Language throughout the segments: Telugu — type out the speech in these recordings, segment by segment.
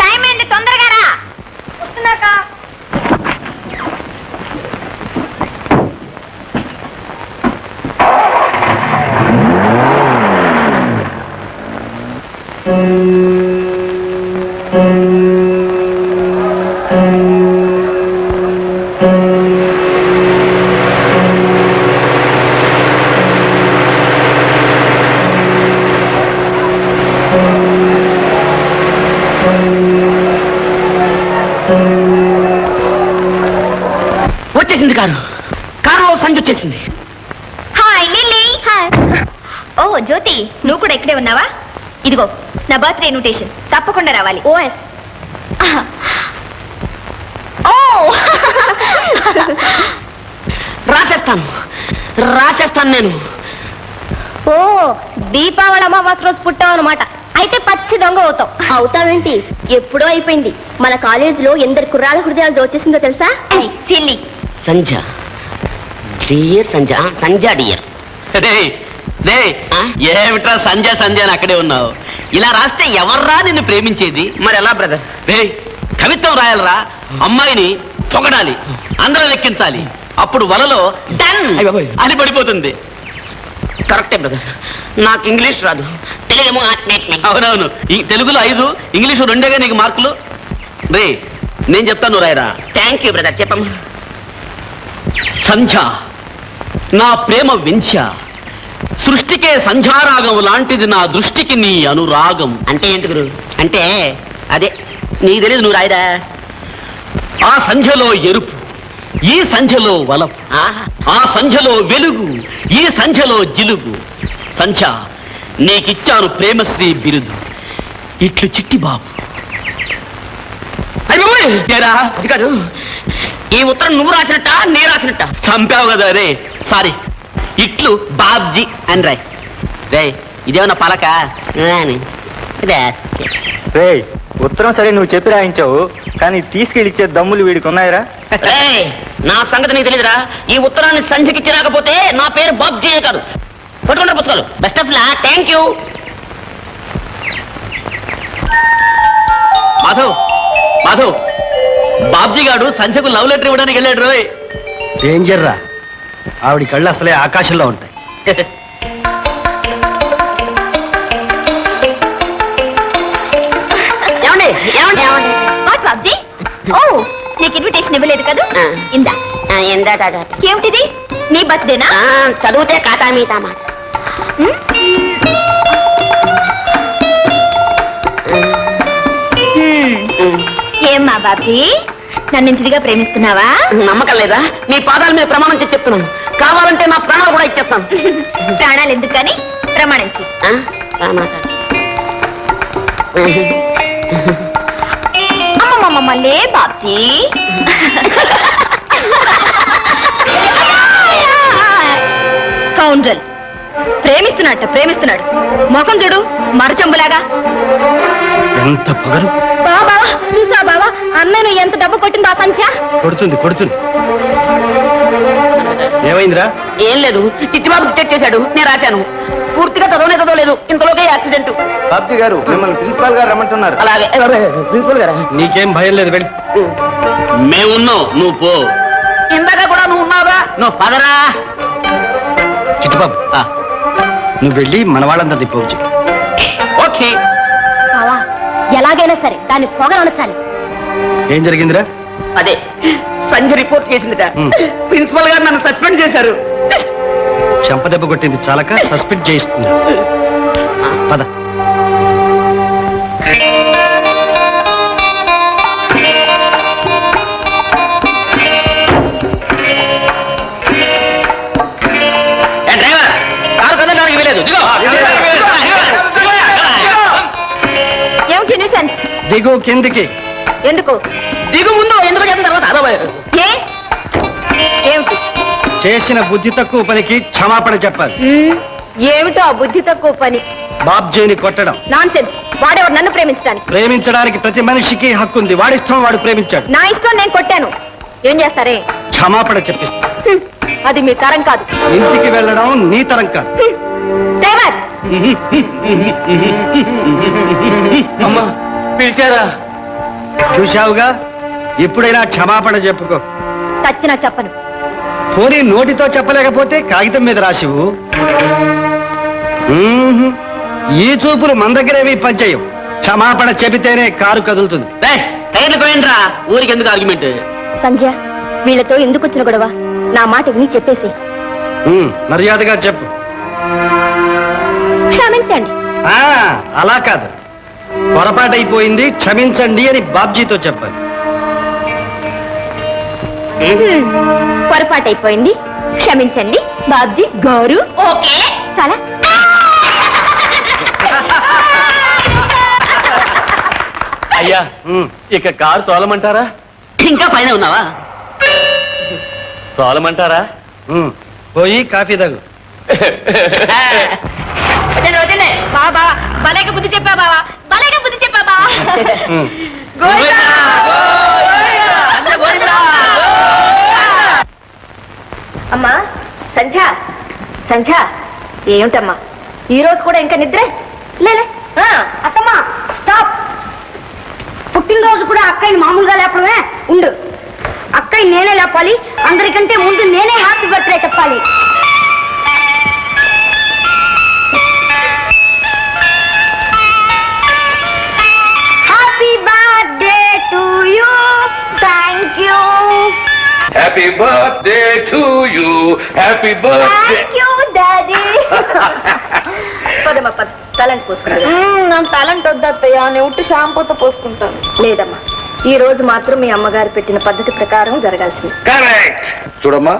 టైం ఏంటి, తొందరగా రా. వస్తున్నాక వచ్చేసింది కారు సంజు వచ్చేసింది. Hi lily. ఓ జ్యోతి, నువ్వు కూడా ఇక్కడే ఉన్నావా? ఇదిగో నా బర్త్డే ఇన్విటేషన్, తప్పకుండా రావాలి. ఓఎస్. ఓ రాసేస్తాను నేను. ఓ దీపావళి అమావాస్య రోజు పుట్టావు అనమాట. అయితే పచ్చి దొంగ అవుతావు. అవుతావేంటి? ఎప్పుడో అయిపోయింది. మన కాలేజీలో ఎందరు కుర్రాళ్ళ హృదయాలు దోచేసిందో తెలుసా? సిల్లీ సంజ డియర్, సంజ డియర్. ఏమిట్రా సంజయ్ అని అక్కడే ఉన్నావు? ఇలా రాస్తే ఎవర్రా నిన్ను ప్రేమించేది? మరి ఎలా బ్రదర్? కవిత్వం రాయాలరా, అమ్మాయిని పొగడాలి, అందరూ లెక్కించాలి, అప్పుడు వలలో డన్ అని పడిపోతుంది. కరెక్టే బ్రదర్, నాకు ఇంగ్లీష్ రాదు, తెలుగేమో. అవునవును, తెలుగులో 5, ఇంగ్లీషు 2 నీకు మార్కులు. నేను చెప్తాను రాయరా. థ్యాంక్ యూ బ్రదర్, చెప్పమ్మా. సంధ్య నా ప్రేమ వింధ్య, సృష్టికే సంధ్యారాగం లాంటిది నా దృష్టికి నీ అనురాగం. అంటే ఏంటి గురు? అంటే అదే నీకు తెలియదు, నువ్వు రాయరా. ఆ సంధ్యలో ఎరుపు, ఈ సంధ్యలో వలపు, ఆ సంధ్యలో వెలుగు, ఈ సంధ్యలో జిలుగు. సంధ్య నీకిచ్చాను ప్రేమశ్రీ బిరుదు, ఇట్లు చిట్టి బాబు. కాదు, ఈ ఉత్తరం నువ్వు రాసినట్ట నీ రాసినట్ట? చంపావు కదా రే. సారీ, ఇట్లు బాబ్జీ అని రాయ్. రే ఇదేమన్నా పలక? ఉత్తరం సరే నువ్వు చెప్పి రాయించావు, కానీ తీసుకెళ్ళిచ్చే దమ్ములు వీడికి ఉన్నాయరా? నా సంగతి నీకు తెలియదురా. ఈ ఉత్తరాన్ని సంధ్యకిచ్చి రాకపోతే నా పేరు బాబ్జీ కాదు. పట్టుకుంటారు పుస్తకాలు. Best of luck. Thank you. Madhav, Babji గారు సంధ్యకు లవ్ లెటర్ ఇవ్వడానికి వెళ్ళాడు రోయ్. డేంజర్ రా, ఆవిడ కళ్ళు అసలే ఆకాశంలో ఉంటాయి. ఏమండి ఏమండి ఏమండి? బాబ్జీ, ఓ నీకు ఇన్విటేషన్ ఇవ్వలేదు కదా? ఇందా. ఏమిటిది? నీ బర్త్డేనా? చదివితే కాటా మీతా మాట. ఏమ్మా బాబ్జీ, నన్ను ఇంటిగా ప్రేమిస్తున్నావా? నమ్మకం లేదా? నీ పాదాల మీద ప్రమాణం చేసి చెప్తున్నాను, కావాలంటే నా ప్రాణాలు కూడా ఇచ్చేస్తాను. ప్రాణాలు ఎందుకని ప్రమాణించి. అమ్మమ్మమ్మలే బాబ్జీ. కౌంజల్ ప్రేమిస్తున్నాడు. ముఖం చూడు, మరచంబులాగా. ఎంత పొగరు! బాబా చూసా బావా, అన్నయ్య ఎంత డబ్బు కొట్టిందో ఆ సంఖ్య. కొడుతుంది. ఏమైందిరా? ఏం లేదు, చిట్టిబాబు డిటెక్ట్ చేశాడు, నేను రాశాను. పూర్తిగా చదవలేదు, ఇంతలోకే యాక్సిడెంట్. బాబ్జీ గారు మిమ్మల్ని ప్రిన్సిపాల్ గారు రమ్మంటున్నారు. అలాగే ప్రిన్సిపల్ గారా? నీకేం భయం లేదు, వెళ్ళి. మేమున్నావు, నువ్వు పో. ఇందాక కూడా నువ్వు ఉన్నావుగా, నువ్వు పదరా. చిట్టుబాబు, నువ్వు వెళ్ళి మన వాళ్ళంతా దిప్పవచ్చు. ఓకే. బావా, ఎలాగైనా సరే దాన్ని పొగరనొచ్చాలి. ఏం జరిగిందిరా? అదే సంజయ్ రిపోర్ట్ చేసిందిట. ప్రిన్సిపల్ గారు నన్ను సస్పెండ్ చేశారు. చెంపదెబ్బ కొట్టింది చాలక సస్పెండ్ చేయిస్తుంది. పద. డ్రైవర్, కారు కదలడానికి వీలేదు. ఏమిటి న్యూసెన్స్? దిగు కిందికి. ఎందుకు? దిగు ముందు, ఎందుకు చెప్పిన తర్వాత ఏ ఏమిటి? చేసిన బుద్ధి తక్కువ పనికి క్షమాపణ చెప్పాలి. ఏమిటో ఆ బుద్ధి తక్కువ పని? బాబ్జీని కొట్టడం. నాన్సెన్స్. వాడేవాడు నన్ను ప్రేమించడానికి. ప్రేమించడానికి ప్రతి మనిషికి హక్కు ఉంది. వాడిష్టం వాడు ప్రేమించాడు. నా ఇష్టం నేను కొట్టాను. ఏం చేస్తారే? క్షమాపణ చెప్పిస్తా. అది మీ తరం కాదు. ఇంటికి వెళ్ళడం నీ తరం కాదు. డ్రైవర్, అమ్మా పిలిచారా? చూశావుగా, ఇప్పుడైనా క్షమాపణ చెప్పుకో. చచ్చినా చెప్పను. పోనీ నోటితో చెప్పలేకపోతే కాగితం మీద రాసివు. ఈ చూపులు మన దగ్గరేవి పనిచేయం. క్షమాపణ చెబితేనే కారు కదులుతుంది. ఊరికి ఎందుకు ఆర్గ్యుమెంట్? సంధ్య, వీళ్ళతో ఎందుకు వచ్చిన గొడవ? నా మాట విని చెప్పేసి. మర్యాదగా చెప్పు. క్షమించండి. అలా కాదు, పొరపాటైపోయింది క్షమించండి అని బాబ్జీతో చెప్పాలి. పొరపాటైపోయింది, క్షమించండి బాబ్జీ గారు. ఓకే, చాలా. అయ్యా, ఇక కారు తోలమంటారా? ఇంకా పైన ఉన్నావా? తోలమంటారా? పోయి కాఫీ తాగు. బాబా భలేగా బుద్ధి చెప్పా బావా, భలేగా బుద్ధి చెప్పా బావా. అమ్మా సంధ్య, సంధ్య ఏమిటమ్మా ఈ రోజు కూడా ఇంకా నిద్రే? లేలే. అత్తమ్మా స్టాప్. పుట్టినరోజు కూడా అక్కయ్యని మామూలుగా లేపడమే. ఉండు, అక్కయ్య నేనే లేపాలి. అందరికంటే ముందు నేనే హ్యాపీ బర్త్డే చెప్పాలి. Happy birthday to you. Thank you. Happy birthday to you. Happy birthday. Thank you daddy. పదమ్మా పద, తలంటి పోసుకుంటా. నాకు తలంటి వద్దయ్యా, నేను ఉట్టి షాంపూతో పోసుకుంటాను. లేదమ్మా, ఈ రోజు మాత్రం మీ అమ్మగారు పెట్టిన పద్ధతి ప్రకారం జరగాల్సింది. Correct. చూడమ్మా,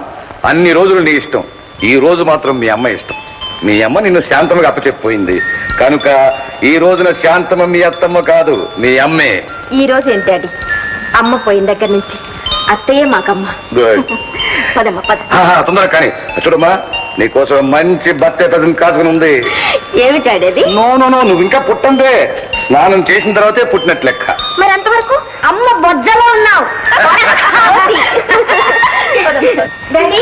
అన్ని రోజులు నీ ఇష్టం, ఈ రోజు మాత్రం మీ అమ్మ ఇష్టం. మీ అమ్మ నిన్ను శాంతమ్మగా అప్పచెప్పిపోయింది కనుక ఈ రోజున శాంతమ్మ మీ అత్తమ్మ కాదు, మీ అమ్మే. ఈ రోజు ఏంటి డాడీ, అమ్మ పోయిన దగ్గర నుంచి అత్తయ్యే మాకమ్మ. Good. పదమ్మా పద. తొందరగా కానీ. చూడమ్మా, నీకోసం మంచి బర్త్డే ప్రెజెంట్ కాసుకుని ఉంది. ఏమి డాడీ అది? నో నో నో, నువ్వు ఇంకా పుట్టందే. స్నానం చేసిన తర్వాతే పుట్టినట్లు లెక్క. మరి అంతవరకు అమ్మ బొజ్జలో ఉన్నావు. డాడీ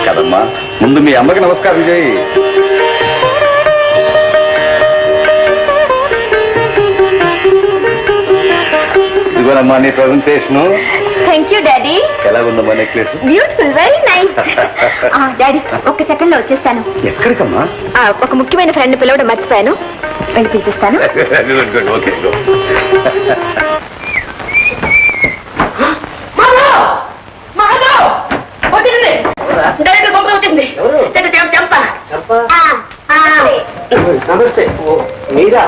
కదమ్మా, ముందు మీ అమ్మకి నమస్కారం చేయి. ఇదిగోనమ్మా నీ ప్రజెంటేషన్. Thank you daddy. ఎలా ఉందమ్మా necklace? Beautiful, very nice. Daddy ఒక్క సెకండ్ లో వచ్చేస్తాను. ఎక్కడికమ్మా? ఒక ముఖ్యమైన ఫ్రెండ్ పిలవడం మర్చిపోయాను, వెళ్ళి పిలిపిస్తాను. ఓకే. నమస్తే. మీరా?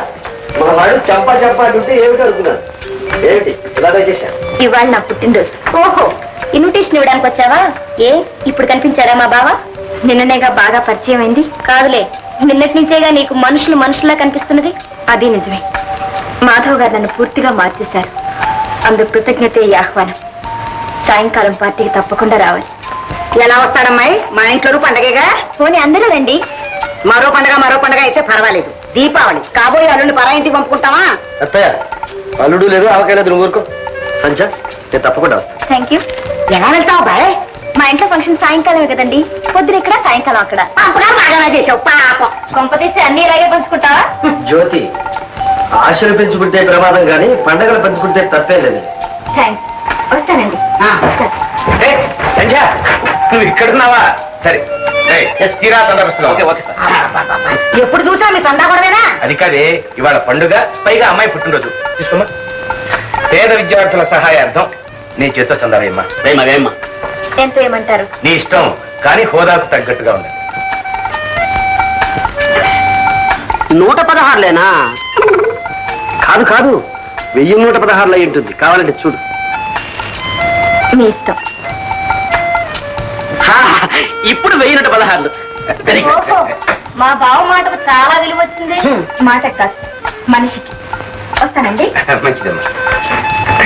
మా వాడు చంపా చంపా అంటుంటే ఏమిటి అనుకున్నాను. ఏమిటి ఇలాగే చేశాను? ఇవాళ నా పుట్టినరోజు. ఓహో, ఇన్విటేషన్ ఇవ్వడానికి వచ్చావా? ఏ ఇప్పుడు కనిపించారా మా బావ? నిన్ననేగా బాగా పరిచయం అయింది. కాదులే, నిన్నటి నుంచేగా నీకు మనుషులు మనుషుల్లా కనిపిస్తున్నది. అది నిజమే. మాధవ్ గారు నన్ను పూర్తిగా మార్చేశారు. అందుకు కృతజ్ఞతే ఈ ఆహ్వానం. సాయంకాలం పార్టీకి తప్పకుండా రావాలి. ఎలా వస్తాడమ్మాయి? మా ఇంట్లో పండగగా. పోనీ అందరూ రండి. మరో పండగ అయితే పర్వాలేదు. దీపావళి కాబోయే అల్లుని పరా ఇంటికి పంపుకుంటావా? అత్తయ్య, అల్లుడు లేదు, ఆవకాయ లేదు, నువ్వు ఊరుకో. సంచ, నేను తప్పకుండా వస్తాను. Thank you. ఎలా వెళ్తావు బాయ్? మా ఇంట్లో ఫంక్షన్ సాయంకాలమే కదండి. పొద్దున ఇక్కడ, సాయంకాలం అక్కడ. బాగా చేసావు పాపం. కొంపతీసి అన్ని ఇలాగే పంచుకుంటావా? జ్యోతి, ఆశలు పెంచుకుంటే ప్రమాదం కానీ పండగలు పెంచుకుంటే తప్పే లేదు. థ్యాంక్స్. వస్తానండి. సంధ్య, నువ్వు ఇక్కడున్నావా? సరే తీరా తొందరస్తున్నావు. ఎప్పుడు చూసా మీ సందా గొడవేనా? అది కాదే, ఇవాళ పండుగ, పైగా అమ్మాయి పుట్టినరోజు. తీసుకోమా. పేద విద్యార్థుల సహాయార్థం నీ చేత చందాలేమ్మా. వేమా ఎంత ఏమంటారు? నీ ఇష్టం, కానీ హోదాకు తగ్గట్టుగా ఉంది. 116లేనా? కాదు కాదు, 1116 అయి ఉంటుంది. కావాలంటే చూడు. మీ ఇష్టం. ఇప్పుడు 1116. ఓహో, మా బావ మాటకు చాలా విలువ వచ్చింది. మాట కాదు, మనిషికి. వస్తానండి. మంచిదమ్మా.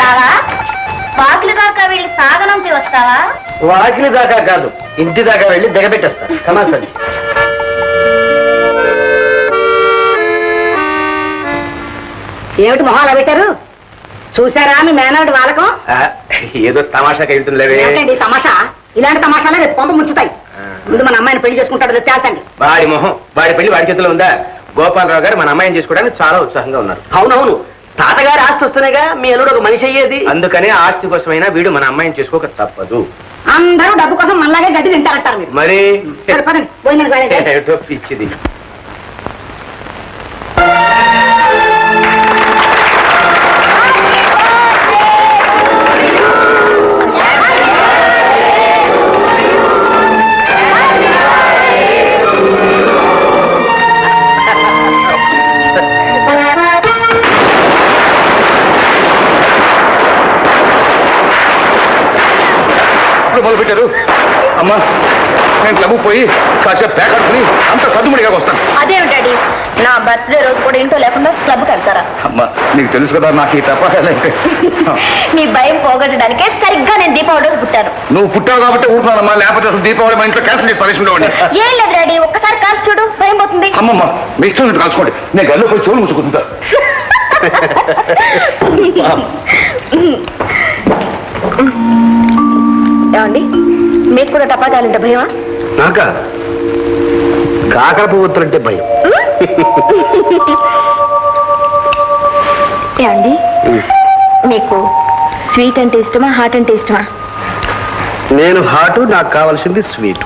బావా, వాకిలి దాకా వెళ్ళి సాగనంపి వస్తావా? వాకిలి దాకా కాదు, ఇంటి దాకా వెళ్ళి దిగబెట్టేస్తాను. సమాసండి. ఏమిటి మొహాలు పెట్టారు? చూసారా మీ మేనవుడి వాళ్ళకం ఏదో తమాషాకి వెళ్తుందిలేవే ఏంటండి తమాషా ఇలాంటి తమాషాలే రేపు కొంప ముంచుతాయి ముందు మన అమ్మాయిని పెళ్లి చేసుకుంటాడో తేల్చండి వాడి మొహం వాడి పెళ్లి వాడి చేతిలో ఉందా గోపాలరావు గారు మన అమ్మాయిని చేసుకోవడానికి చాలా ఉత్సాహంగా ఉన్నారు. అవునవును, తాతగారి ఆస్తి వస్తేనేగా మీ అల్లుడు ఒక మనిషి అయ్యేది. అందుకనే ఆస్తి కోసమైనా వీడు మన అమ్మాయిని చేసుకోక తప్పదు. అందరూ డబ్బు కోసం మనలాగే గడ్డి తింటారంటారు మీరు. మరి సరే, పదండి, భోజనానికి వెళ్ళండి. ఏటో పిచ్చిది. మొదలు పెట్టారు. అమ్మా, నేను క్లబ్ పోయి కాసేపు ప్యాకర్ని అంత సద్దుముడిగా వస్తాను. అదేమిటండి, నా బర్త్డే రోజు కూడా ఇంట్లో లేకుండా క్లబ్ కడతారా? అమ్మా, నీకు తెలుసు కదా నాకు ఈ తపాలంటే. మీ భయం పోగొట్టడానికే సరిగ్గా నేను దీపావళి రోజు పుట్టాను. నువ్వు పుట్టావు కాబట్టి ఊరుకున్నానమ్మా, లేకపోతే అసలు దీపావళి మా ఇంట్లో క్యాన్సిల్ చేసి పరిస్థితి ఉండేవాడిని. ఏం లేదు డాడీ, ఒక్కసారి కాల్చి చూడు, భయం పోతుంది. అమ్మమ్మ, మీ ఇష్టం నుండి కలుసుకోండి, నేను గల్లో పోయి చెవులు ముచ్చుకుంటా. ఏమండి, మీకు కూడా టపాకాలంటే భయమా? నాకా కాకర పువ్వుతులంటే భయం. ఏమండి, మీకు స్వీట్ అంటే ఇష్టమా, హాట్ అంటే ఇష్టమా? నేను హాటు, నాకు కావాల్సింది స్వీట్.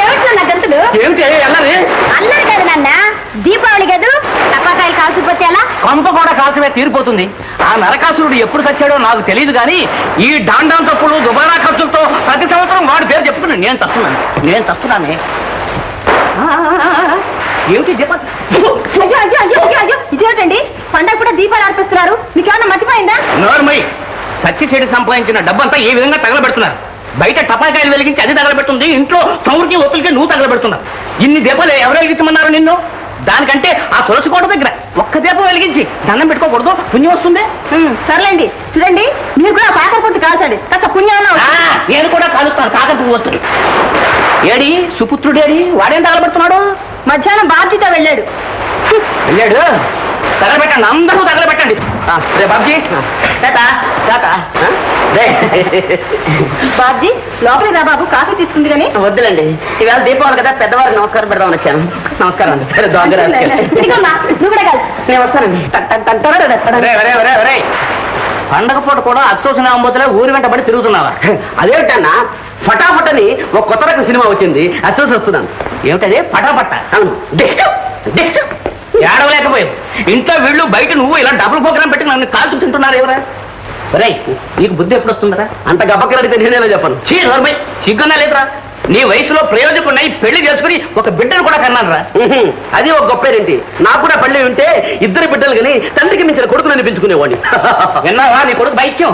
ఏమిటి నా గంతులు? ఏమిటి అల్లరి? అల్లరి కాదు నాన్న, దీపావళి కాదు, టపాకాయలు కాల్చిపోతే ఎలా? కొంప కూడా కాల్చమే తీరిపోతుంది. ఆ నరకాసురుడు ఎప్పుడు చచ్చాడో నాకు తెలియదు కానీ ఈ డాండాం తప్పులు దుబారా ఖర్చులతో ప్రతి సంవత్సరం వాడి పేరు చెప్పుకుని నేను తస్తున్నానే. ఏమిటి దీప? అయ్యో అయ్యో అయ్యో అయ్యో అయ్యో, ఇదేమిటండి, పండగ కూడా దీపాలు అర్పిస్తున్నారు, మీకు ఏమన్నా మర్చిపోయిందా? నోర్మై, సచ్చి చెడి సంపాదించిన డబ్బంతా ఏ విధంగా తగలబెడుతున్నారు. బయట టపాకాయలు వెలిగించి అది తగలబెట్టుంది, ఇంట్లో చౌరికి ఒత్తులకి నువ్వు తగలబెడుతున్నావు. ఇన్ని దీపాలు ఎవరు వెలిగించమన్నారు నిన్ను? దానికంటే ఆ తులసి కోట దగ్గర ఒక్క దీపం వెలిగించి దండం పెట్టుకోకూడదు, పుణ్యం వస్తుంది. సర్లేండి, చూడండి, మీరు కూడా కాకర పొట్టు కాల్చండి, కాస్త పుణ్యం. నేను కూడా కాలుస్తాను కాకర పువ్వు వస్తుంది. ఏడి సుపుత్రుడేడి, వాడేం తగలబెడుతున్నాడు? మధ్యాహ్నం బాబ్జీతో వెళ్ళాడు. వెళ్ళాడు, తగలబెట్టండి, అందరూ తగలబెట్టండి. రే బాబ్జీ, బాబ్జీ, లోపలికి రా బాబు, కాఫీ తీసుకుంది కానీ. వద్దులండి, ఈవేళ దీపావళి కదా, పెద్దవారికి నమస్కారం పెడదామని వచ్చాను. నమస్కారం అండి. ఇదిగోమ్మా, నువ్వు కూడా కాల్చు. నేను వస్తానండి. పండగ పూట కూడా అచ్చోసిన అమ్మతులే ఊరి వెంటబడి తిరుగుతున్నావా? అదేమిటన్నా, ఫటాఫట్ అని ఒక కొత్త రకం సినిమా వచ్చింది, అది చూసి వస్తున్నాను. ఏమిటది? ఫటాఫట్. అవును, ఏడవలేకపోయావు. ఇంట్లో వీళ్ళు బయట నువ్వు ఇలా డబుల్ ప్రోగ్రామ్ పెట్టి నన్ను కాల్చు తింటున్నారు ఎవరా? రే, నీకు బుద్ధి ఎప్పుడు వస్తుందరా? అంత గబ్బకరడితే నేనేలా చెప్పను. సిగ్గున్నా లేదురా? నీ వయసులో ప్రయోజకున్నాయి, పెళ్లి చేసుకుని ఒక బిడ్డను కూడా కన్నాను రా. అది ఒక గొప్పేరేంటి? నాకు కూడా పెళ్లి ఉంటే ఇద్దరు బిడ్డలు కానీ తండ్రికి మించిన కొడుకుని అనిపించుకునేవాడిని. విన్నావా నీ కొడుకు పైత్యం?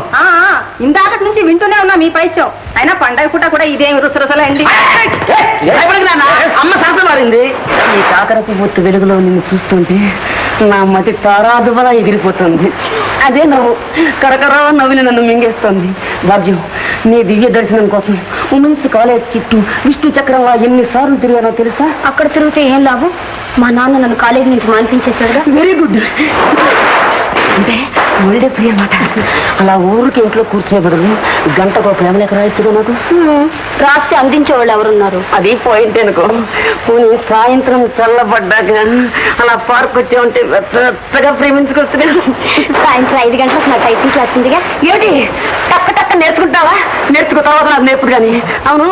ఇందాకటి నుంచి వింటూనే ఉన్నా మీ పైత్యం. అయినా పండగ పూట కూడా ఇదేమి రుసరుసలే అండి. అమ్మ శాస్త్రం మారింది. ఈ కాకరపు బొత్తు వెలుగులో నిన్ను చూస్తుంటే నా మతి తారాదువలా ఎగిరిపోతుంది. అదే నవ్వు కరకరా నవ్వుని నన్ను మింగేస్తుంది. భాగ్యం, నీ దివ్య దర్శనం కోసం ఉమెన్స్ కాలేజ్ చుట్టూ విష్ణు చక్రంగా ఎన్నిసార్లు తిరిగానో తెలుసా? అక్కడ తిరిగితే ఏం లాభం? మా నాన్న నన్ను కాలేజీ నుంచి మాన్పించేశాడుగా. Very good. అంటే ఒళ్ళే ప్రియ అన్నమాట. అలా ఊరికి ఇంట్లో కూర్చునే బదులు గంటకు ప్రేమలేక రాయొచ్చుగా నాకు. రాస్తే అందించేవాళ్ళు ఎవరున్నారు? అది పాయింట్ అనుకో. పోనీ సాయంత్రం చల్లబడ్డాక అలా పార్క్ వచ్చే ఉంటే వెచ్చగా ప్రేమించుకొచ్చుగా. సాయంత్రం 5 గంటలకు నా టైపింగ్ క్లాస్ ఉందిగా. ఏమిటి టక్క టక్క నేర్చుకుంటావా? నేర్చుకో, తర్వాత నాకు నేర్పుడు కానీ. అవును,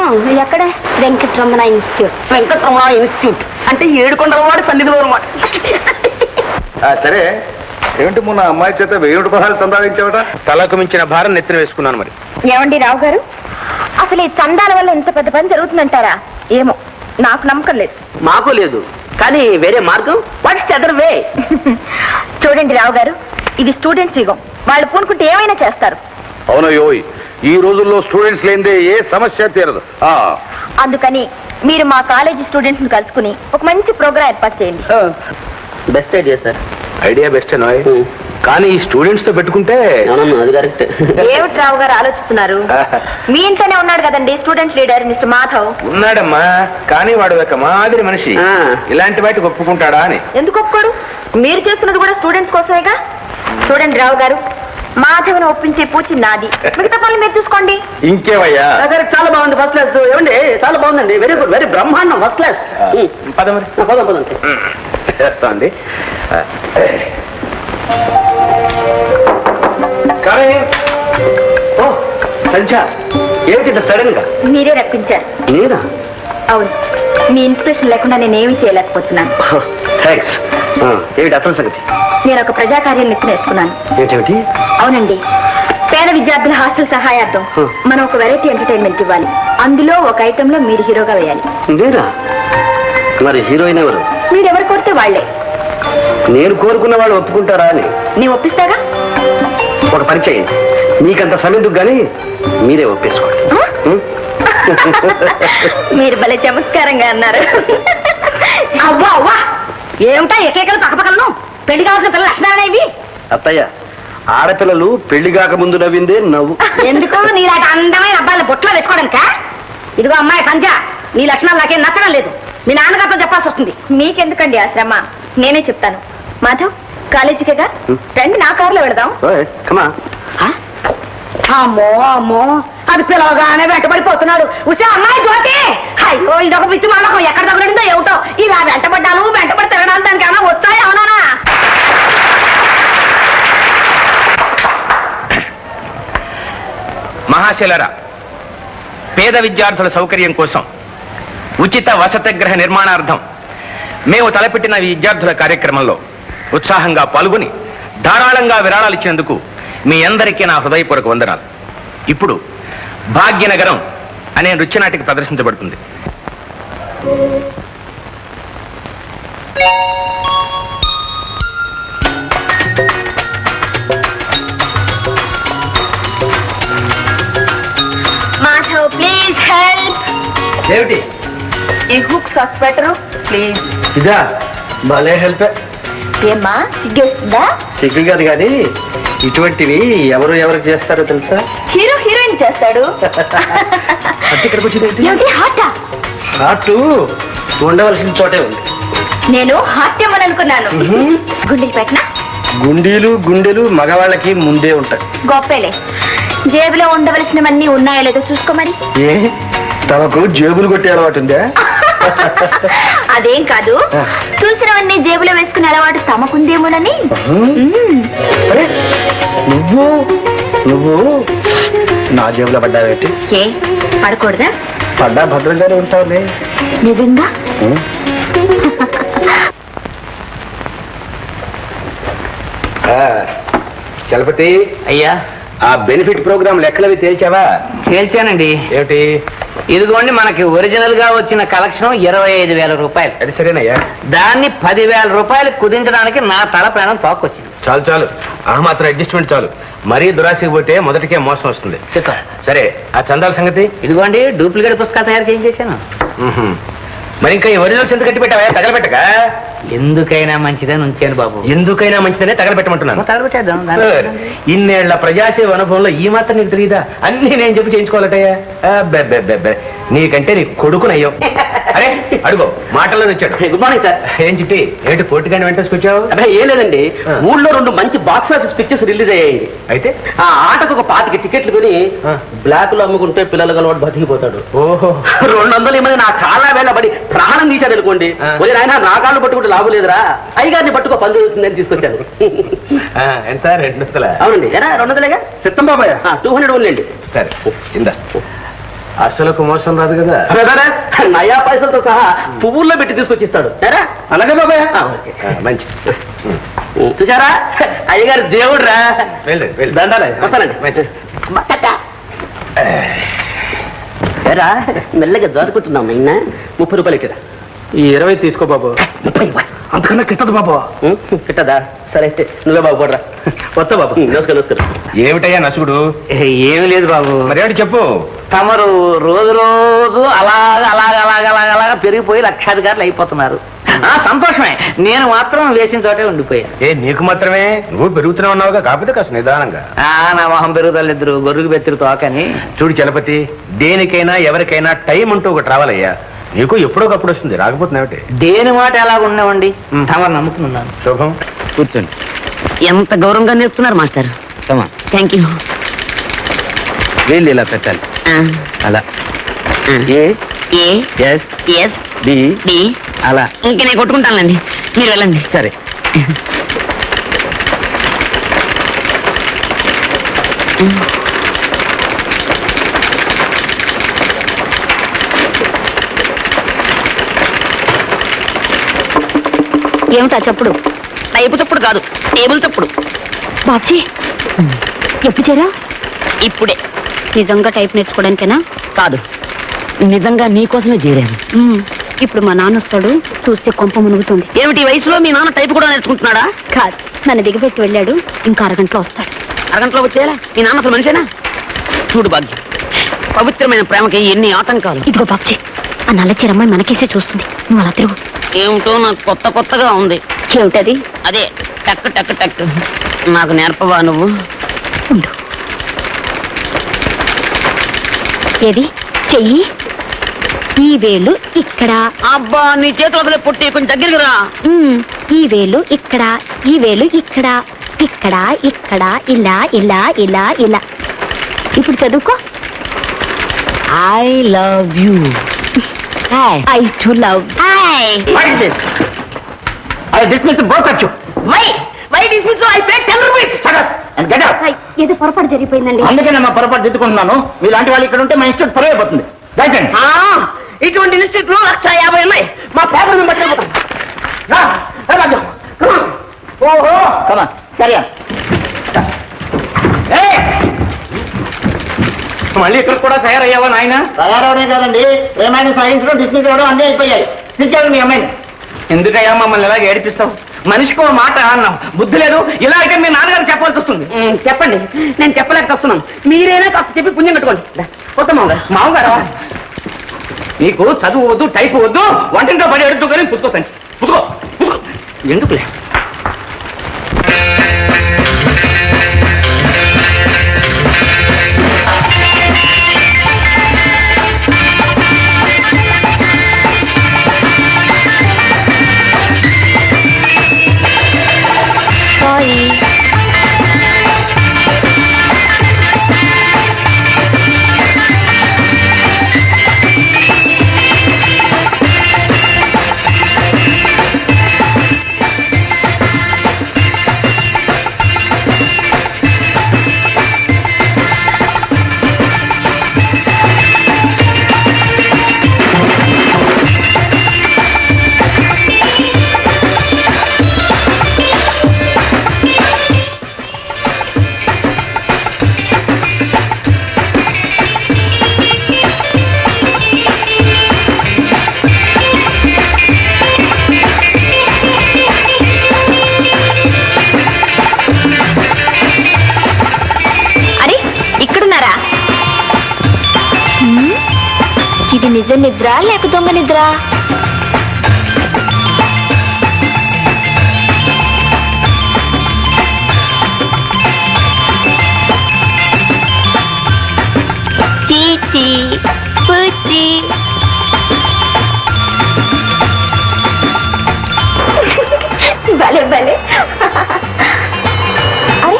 ఎక్కడ? వెంకటరమణ ఇన్స్టిట్యూట్. వెంకటరమణ ఇన్స్టిట్యూట్ అంటే ఏడుకొండలవాడు సన్నిధిలో అనమాట. సరే, ఏమిటి మొన్న అమ్మాయి చేత 1000 రూపాయలు సంపాదించావట? తలకు మించిన భారం నెత్తిన వేసుకున్నాను. మరి ఏమండి రావు గారు, అసలు ఈ చందాల వల్ల ఇంత పెద్ద పని జరుగుతుందంటారా? ఏమో, నాకు నమ్మకం లేదు. మాకు లేదు, కానీ వేరే మార్గం. What's the other way? చూడండి రావు గారు, ఇది స్టూడెంట్స్ యుగం, వాళ్ళు పూనుకుంటే ఏమైనా చేస్తారు. అవునయ్యోయ్, ఈ రోజుల్లో స్టూడెంట్స్ లేనిదే ఏ సమస్య తీరదు. అందుకని మీరు మా కాలేజీ స్టూడెంట్స్ ని కలుసుకుని ఒక మంచి ప్రోగ్రాం ఏర్పాటు చేయండి. Best idea sir. Idea best. కానీ ఈ స్టూడెంట్స్ తో పెట్టుకుంటే అది కరెక్ట్. ఏమిటి రావు గారు ఆలోచిస్తున్నారు? మీ ఇంట్లోనే ఉన్నాడు కదండి స్టూడెంట్ లీడర్ మిస్టర్ మాధవ్. ఉన్నాడమ్మా, కానీ వాడు ఒక మాదిరి మనిషి. ఆ. ఇలాంటి వాటికి ఒప్పుకుంటాడా అని. ఎందుకు ఒప్పుకోడు? మీరు చేస్తున్నది కూడా స్టూడెంట్స్ కోసమేగా. చూడండి రావు గారు, మాధవ్ను ఒప్పించే పూచి నాది, మిగతా పనులు మీరు చూసుకోండి. ఇంకేవయ్యా? చాలా బాగుంది, ఫస్ట్ క్లాస్. ఏమండి చాలా బాగుందండి, వెరీ గుడ్, వెరీ బ్రహ్మాండం, ఫస్ట్ క్లాస్. పద మరి. పదం పదం. చేస్తా అండి. కానీ ఓ సంధ్య, ఏమిటి సడన్ గా? మీరే రప్పించారు. నేనా? అవును, మీ ఇన్స్పిరేషన్ లేకుండా నేనేమీ చేయలేకపోతున్నాను. థ్యాంక్స్. ఏమిటి అసలు సంగతి? నేను ఒక ప్రజాకార్యం నెత్తినేసుకున్నాను. ఏమిటి? అవునండి, పేద విద్యార్థుల హాస్టల్ సహాయార్థం మనం ఒక వెరైటీ ఎంటర్టైన్మెంట్ ఇవ్వాలి. అందులో ఒక ఐటెంలో మీరు హీరోగా వేయాలి. నేనా? మరి హీరోయిన్ ఎవరు? మీరు ఎవరు కోరితే వాళ్లే. నేను కోరుకున్న వాళ్ళు ఒప్పుకుంటారా అని. నేను ఒప్పిస్తాగా. ఒక పని చేయండి, మీకంత సమయం కానీ మీరే ఒప్పేసుకోండి. మీరు భలే చమత్కారంగా అన్నారు. అవ్వా అవ్వా, ఏమిటా ఎకేకలు పక్కపక్కలను? పెళ్లి కావాల్సిన పిల్లలు లక్షణాలనే ఇవి. అత్తయ్య, ఆడపిల్లలు పెళ్లి కాక ముందు నవ్విందే నవ్వు. ఎందుకు నీలాంటి అందమైన అబ్బాయిల బొట్లో వేసుకోవడానికా? ఇదిగో అమ్మాయి సంజ, నీ లక్షణాలు నాకేం నచ్చడం లేదు. మీ నాన్నగారితో చెప్పాల్సి వస్తుంది. మీకెందుకండి ఆ శ్రమ, నేనే చెప్తాను. మాధవ్, కాలేజీకేగా రండి, నా కారులో వెళదాం. అమ్మో అమ్మో, అది పిలవగానే వెంటబడిపోతున్నాడు. ఉసే అమ్మాయి జ్యోతి, అయ్యో ఇదొక పిచ్చి మానకం, ఎక్కడ తగ్గడిందో ఏమిటో. ఇలా వెంటబడ్డాను, వెంటబడి తిరగడానికి దానికి ఏమైనా వచ్చాయి అవునానా? మహాశైలరా, పేద విద్యార్థుల సౌకర్యం కోసం ఉచిత వసతిగృహ నిర్మాణార్థం మేము తలపెట్టిన ఈ విద్యార్థుల కార్యక్రమంలో ఉత్సాహంగా పాల్గొని ధారాళంగా విరాళాలు ఇచ్చినందుకు మీ అందరికీ నా హృదయపూర్వక వందనాలు. ఇప్పుడు భాగ్యనగరం అనే నృత్యనాటిక ప్రదర్శించబడుతుంది. Madhav, please help. ఏమిటి ఈ హుక్ సాక్స్ పెట్టరు ప్లీజ్. ఇదా? భలే హెల్ప్. ఏమ్మా సిగ్గేస్తుందా? సిగ్గు కాదు కానీ ఇటువంటివి ఎవరికి చేస్తారో తెలుసా? హీరో హీరోయిన్ చేస్తాడు. అంటే ఇక్కడికి వచ్చింది ఏమిటి హార్టా? హార్ట్ ఉండవలసిన చోటే ఉంది. నేను హార్ట్ ఇవ్వను అనుకున్నాను. గుండెలు పెట్టినా? గుండెలు మగవాళ్ళకి ముందే ఉంటాయి. గొప్పలే, జేబులో ఉండవలసినవన్నీ ఉన్నాయో లేదో చూసుకో మరి. ఏ తమకు జేబులు కొట్టే అలవాటు ఉందా? అదేం కాదు, చూసినవన్నీ జేబులో వేసుకునే అలవాటు తమకుందేమోనని. అరే నువ్వు నా జేబులో పడ్డావేంటి? ఏ పడకూడదా? పడ్డా భద్రంగానే ఉంటావులే. నిజంగా? చలపతి అయ్యా, ఆ బెనిఫిట్ ప్రోగ్రామ్ లెక్కలవి తేల్చావా? తేల్చానండి. ఏమిటి? ఇదిగోండి, మనకి ఒరిజినల్ గా వచ్చిన కలెక్షన్ 25,000 రూపాయలు. అది సరేనయ్యా. దాన్ని 10,000 రూపాయలు కుదించడానికి నా తల ప్రాణం తోకొచ్చింది. చాలు ఆ మాత్రం అడ్జస్ట్మెంట్ చాలు. మరీ దురాశకి పోతే మొదటికే మోసం వస్తుంది. సరే, ఆ చందాల సంగతి? ఇదిగోండి, డూప్లికేట్ పుస్తకాలు తయారు చేయించేశాను. మరి ఇంకా ఈ ఒరిజినల్స్ ఎంత కట్టి పెట్టావా? తగలబెట్టక. ఎందుకైనా మంచిదని ఉంచాను బాబు. ఎందుకైనా మంచిదనే తగలబెట్టమంటున్నాను. తగలబెట్టేద్దాం. ఇన్నేళ్ల ప్రజాసేవ అనుభవంలో ఈ మాత్రం నీకు తెలియదా? అన్ని నేను చెప్పి చేయించుకోవాలటయ్యా. నీకంటే నీ కొడుకునయ్యో. అరే అడుగో, మాటల్లో వచ్చాడు. Good morning sir. ఏం చిట్టి, ఏంటి పోటీగానే వెంటేసుకొచ్చావు? అదే ఏం లేదండి, ఊళ్ళో 2 మంచి బాక్స్ ఆఫీస్ పిక్చర్స్ రిలీజ్ అయ్యాయి. అయితే ఆ ఆటకు ఒక 25 టికెట్లు కొని బ్లాక్ లో అమ్ముకుంటే పిల్లలు గలవాడు బతికిపోతాడు. ఓహో, 200 మంది నా కాళ్ళ వేళబడి ప్రాణం తీశాడు అనుకోండి. ఆయన నా కాళ్ళు పట్టుకుంటే లాభం లేదురా, అయ్యగారిని పట్టుకో పని జరుగుతుందని తీసుకొచ్చాను. ఎంత? 200? అవునండి. ఎరా 200లేగా? సిద్ధం బాబాయ్. 200 ఉండండి. సరే ఇందా. అసలుకు మోసం రాదు కదా? నయా పైసలతో సహా పువ్వుల్లో పెట్టి తీసుకొచ్చిస్తాడు. అలాగే బాబాయ్. మంచి చూసారా, అయ్యగారు దేవుడు రా. వెళ్ళండి. దండాలే, వస్తానండి. ఎరా మెల్లగా జారుకుంటున్నాం. నిన్న 30 రూపాయలు ఇక్కడ. ఈ 20 తీసుకో బాబు. 30 అంతకన్నా కిట్టదు బాబు. కిట్టదా? సరే అయితే నువ్వే బాబు పోడ్రా. వస్తా బాబు. నమస్కారం నమస్కారం. ఏమిటయ్యా నసుగుడు? ఏమి లేదు బాబు. మరేమిటి చెప్పు. తమరు రోజు రోజు అలాగా పెరిగిపోయి లక్షాధికారులు అయిపోతున్నారు. సంతోషమే. నేను మాత్రం వేసిన చోటే ఉండిపోయా. నీకు మాత్రమే? నువ్వు పెరుగుతూనే ఉన్నావుగా, కాకపోతే కాస్త నిదానంగా. నా మొహం పెరుగుదల ఇద్దరు గొర్రెకు బెత్తిరి తోకని. చూడు చలపతి, దేనికైనా ఎవరికైనా టైం అంటూ ఒకటి రావాలయ్యా. నీకు ఎప్పుడోకప్పుడు వస్తుంది, రాకపోతున్నావుటే. దేని మాట ఎలాగ ఉన్నామండి, తమరు నమ్ముకున్నాను. శుభం. కూర్చోండి. ఎంత గౌరవంగా నేర్పుతున్నారు మాస్టర్. Thank you. వీళ్ళు ఇలా పెట్టాలి. అలా ఏ ఎస్ బి అలా. ఇంక నేను కొట్టుకుంటానండి, మీరు వెళ్ళండి. సరే. ఏమిటా చప్పుడు? టైపు చప్పుడు కాదు, టేబుల్ చప్పుడు. బాబ్జీ ఎప్పుడు చేరా? ఇప్పుడే. నిజంగా టైప్ నేర్చుకోవడానికేనా? కాదు, నిజంగా నీకోసమే చేరాను. ఇప్పుడు మా నాన్న వస్తాడు, చూస్తే కొంప మునుగుతుంది. ఏమిటి ఈ వయసులో మీ నాన్న టైపు కూడా నేర్చుకుంటున్నాడా? కాదు, నన్ను దిగబెట్టి వెళ్ళాడు, ఇంకా అరగంటలో వస్తాడు. అరగంటలో వచ్చేలా మీ నాన్న అసలు మనిషేనా? చూడు భాగ్యం, పవిత్రమైన ప్రేమకి ఎన్ని ఆటంకాలు. ఇదిగో బాబ్జీ, ఆ నల్ల చీరమ్మాయి మనకేసే చూస్తుంది, నువ్వు అలా తిరుగు. ఏమిటో నాకు కొత్తగా ఉంది. ఏమిటది? అదే టక్ టక్ టక్. నాకు నేర్పవా నువ్వు? ఉండు. ఏది చెయ్యి? ఈ వేలు ఇక్కడ. అబ్బా, నీ చేతులు అసలే పుట్టి కొంచెం దగ్గరికి రా. ఈ వేలు ఇక్కడ, ఈ వేలు ఇక్కడ, ఇక్కడ ఇక్కడ, ఇలా ఇలా ఇలా ఇలా. ఇప్పుడు చదువుకో. I love you. I to love. I dismiss both of you. Why dismiss? I pay 10 rupees. Shut up and get out. ఏదో పొరపాటు జరిగిపోయిందండి. అందుకే మా పొరపాటు దిద్దుకుంటున్నాను. మీలాంటి వాళ్ళు ఇక్కడ ఉంటే మా ఇన్స్టిట్యూట్ పరువు అయిపోతుంది. దయచేయండి. ఇటువంటి ఇన్స్టిట్యూట్లు 150 ఉన్నాయి. మా పేపర్ మేము పట్టుకుపోతాం. ఓహో, సరే. మళ్ళీ ఇక్కడ కూడా తయారయ్యావా నాయన? తయారవడే కాదండి, ఏమైనా సాయించడం డిస్మిస్ అవ్వడం అన్నీ అయిపోయాయి. తీసుకెళ్ళండి మీ అమ్మాయిని. ఎందుకయ్యా మమ్మల్ని ఇలాగ ఏడిపిస్తావు? మనిషికో మాట అన్నాం, బుద్ధి లేదు. ఇలా అయితే మీ నాన్నగారు చెప్పాల్సి వస్తుంది. చెప్పండి, నేను చెప్పలేక వస్తున్నాను. మీరైనా కాస్త చెప్పి పుణ్యం కట్టుకోండి. కొత్త మామగారా, నీకు చదువు వద్దు, టైపు వద్దు, వంటింట్లో పడి ఎడుతూ కానీ పుచ్చుకోకండి. పుచ్చుకో ఎందుకులే. ఇది నిజ నిద్ర లేక దొంగ నిద్ర? చీచి పుచ్చి భలే భలే. అరే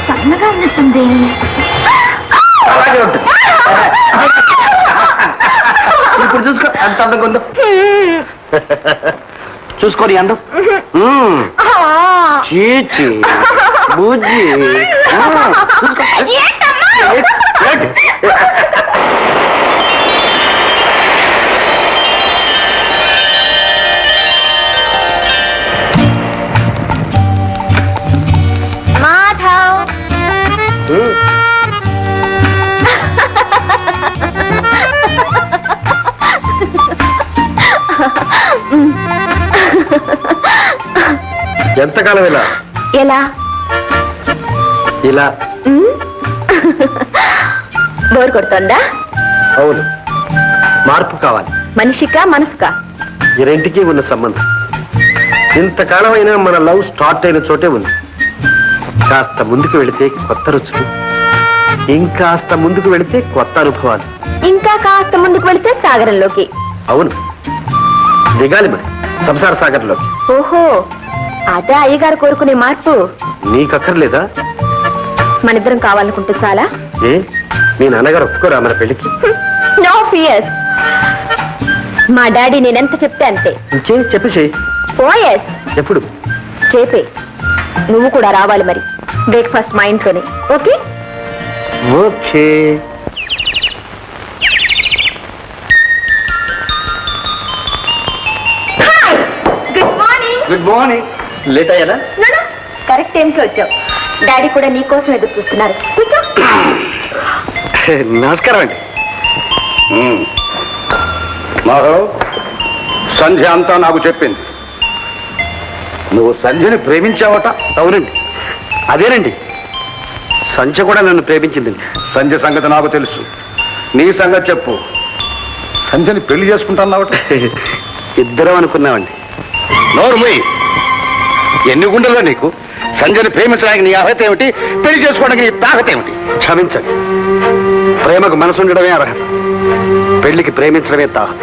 సన్నగా ఉన్నట్టుంది. ఇప్పుడు చూసుకో ఎంత అందంగా ఉందో. చూసుకోని అందం. చీచి బుజ్జి. ఎంతకాలం ఇలా ఎలా ఇలా బోర్ కొడుతోందా? అవును, మార్పు కావాలి. మనిషికా మనసుకా? ఈ రెంటికి ఉన్న సంబంధం ఇంతకాలం అయినా మన లవ్ స్టార్ట్ అయిన చోటే ఉంది. కాస్త ముందుకు వెళితే కొత్త రుచులు, ఇంకాస్త ముందుకు వెళితే కొత్త అనుభవాలు. ఇంకా కాస్త ముందుకు వెళితే సాగరంలోకి. అవును, దిగాలి మరి సంసార సాగర్లోకి. ఓహో, అదే అయ్యగారు కోరుకునే మార్పు. నీకక్కర్లేదా? మనిద్దరం కావాలనుకుంటే చాలా. ఏ మీ నాన్నగారు ఒప్పుకోరా మన పెళ్లికి? No fears. మా డాడీ నేనెంత చెప్తే అంతే. ఇంకే చెప్పేసి. పోయస్ ఎప్పుడు? చేపే. నువ్వు కూడా రావాలి మరి. బ్రేక్ఫాస్ట్ మా ఇంట్లోనే. Okay? Okay. Good morning. Good morning. Late అయ్యారా? కరెక్ట్ టైంకి వచ్చావు. డాడీ కూడా నీ కోసం ఎదురు చూస్తున్నారు. కూర్చో. నమస్కారం అండి. మాధవ్, సంధ్య అంతా నాకు చెప్పింది. నువ్వు సంధ్యని ప్రేమించావట? అవునండి, అదేనండి. సంధ్య కూడా నన్ను ప్రేమించింది. సంధ్య సంగతి నాకు తెలుసు. నీ సంగతి చెప్పు. సంధ్యని పెళ్లి చేసుకుంటున్నావట? ఇద్దరం అనుకున్నామండి. నోరుమై, ఎన్ని గుండెల్లో నీకు? సంధ్యని ప్రేమించడానికి నీ అర్హత ఏమిటి? పెళ్లి చేసుకోవడానికి నీ తాహత ఏమిటి? క్షమించండి, ప్రేమకు మనసు ఉండడమే అర్హత, పెళ్లికి ప్రేమించడమే తాహత.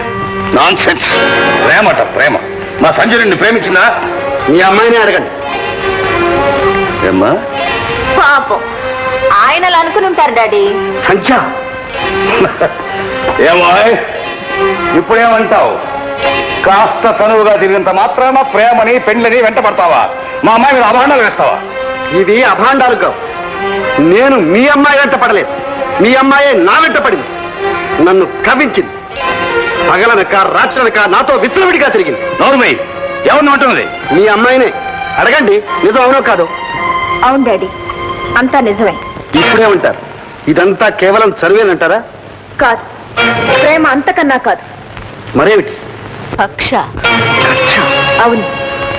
Non sense. ప్రేమట ప్రేమ. మా సంజయ్ నిన్ను ప్రేమించిందా? మీ అమ్మాయిని అడగండి. ఏమ్మా? పాపం, ఆయన అలా అనుకుని ఉంటారు డాడీ. సంధ్య, ఏమాయ్ ఇప్పుడేమంటావు? కాస్త చనువుగా తిరిగినంత మాత్రాన ప్రేమని పెండ్లని వెంట పడతావా? మా అమ్మాయి మీద అభాండాలు వేస్తావా? ఇది అభాండాలు కావు. నేను మీ అమ్మాయి వెంట పడలేదు, మీ అమ్మాయే నా వెంట పడింది. నన్ను కవించింది. పగలనక రాత్రనక నాతో విచ్చలవిడిగా తిరిగింది. నోరుమై, ఎవరిని అంటున్నది? మీ అమ్మాయినే అడగండి. నిజం అవునో కాదు? అవును డాడీ, అంతా నిజమే. ఇప్పుడే ఉంటారు. ఇదంతా కేవలం చదివేనంటారా? కాదు, ప్రేమ అంతకన్నా కాదు. మరేమిటి? కక్ష. అవును,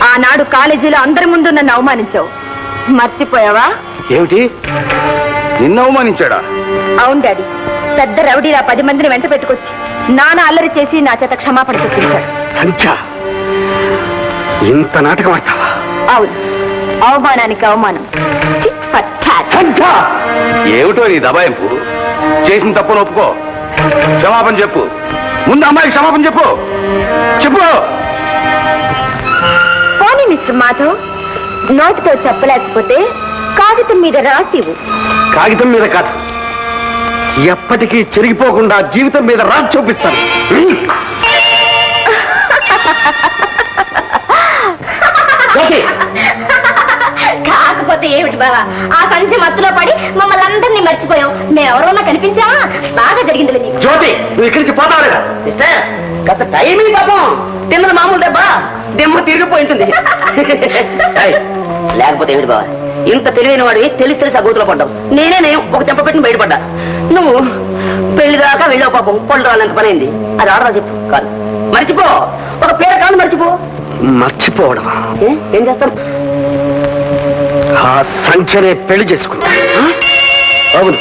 ఆనాడు కాలేజీలో అందరి ముందు నన్ను అవమానించావు. మర్చిపోయావా? ఏమిటి? నిన్ను అవమానించాడా? అవును డాడీ, పెద్ద రౌడీలా 10 మందిని వెంట పెట్టుకొచ్చి నాన్న అల్లరి చేసి నా చేత క్షమాపణ చెప్పించాడు. సంధ్య, ఇంత నాటకం ఆడతావా? అవును, అవమానానికి అవమానం. Tit for tat. సంధ్య, ఏమిటో నీ దబాయింపు? చేసిన తప్పును ఒప్పుకో, క్షమాపణ చెప్పు. ముందు అమ్మాయికి క్షమాపణ చెప్పు. చెప్పు. పోనీ మిస్టర్ మాధవ్, నోటితో చెప్పలేకపోతే కాగితం మీద రాసివు. కాగితం మీద కాదు, ఎప్పటికీ చెరిగిపోకుండా జీవితం మీద రాసి చూపిస్తాను. కాకపోతే ఏమిటి బావా, ఆ సంచి మత్తులో పడి మమ్మల్ని అందరినీ మర్చిపోయావు. మేమెవరన్నా కనిపించావా? బాగా జరిగింది నీకు. జ్యోతి, నువ్వు ఇక్కడి నుంచి పోతావు లేదా? సిస్టర్, కాస్త టైమింగ్ పాపం. తిన్నది మామూలు దెబ్బ, దెమ్మ తిరిగిపోయి ఉంటుంది. ఏయ్, లేకపోతే ఏమిటి బావా, ఇంత తెలివైన వాడివి తెలిసి ఆ గూతులో పడ్డావు. నేనే ఒక చెంప పెట్టి బయటపడ్డా. నువ్వు పెళ్లి దాకా వెళ్ళావు పాపం. పళ్ళు రాలంత పని అయింది. అది ఆడరా చెప్పు. కాదు, మర్చిపో. ఒక పేరు కాదు, మర్చిపో. మర్చిపోవడం? ఏం చేస్తాను? ఆ సంచనే పెళ్లి చేసుకున్నా. అవును,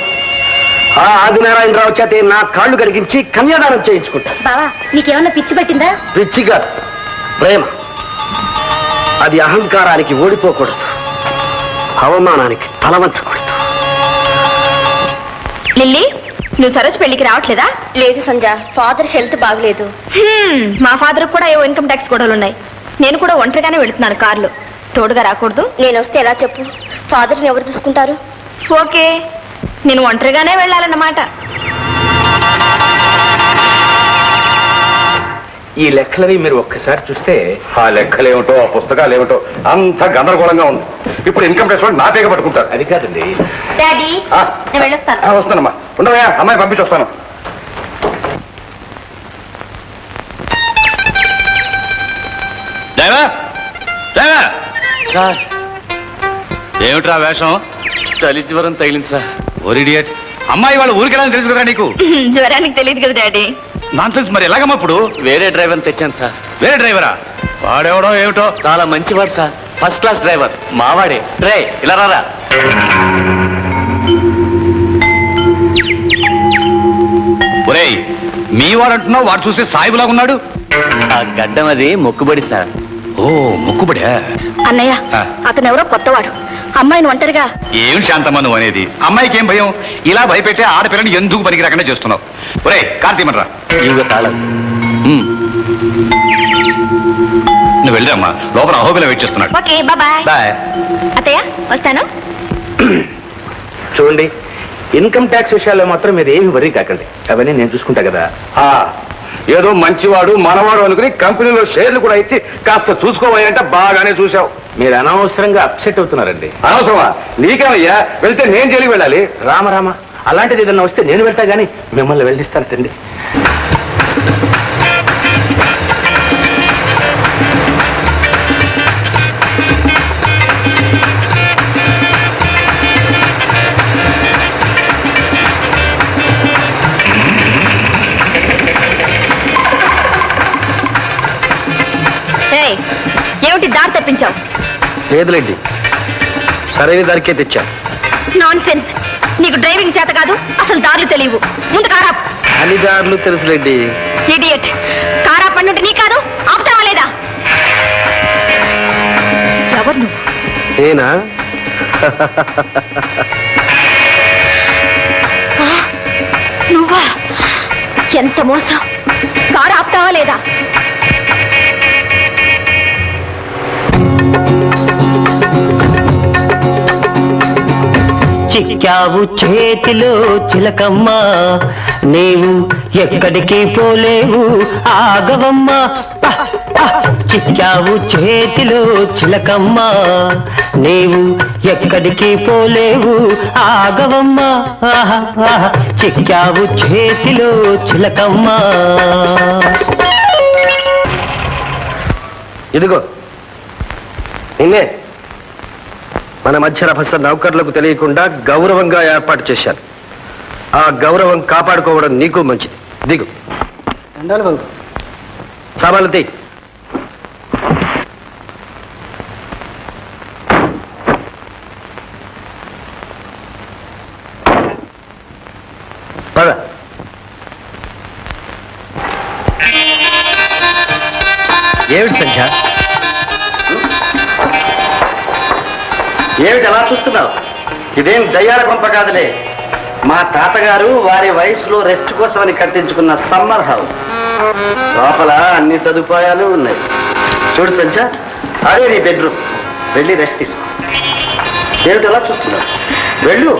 ఆ ఆదినారాయణరావు చేతే నా కాళ్ళు కడిగించి కన్యాదానం చేయించుకుంటా. బావా, నీకేమన్నా పిచ్చి పట్టిందా? పిచ్చిగా ప్రేమ. అది అహంకారానికి ఓడిపోకూడదు, అవమానానికి తలవంచకూడదు. లిల్లీ, నువ్వు సరోజ్ పెళ్లికి రావట్లేదా? లేదు సంజ, ఫాదర్ హెల్త్ బాగలేదు. మా ఫాదర్ కూడా ఏవో ఇన్కమ్ ట్యాక్స్ గొడవలు ఉన్నాయి. నేను కూడా ఒంటరిగానే వెళుతున్నాను కారులో. తోడుగా రాకూడదు? నేను వస్తే ఎలా చెప్పు? ఫాదర్ని ఎవరు చూసుకుంటారు? ఓకే, నేను ఒంటరిగానే వెళ్ళాలన్నమాట. ఈ లెక్కలని మీరు ఒక్కసారి చూస్తే. ఆ లెక్కలేమిటో, ఆ పుస్తకాలు ఏమిటో అంత గందరగోళంగా ఉంది. ఇప్పుడు ఇన్కమ్ ట్యాక్స్ వాళ్ళు నా పేగ పట్టుకుంటారు. అది కాదండి. డాడీ, నేను వెళ్ళొస్తాను. వస్తానమ్మా, ఉండవా? అమ్మాయి పంపించి వస్తాను. సార్, ఏమిట్రా వేషం? చలి జ్వరం తగిలింది సార్. ఓరిడియట్, అమ్మాయి వాళ్ళ ఊరికెళ్ళని తెలుసు కదా నీకు? జ్వరానికి తెలియదు కదా డాడీ. నాన్సెన్స్, మరి ఎలాగమ్మా ఇప్పుడు? వేరే డ్రైవర్ని తెచ్చాను సార్. వేరే డ్రైవరా? వాడెవడో ఏమిటో చాలా మంచివాడు సార్, ఫస్ట్ క్లాస్ డ్రైవర్, మావాడే. రే ఇలా రారా. ఒరేయ్, మీ వాడంటున్నావు, వాడు చూస్తే సాయిబులాగా ఉన్నాడు. ఆ గడ్డం అది మొక్కుబడి సార్. ఓ, మొక్కుబడా? అన్నయ్య ఆ. అతను ఎవరో కొత్తవాడు, అమ్మాయిని ఒంటరిగా. ఏం శాంతమ్మ నువ్వు అనేది? అమ్మాయికి ఏం భయం? ఇలా భయపెట్టే ఆడపిల్లని ఎందుకు పనికి రాకుండా చేస్తున్నావు? ఒరేయ్, కార్తీమన్రా. ఇవిగ తాళం. నువ్వు వెళ్ళమ్మా, లోపల అహోబిల వెయిట్ చేస్తున్నాడు. Okay bye. బాయ్. అత్తయ్య వస్తాను. చూడండి, ఇన్కమ్ ట్యాక్స్ విషయాల్లో మాత్రం మీరు ఏమి వరీ కాకండి, అవన్నీ నేను చూసుకుంటా కదా. ఏదో మంచివాడు మనవాడు అనుకుని కంపెనీలో షేర్లు కూడా ఇచ్చి కాస్త చూసుకోవాలంటే బాగానే చూసావు. మీరు అనవసరంగా అప్సెట్ అవుతున్నారండి. అనవసరమా? నీకేమయ్యా, వెళ్తే నేను జైలుకి వెళ్ళాలి. రామ అలాంటిది ఏదన్నా వస్తే నేను వెళ్తా గానీ మిమ్మల్ని వెళ్ళిస్తానండి. ఏయ్, ఏమిటి దారి తప్పించావు? లేదులేండి, సరైన దారికే తెచ్చా. Non sense. నీకు డ్రైవింగ్ చేత కాదు, అసలు దారులు తెలియవు. ముందు కారా. అన్ని దారులు తెలుసులేండి. ఇడియట్. కారా పన్నుంటే నీ కాదు, ఆపుతావా లేదా? ఎవరు నువ్వు? నేనా? నువ్వా? ఎంత మోసం. కారు ఆపుతావా లేదా? చిక్కావు చేతిలో చిలకమ్మ, నీవు ఎక్కడికి పోలేవు ఆగవమ్మ. చిక్కావు చేతిలో చిలకమ్మ, నీవు ఎక్కడికి పోలేవు ఆగవమ్మ. చిక్కావు చేతిలో చిలకమ్మ. ఇదిగో నిన్నే మన మధ్య రభస నౌకర్లకు తెలియకుండా గౌరవంగా ఏర్పాటు చేశాను. ఆ గౌరవం కాపాడుకోవడం నీకు మంచిది. దిగు. సామాన్లు తీ. పద. ఏమిటి సంధ్య? ఏమిటి అలా చూస్తున్నావు? ఇదేం దయ్యాల కొంప కాదులే. మా తాతగారు వారి వయసులో రెస్ట్ కోసమని కట్టించుకున్న సమ్మర్ హౌస్. లోపల అన్ని సదుపాయాలు ఉన్నాయి. చూడు సంచ, అదే నీ బెడ్రూమ్. వెళ్ళి రెస్ట్ తీసుకో. ఏమిటి అలా చూస్తున్నావు? వెళ్ళు.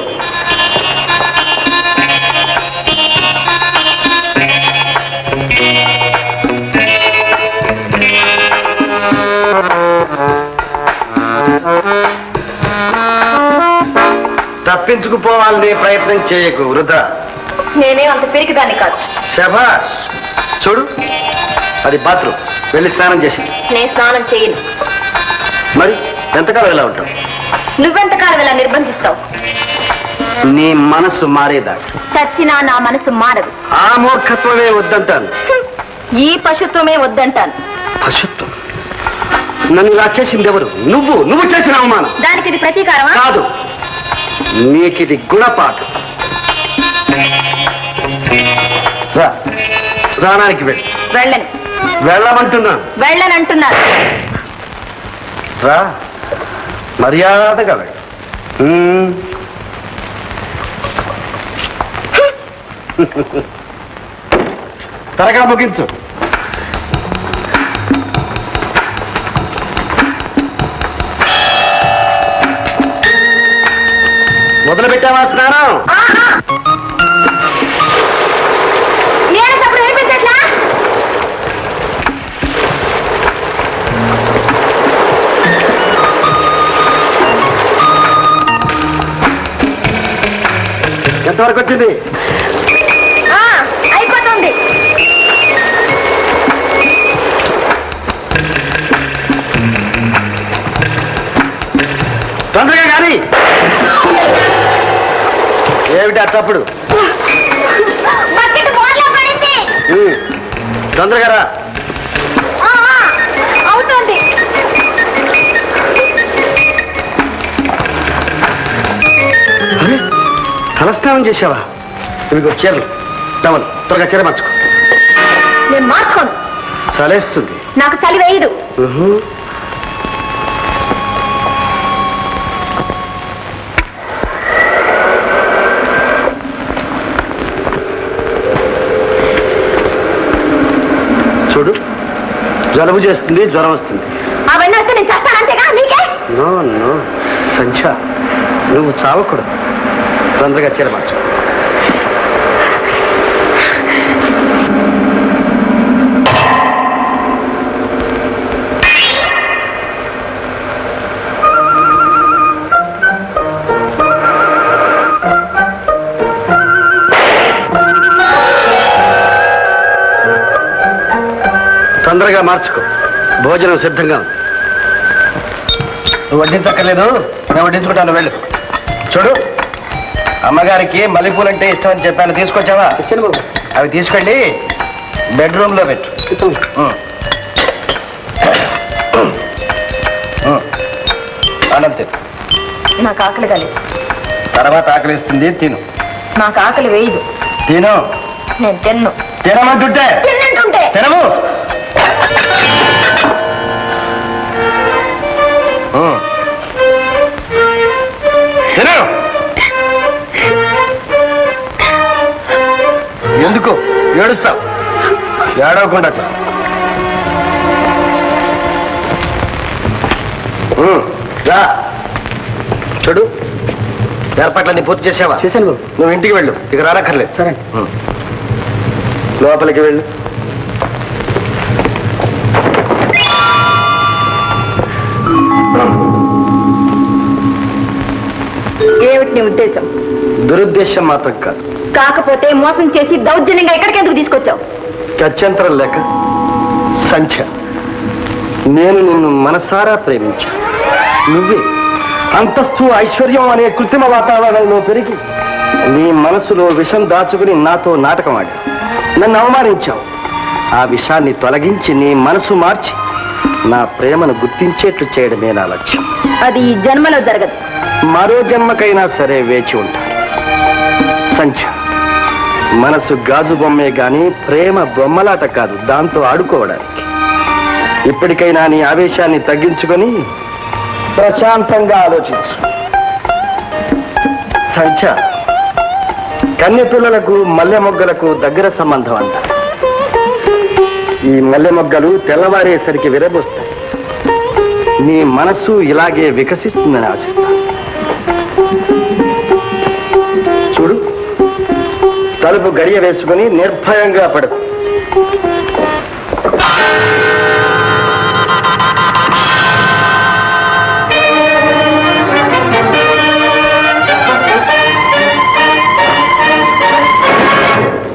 తప్పించుకుపోవాలనే ప్రయత్నం చేయకు వృధా. నేనే అంత పిరికిదాన్ని కాదు. శభాష్. చూడు, అది బాత్రూమ్. వెళ్ళి స్నానం చేసి. నేను స్నానం చేయను. మరి ఎంతకాలం ఎలా ఉంటావు? నువ్వెంతకాలం ఇలా నిర్బంధిస్తావు? నీ మనసు మారేదా? చచ్చినా నా మనసు మారదు. ఆ మూర్ఖత్వమే వద్దంటాను. ఈ పశుత్వమే వద్దంటాను. పశుత్వం? నన్ను ఇలా చేసింది ఎవరు? నువ్వు చేసిన అవమానం. దానికి ఇది ప్రతీకారమా? కాదు, నీకిది గుణపాఠం. రా, స్నానానికి వెళ్ళి. వెళ్ళను. వెళ్ళమంటున్నాను. వెళ్ళనంటున్నారు. రా, మర్యాదగా వెళ్ళు. త్వరగా ముగించు. మొదలు పెట్టావా స్నానం? అప్పుడు వినిపించట్లా? ఎంతవరకు వచ్చింది? అయిపోతుంది. తొందరగా కానీ. ఏమిటి అట్టప్పుడు? బకెట్ బోర్లా పడింది. తొందరగా రా. తలస్నానం చేసావా? ఇవిగో చీరలు, టవల్, త్వరగా చీర మార్చుకో. నేను మార్చుకోను. చలేస్తుంది. నాకు చలి వేయదు. చూడు, జలుబు చేస్తుంది, జ్వరం వస్తుంది. అవన్నీ వస్తే నేను చేస్తాను అంతేగా నీకే. నో నో సంధ్య, నువ్వు చావకూడదు. తొందరగా చీర మార్చు. తొందరగా మార్చుకో, భోజనం సిద్ధంగా ఉంది. నువ్వు వడ్డించక్కర్లేదు, నేను వడ్డించుకుంటాను, వెళ్ళు. చూడు, అమ్మగారికి మల్లెపూలంటే ఇష్టం అని చెప్పాను, తీసుకొచ్చావా? అవి తీసుకెళ్ళి బెడ్రూమ్ లో పెట్టు. అనంతే. నాకు ఆకలి కాలేదు. తర్వాత ఆకలిస్తుంది, తిను. నాకు ఆకలి వేయదు. తిను. నేను తిన్ను. తినమంటుంటే తిన్నంటుంటే తినము. తిను. ఎందుకు ఏడుస్తావు? ఏడవకుండా చూడు, ఏర్పాట్లన్నీ పూర్తి చేసావా? చేశాను. నువ్వు ఇంటికి వెళ్ళు, ఇక రానక్కర్లేదు. సరే, లోపలికి వెళ్ళు. ఏమిటి నీ ఉద్దేశం? దురుద్దేశం మాత్రం కాదు. కాకపోతే మోసం చేసి దౌర్జన్యంగా ఎక్కడికి ఎందుకు తీసుకొచ్చావు? గత్యంతరం లేక. సంధ్య, నేను నిన్ను మనసారా ప్రేమించాను. నువ్వే అంతస్తు, ఐశ్వర్యం అనే కృత్రిమ వాతావరణంలో పెరిగి నీ మనసులో విషం దాచుకుని నాతో నాటకం ఆడి నన్ను అవమానించావు. ఆ విషాన్ని తొలగించి నీ మనసు మార్చి నా ప్రేమను గుర్తించేట్లు చేయడమే నా లక్ష్యం. అది ఈ జన్మలో జరగదు. మరో జన్మకైనా సరే వేచి ఉంటాను. సంధ్య, మనసు గాజు బొమ్మే గాని ప్రేమ బొమ్మలాట కాదు, దాంతో ఆడుకోవడానికి. ఇప్పటికైనా నీ ఆవేశాన్ని తగ్గించుకొని ప్రశాంతంగా ఆలోచించు. సంధ్య, కన్య పిల్లలకు మల్లె మొగ్గలకు దగ్గర సంబంధం అంట. ఈ మల్లె మొగ్గలు తెల్లవారేసరికి విరబోస్తాయి. నీ మనసు ఇలాగే వికసిస్తుందని ఆశిస్తాను. చూడు, తలుపు గడియ వేసుకుని నిర్భయంగా పడుకో.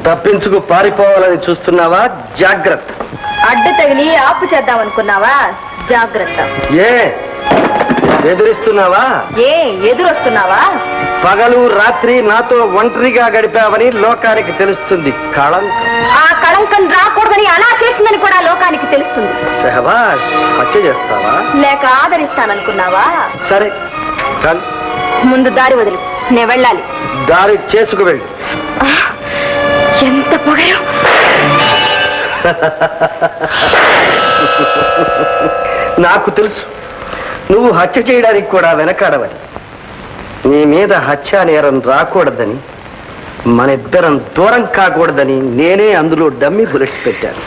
తప్పించుకు పారిపోవాలని చూస్తున్నావా? జాగ్రత్త. అడ్డు తగిలి ఆపు చేద్దాం అనుకున్నావా? జాగ్రత్త. ఏ ఎదురిస్తున్నావా? ఏ ఎదురొస్తున్నావా? పగలు రాత్రి నాతో ఒంటరిగా గడిపావని లోకానికి తెలుస్తుంది. కళంకం. ఆ కళంకం రాకూడదని అలా చేసిందని కూడా లోకానికి తెలుస్తుంది. సహవాష్, హత్య చేస్తావా? లేక ఆదరిస్తాననుకున్నావా? సరే, కానీ ముందు దారి వదిలి, నేను వెళ్ళాలి. దారి చేసుకు వెళ్ళు. ఎంత పొగరు! నాకు తెలుసు, నువ్వు హత్య చేయడానికి కూడా వెనకాడవని. నీ మీద హత్యా నేరం రాకూడదని, మన ఇద్దరం దూరం కాకూడదని నేనే అందులో డమ్మీ బుల్లెట్స్ పెట్టాను.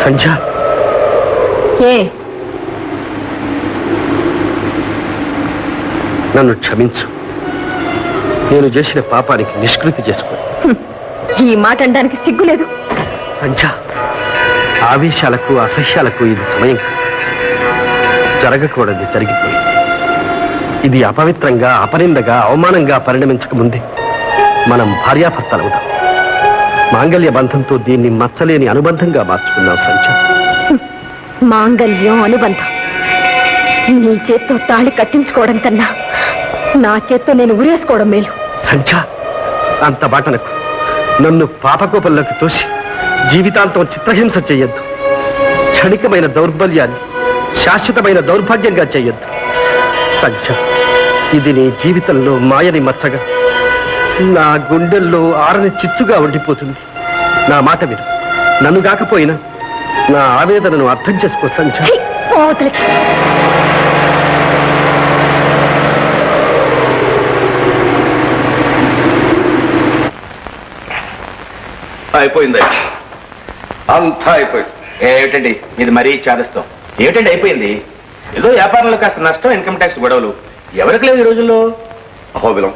సంధ్య, ఏ నన్ను క్షమించు. నేను చేసిన పాపానికి నిష్కృతి చేసుకో. ఈ మాట అనడానికి సిగ్గులేదు. సంధ్య, ఆవేశాలకు అసహ్యాలకు ఇది సమయం కాదు. జరగకూడదు జరిగిపోయింది. ఇది అపవిత్రంగా, అపనిందగా, అవమానంగా పరిణమించక ముందే మనం భార్యాభర్తలవుతాం. మాంగళ్య బంధంతో దీన్ని మచ్చలేని అనుబంధంగా మార్చుకున్నాం సంధ్య. మాంగళ్యం, అనుబంధం నీ చేత్తో తాళి కట్టించుకోవడం కన్నా నా చేత్తో నేను ఉరేసుకోవడం మేలు. సంధ్య, అంత బాటనకు నన్ను పాపకోపంలోకి తోసి జీవితాంతం చిత్రహింస చెయ్యొద్దు. క్షణికమైన దౌర్బల్యాన్ని శాశ్వతమైన దౌర్భాగ్యంగా చెయ్యొద్దు. సంధ్య, ఇది నీ జీవితంలో మాయని మచ్చగా, నా గుండెల్లో ఆరని చిచ్చుగా ఉండిపోతుంది. నా మాట విను. నన్ను కాకపోయినా నా ఆవేదనను అర్థం చేసుకో సంధ్య. ఛీ, పోవతలకి. అయిపోయింది, అంతా అయిపోయింది. ఏమిటండి ఇది మరీ చాదస్తాం? ఏమిటండి అయిపోయింది? ఏదో వ్యాపారంలో కాస్త నష్టం, ఇన్కమ్ ట్యాక్స్ గొడవలు. ఎవరికి లేవు ఈ రోజుల్లో. అహోబిలం,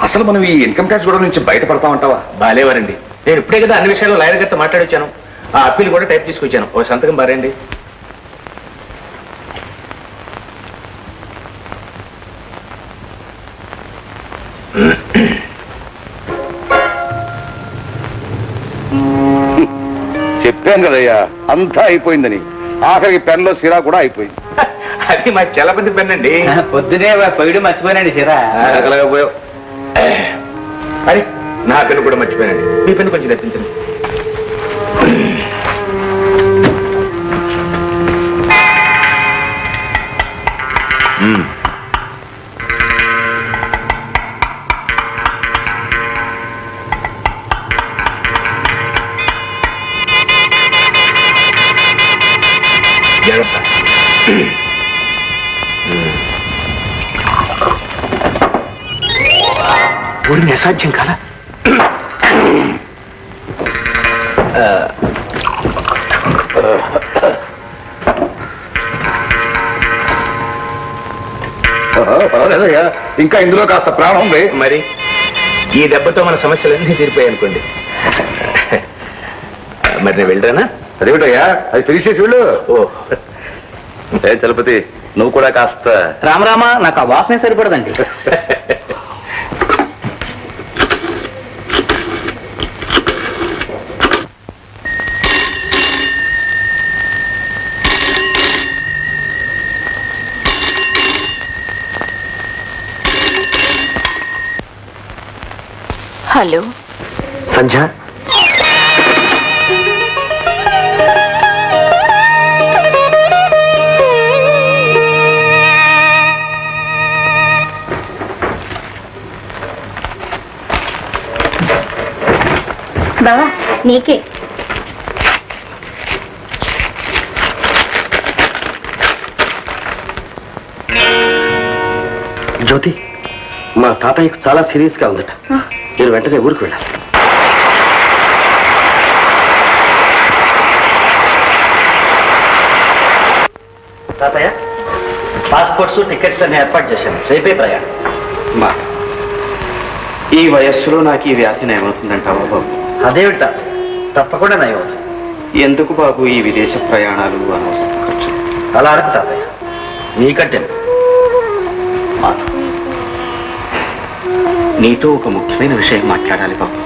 అసలు మనం ఈ ఇన్కమ్ ట్యాక్స్ గొడవ నుంచి బయటపడతామంటావా? బాలేవారండి. నేను ఇప్పుడే కదా అన్ని విషయాల్లో లాయర్ గారితో మాట్లాడొచ్చాను. ఆ అప్పీల్ కూడా టైప్ తీసుకొచ్చాను. ఓ సంతకం బారేండి. చెప్పాను కదయ్యా, అంతా అయిపోయిందని. ఆఖరికి పెన్లో సిరా కూడా అయిపోయింది. అది మా చలపతి పెన్ అండి. పొద్దునే పొయ్యడం మర్చిపోయానండి సిరా. పోయావు. అరే, నా పెన్ను కూడా మర్చిపోయానండి. మీ పెన్ను కొంచెం తెప్పించండి. జాగ్రత్త. ఊరిని అసాధ్యం కాదా? పర్వాలేదయ్యా, ఇంకా ఇందులో కాస్త ప్రాణం ఉంది. మరి ఈ దెబ్బతో మన సమస్యలన్నీ తీరిపోయాయి అనుకోండి. మరి నేను వెళ్ళరానా? అదేమిటయ్యా, అది తెలిసేసి వెళ్ళు. ఓ ఏ చలపతి, నువ్వు కూడా కాస్త. రామరామా, నాకు ఆ వాసనే సరిపడదండి. హలో సంధ్య, బావా నీకే. జ్యోతి, మా తాతయ్యకు చాలా సీరియస్ గా ఉందట. నేను వెంటనే ఊరికి వెళ్ళాలి. తాతయ్య, పాస్పోర్ట్స్, టికెట్స్ అన్ని ఏర్పాటు చేశాను. రేపే ప్రయాణం. మా ఈ వయస్సులో నాకు ఈ వ్యాధి నయమవుతుందంటావా బాబు? అదేమిట, తప్పకుండా నయమవుతుంది. ఎందుకు బాబు ఈ విదేశ ప్రయాణాలు, అనవసర ఖర్చు? అలా అరకు తాతయ్య, నీకంటే మాధవ్, నీతో ఒక ముఖ్యమైన విషయం మాట్లాడాలి బాబు.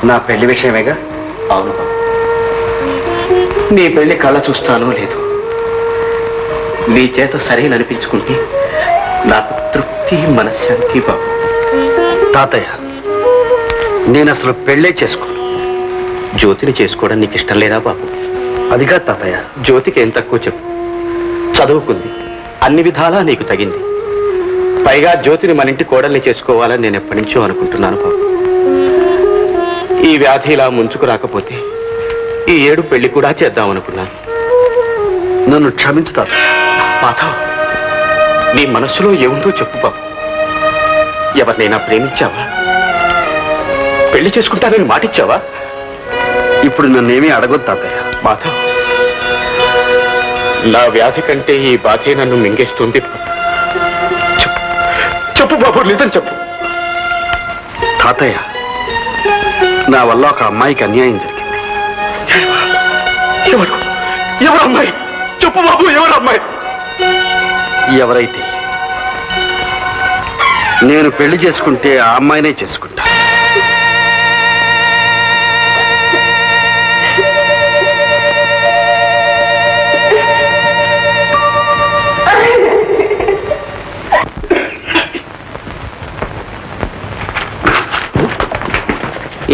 నా పెళ్లి విషయమేగా? అవును బాబు. నీ పెళ్లి కళ్ళ చూస్తానో లేదు, నీ చేత సరైన అనిపించుకుంటే నాకు తృప్తి, మనశ్శాంతి బాబు. తాతయ్య, నేను అసలు పెళ్ళే చేసుకోను. జ్యోతిని చేసుకోవడం నీకు ఇష్టం లేదా బాబు? అదిగా తాతయ్య, జ్యోతికి ఏం తక్కువ చెప్పు. చదువుకుంది, అన్ని విధాలా నీకు తగింది. పైగా జ్యోతిని మన ఇంటి కోడల్ని చేసుకోవాలని నేను ఎప్పటి నుంచో అనుకుంటున్నాను బాబు. ఈ వ్యాధి ఇలా ముంచుకు రాకపోతే ఈ ఏడు పెళ్లి కూడా చేద్దామనుకున్నాను. నన్ను క్షమించు తాతయ్య. మాధవ్, నీ మనస్సులో ఏముందో చెప్పు బాబు. ఎవరినైనా ప్రేమించావా? పెళ్లి చేసుకుంటానని మాటిచ్చావా? ఇప్పుడు నన్నేమీ అడగొద్దు తాతయ్య. మాధవ్, నా వ్యాధి కంటే ఈ బాధే నన్ను మింగేస్తుంది. చెప్పు బాబు, నిజం చెప్పు. తాతయ్య, నా వల్ల ఒక అమ్మాయికి అన్యాయం జరిగింది. ఎవరు అమ్మాయి? చెప్పు బాబు, ఎవరు అమ్మాయి? ఎవరైతే నేను పెళ్లి చేసుకుంటే ఆ అమ్మాయినే చేసుకుంటా.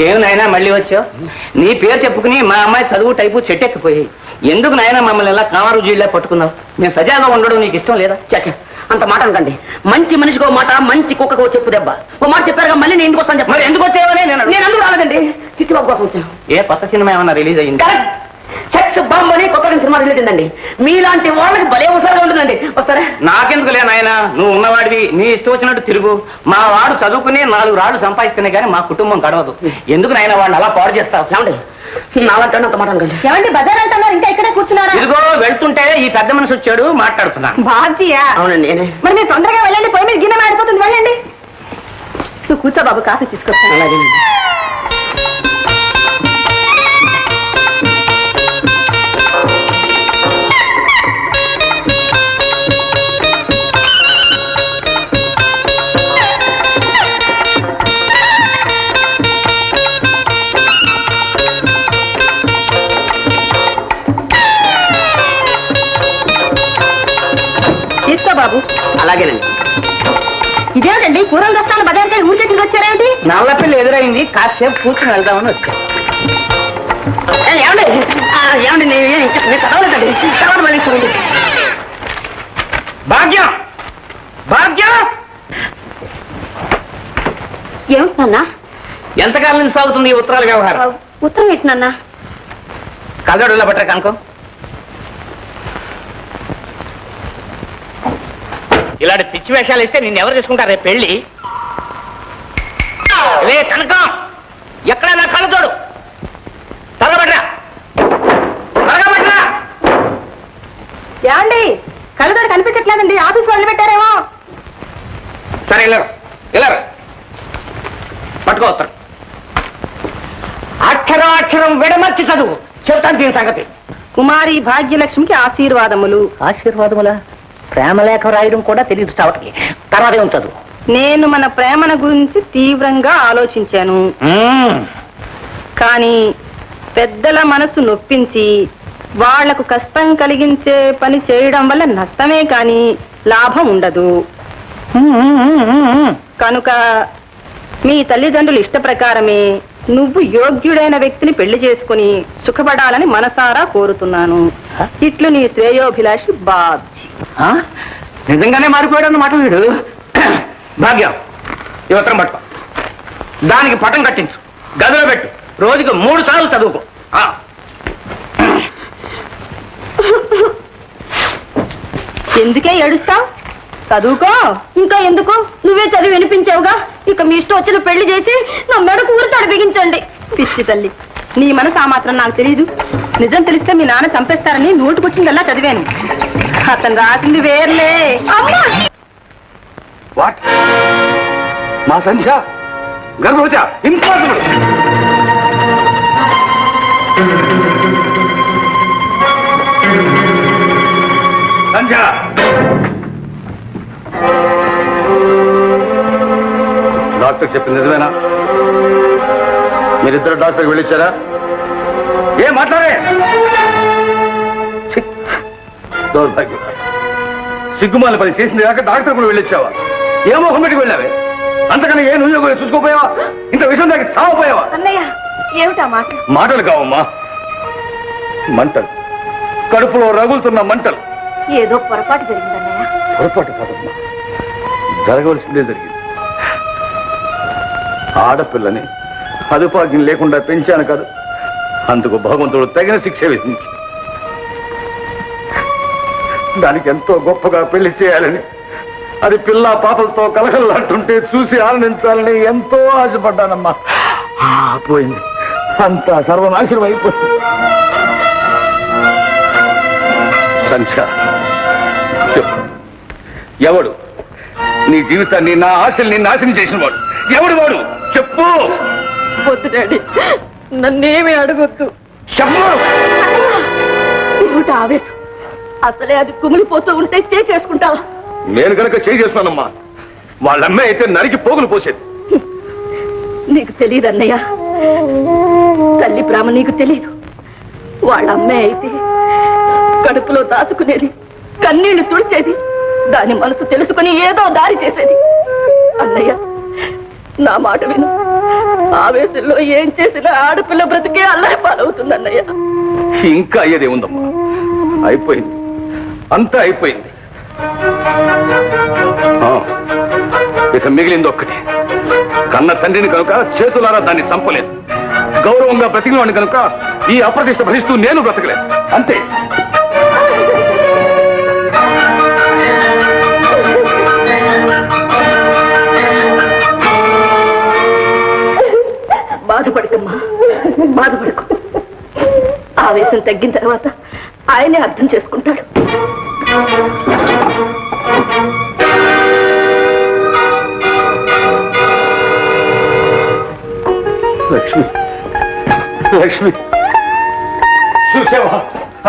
ఏం నాయనా మళ్ళీ వచ్చావు? నీ పేరు చెప్పుకుని మా అమ్మాయి చదువు టైపు చెట్టెక్కిపోయాయి. ఎందుకు నాయనా మమ్మల్ని ఎలా కామారు జీళ్ళే పట్టుకున్నావు? మేము సజాగా ఉండడం నీకు ఇష్టం లేదా? చచ్చ, అంత మాట అనకండి. మంచి మనిషికో మాట, మంచి కుక్కకో చెప్పు దెబ్బ. ఓ మాట చెప్పారుగా, మళ్ళీ నేను ఎందుకు వస్తాను చెప్ప. మరి ఎందుకు వచ్చావని నేను అందుకు రాలేదండి. చిట్టిబాబు కోసం వచ్చాను. ఏ కొత్త సినిమా ఏమన్నా రిలీజ్ అయ్యింది? సెక్స్ బాంబ్ అని కొత్త సినిమా రిలీజ్ అయిందండి. మీలాంటి వాళ్ళకి భలే ఉత్సాహంగా ఉంటుందండి. వస్తారా? నాకెందుకు లే నాయన, నువ్వు ఉన్నవాడివి, నీ ఇష్టం వచ్చినట్టు తిరుగు. మా వాడు చదువుకుని 4 రాళ్ళు సంపాదిస్తేనే కానీ మా కుటుంబం గడవదు. ఎందుకు నాయన వాడిని అలా పాడు చేస్తావు? ఏమండి నాలంటే అంత మాట అనుకోండి. ఏమండి బజార్ అంటున్నారు, ఇంకా ఇక్కడే కూర్చున్నారా? ఇదిగో వెళ్తుంటే ఈ పెద్ద మనిషి వచ్చాడు, మాట్లాడుతున్నా. బాధ్యా? అవునండి. మరి మీరు తొందరగా వెళ్ళండి, పోయి మీరు గిన్నె మాడిపోతుంది, వెళ్ళండి. నువ్వు కూర్చో బాబు, కాఫీ తీసుకొస్తాను. అలాగే. బాబు అలాగేనండి. ఇదేమిటండి కూరలు వస్తాను బజార్కి ఊరికే తిరిగి వచ్చారేమిటి? నల్ల పిల్ల ఎదురైంది, కాసేపు కూర్చొని వెళ్దామని వచ్చాను. ఏమండి ఏమండి, నేను చదవలేదండి. తర్వాత మళ్ళీ చూడండి. భాగ్యం, భాగ్యం. ఏమిటన్నా? ఎంతకాలం నుంచి సాగుతుంది ఈ ఉత్తరాల వ్యవహారం? ఉత్తరం ఏంటన్నా? కదడులా పట్టరా కనుకో. ఇలాంటి పిచ్చి వేషాలు ఇస్తే నిన్ను ఎవరు చేసుకుంటారు రేపు పెళ్లి? రే కనకం, ఎక్కడ నా కళ్ళ తోడు తగబడ్రా, తగబడ్రా. ఏమండి కళ్ళతోడు కనిపించట్లేదండి, ఆఫీస్ వదిలి పెట్టారేమో. సరే వెళ్ళరు, వెళ్ళరు. పట్టుకోవస్తాడు. అక్షరం అక్షరం విడమర్చి చదువు, చెప్తాను దీని సంగతి. కుమారి భాగ్యలక్ష్మికి ఆశీర్వాదములు. ఆశీర్వాదములా? ప్రేమలేఖ రాయడం కూడా తెలియదు చావటికి. తర్వాత ఉంచదు. నేను మన ప్రేమన గురించి తీవ్రంగా ఆలోచించాను, కానీ పెద్దల మనసు నొప్పించి వాళ్లకు కష్టం కలిగించే పని చేయడం వల్ల నష్టమే కాని లాభం ఉండదు. కనుక మీ తల్లిదండ్రుల ఇష్ట ప్రకారమే నువ్వు యోగ్యుడైన వ్యక్తిని పెళ్లి చేసుకుని సుఖపడాలని మనసారా కోరుతున్నాను. ఇట్లు నీ శ్రేయోభిలాషి బాబ్జీ. నిజంగానే మారిపోయాడు మాట వీడు. భాగ్యం, ఈ ఉత్తరం పట్టుకో, దానికి పటం కట్టించు, గదిలో పెట్టు, రోజుకు 3 సార్లు చదువుకో. ఎందుకే ఏడుస్తావు? చదువుకో. ఇంకా ఎందుకు? నువ్వే చదివి వినిపించావుగా, ఇక మీ ఇష్టం వచ్చిన పెళ్లి చేసి నా మెడకు ఊరితాడు బిగించండి. పిచ్చి తల్లి, నీ మనసు ఆ మాత్రం నాకు తెలీదు. నిజం తెలిస్తే మీ నాన్న చంపేస్తారని నోటుకొచ్చిందల్లా చదివాను. అతను రాసింది వేర్లే. వాట్? మా సంధ్య గర్భవతి? ఇంపాసిబుల్. సంధ్య, డాక్టర్ చెప్పింది నిజమేనా? మీరిద్దరు డాక్టర్కి వెళ్ళిచ్చారా? ఏం మాట్లాడే? దౌర్భాగ్యం, సిగ్గుమాల పని చేసింది కాక డాక్టర్ కూడా వెళ్ళొచ్చావా? ఏ మొహం పెట్టి వెళ్ళావే? అంతకన్నా ఏ నువ్వు చూసుకోపోయావా? ఇంత విషయం దానికి సావపోయావా? అన్నయ్య, ఏమిటా మాట? మాటలు కావమ్మా, మంటలు, కడుపులో రగులుతున్న మంటలు. ఏదో పొరపాటు జరిగిందన్నయ్య. పొరపాటు కాదమ్మా, జరగవలసిందే జరిగింది. ఆడపిల్లని అదుపాజ్ఞం లేకుండా పెంచాను కదా, అందుకు భగవంతుడు తగిన శిక్ష విధించి దానికి ఎంతో గొప్పగా పెళ్లి చేయాలని, అది పిల్ల పాపలతో కలకల్లాంటుంటే చూసి ఆనందించాలని ఎంతో ఆశపడ్డానమ్మా. పోయింది, అంతా సర్వనాశనం అయిపోయింది. సంధ్య చెప్పు, ఎవడు నీ జీవితాన్ని, నా ఆశల్ని నాశనం చేసిన వాడు ఎవడు? వాడు చెప్పు. వద్దు డాడీ, నన్నేమీ అడగొద్దు. చెప్పు. ఏమిటి ఆవేశం? అసలే అది కుమిలిపోతూ ఉంటే చేసుకుంటావా? నేను కనుక చేస్తున్నానమ్మా, వాళ్ళమ్మే అయితే నరికి పోగులు పోసేది. నీకు తెలియదు అన్నయ్య, తల్లి ప్రేమ నీకు తెలియదు. వాళ్ళ అమ్మే అయితే కడుపులో దాచుకునేది, కన్నీళ్లు తుడిచేది, దాని మనసు తెలుసుకుని ఏదో దారి చేసేది. అన్నయ్య, నా మాట విను. ఆవేశంలో ఏం చేసినా ఆడపిల్ల బ్రతికే అల్లరి పాలవుతుంది అన్నయ్య. ఇంకా అయ్యేదే ఉందమ్మా, అయిపోయింది, అంతా అయిపోయింది. ఇక మిగిలింది ఒక్కటి. కన్న తండ్రిని కనుక చేతులారా దాన్ని చంపలేదు, గౌరవంగా బ్రతికినవాడిని కనుక ఈ అప్రతిష్ట భరిస్తూ నేను బ్రతకలేదు, అంతే. బాధపడకమ్మా, బాధపడకు. ఆవేశం తగ్గిన తర్వాత ఆయనే అర్థం చేసుకుంటాడు. లక్ష్మి, లక్ష్మి, చూసావా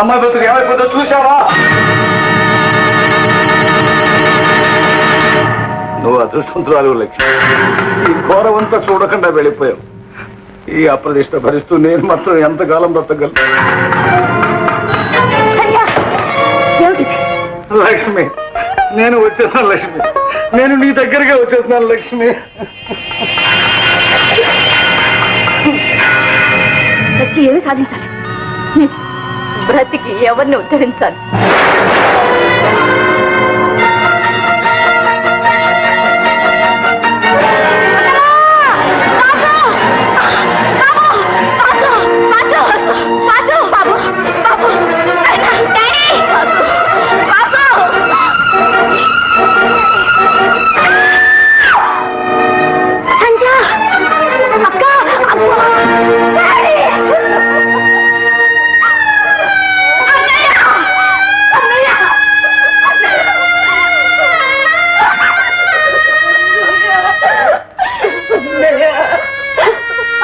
అమ్మాయి బ్రతుకు ఏమైపోతుందో చూసావా? నువ్వు అదృష్టవంతురాలు లక్ష్మి. ఈ ఘోరమంతా చూడకుండా వెళ్ళిపోయావు. ఈ అప్రదిష్ట భరిస్తూ నేను మాత్రం ఎంతకాలం బ్రతకగలను? లక్ష్మి, నేను వచ్చేస్తున్నాను లక్ష్మి, నేను నీ దగ్గరగా వచ్చేస్తున్నాను లక్ష్మి. బ్రతికి ఏమి సాధించాలి? బ్రతికి ఎవరిని ఉద్ధరించాలి?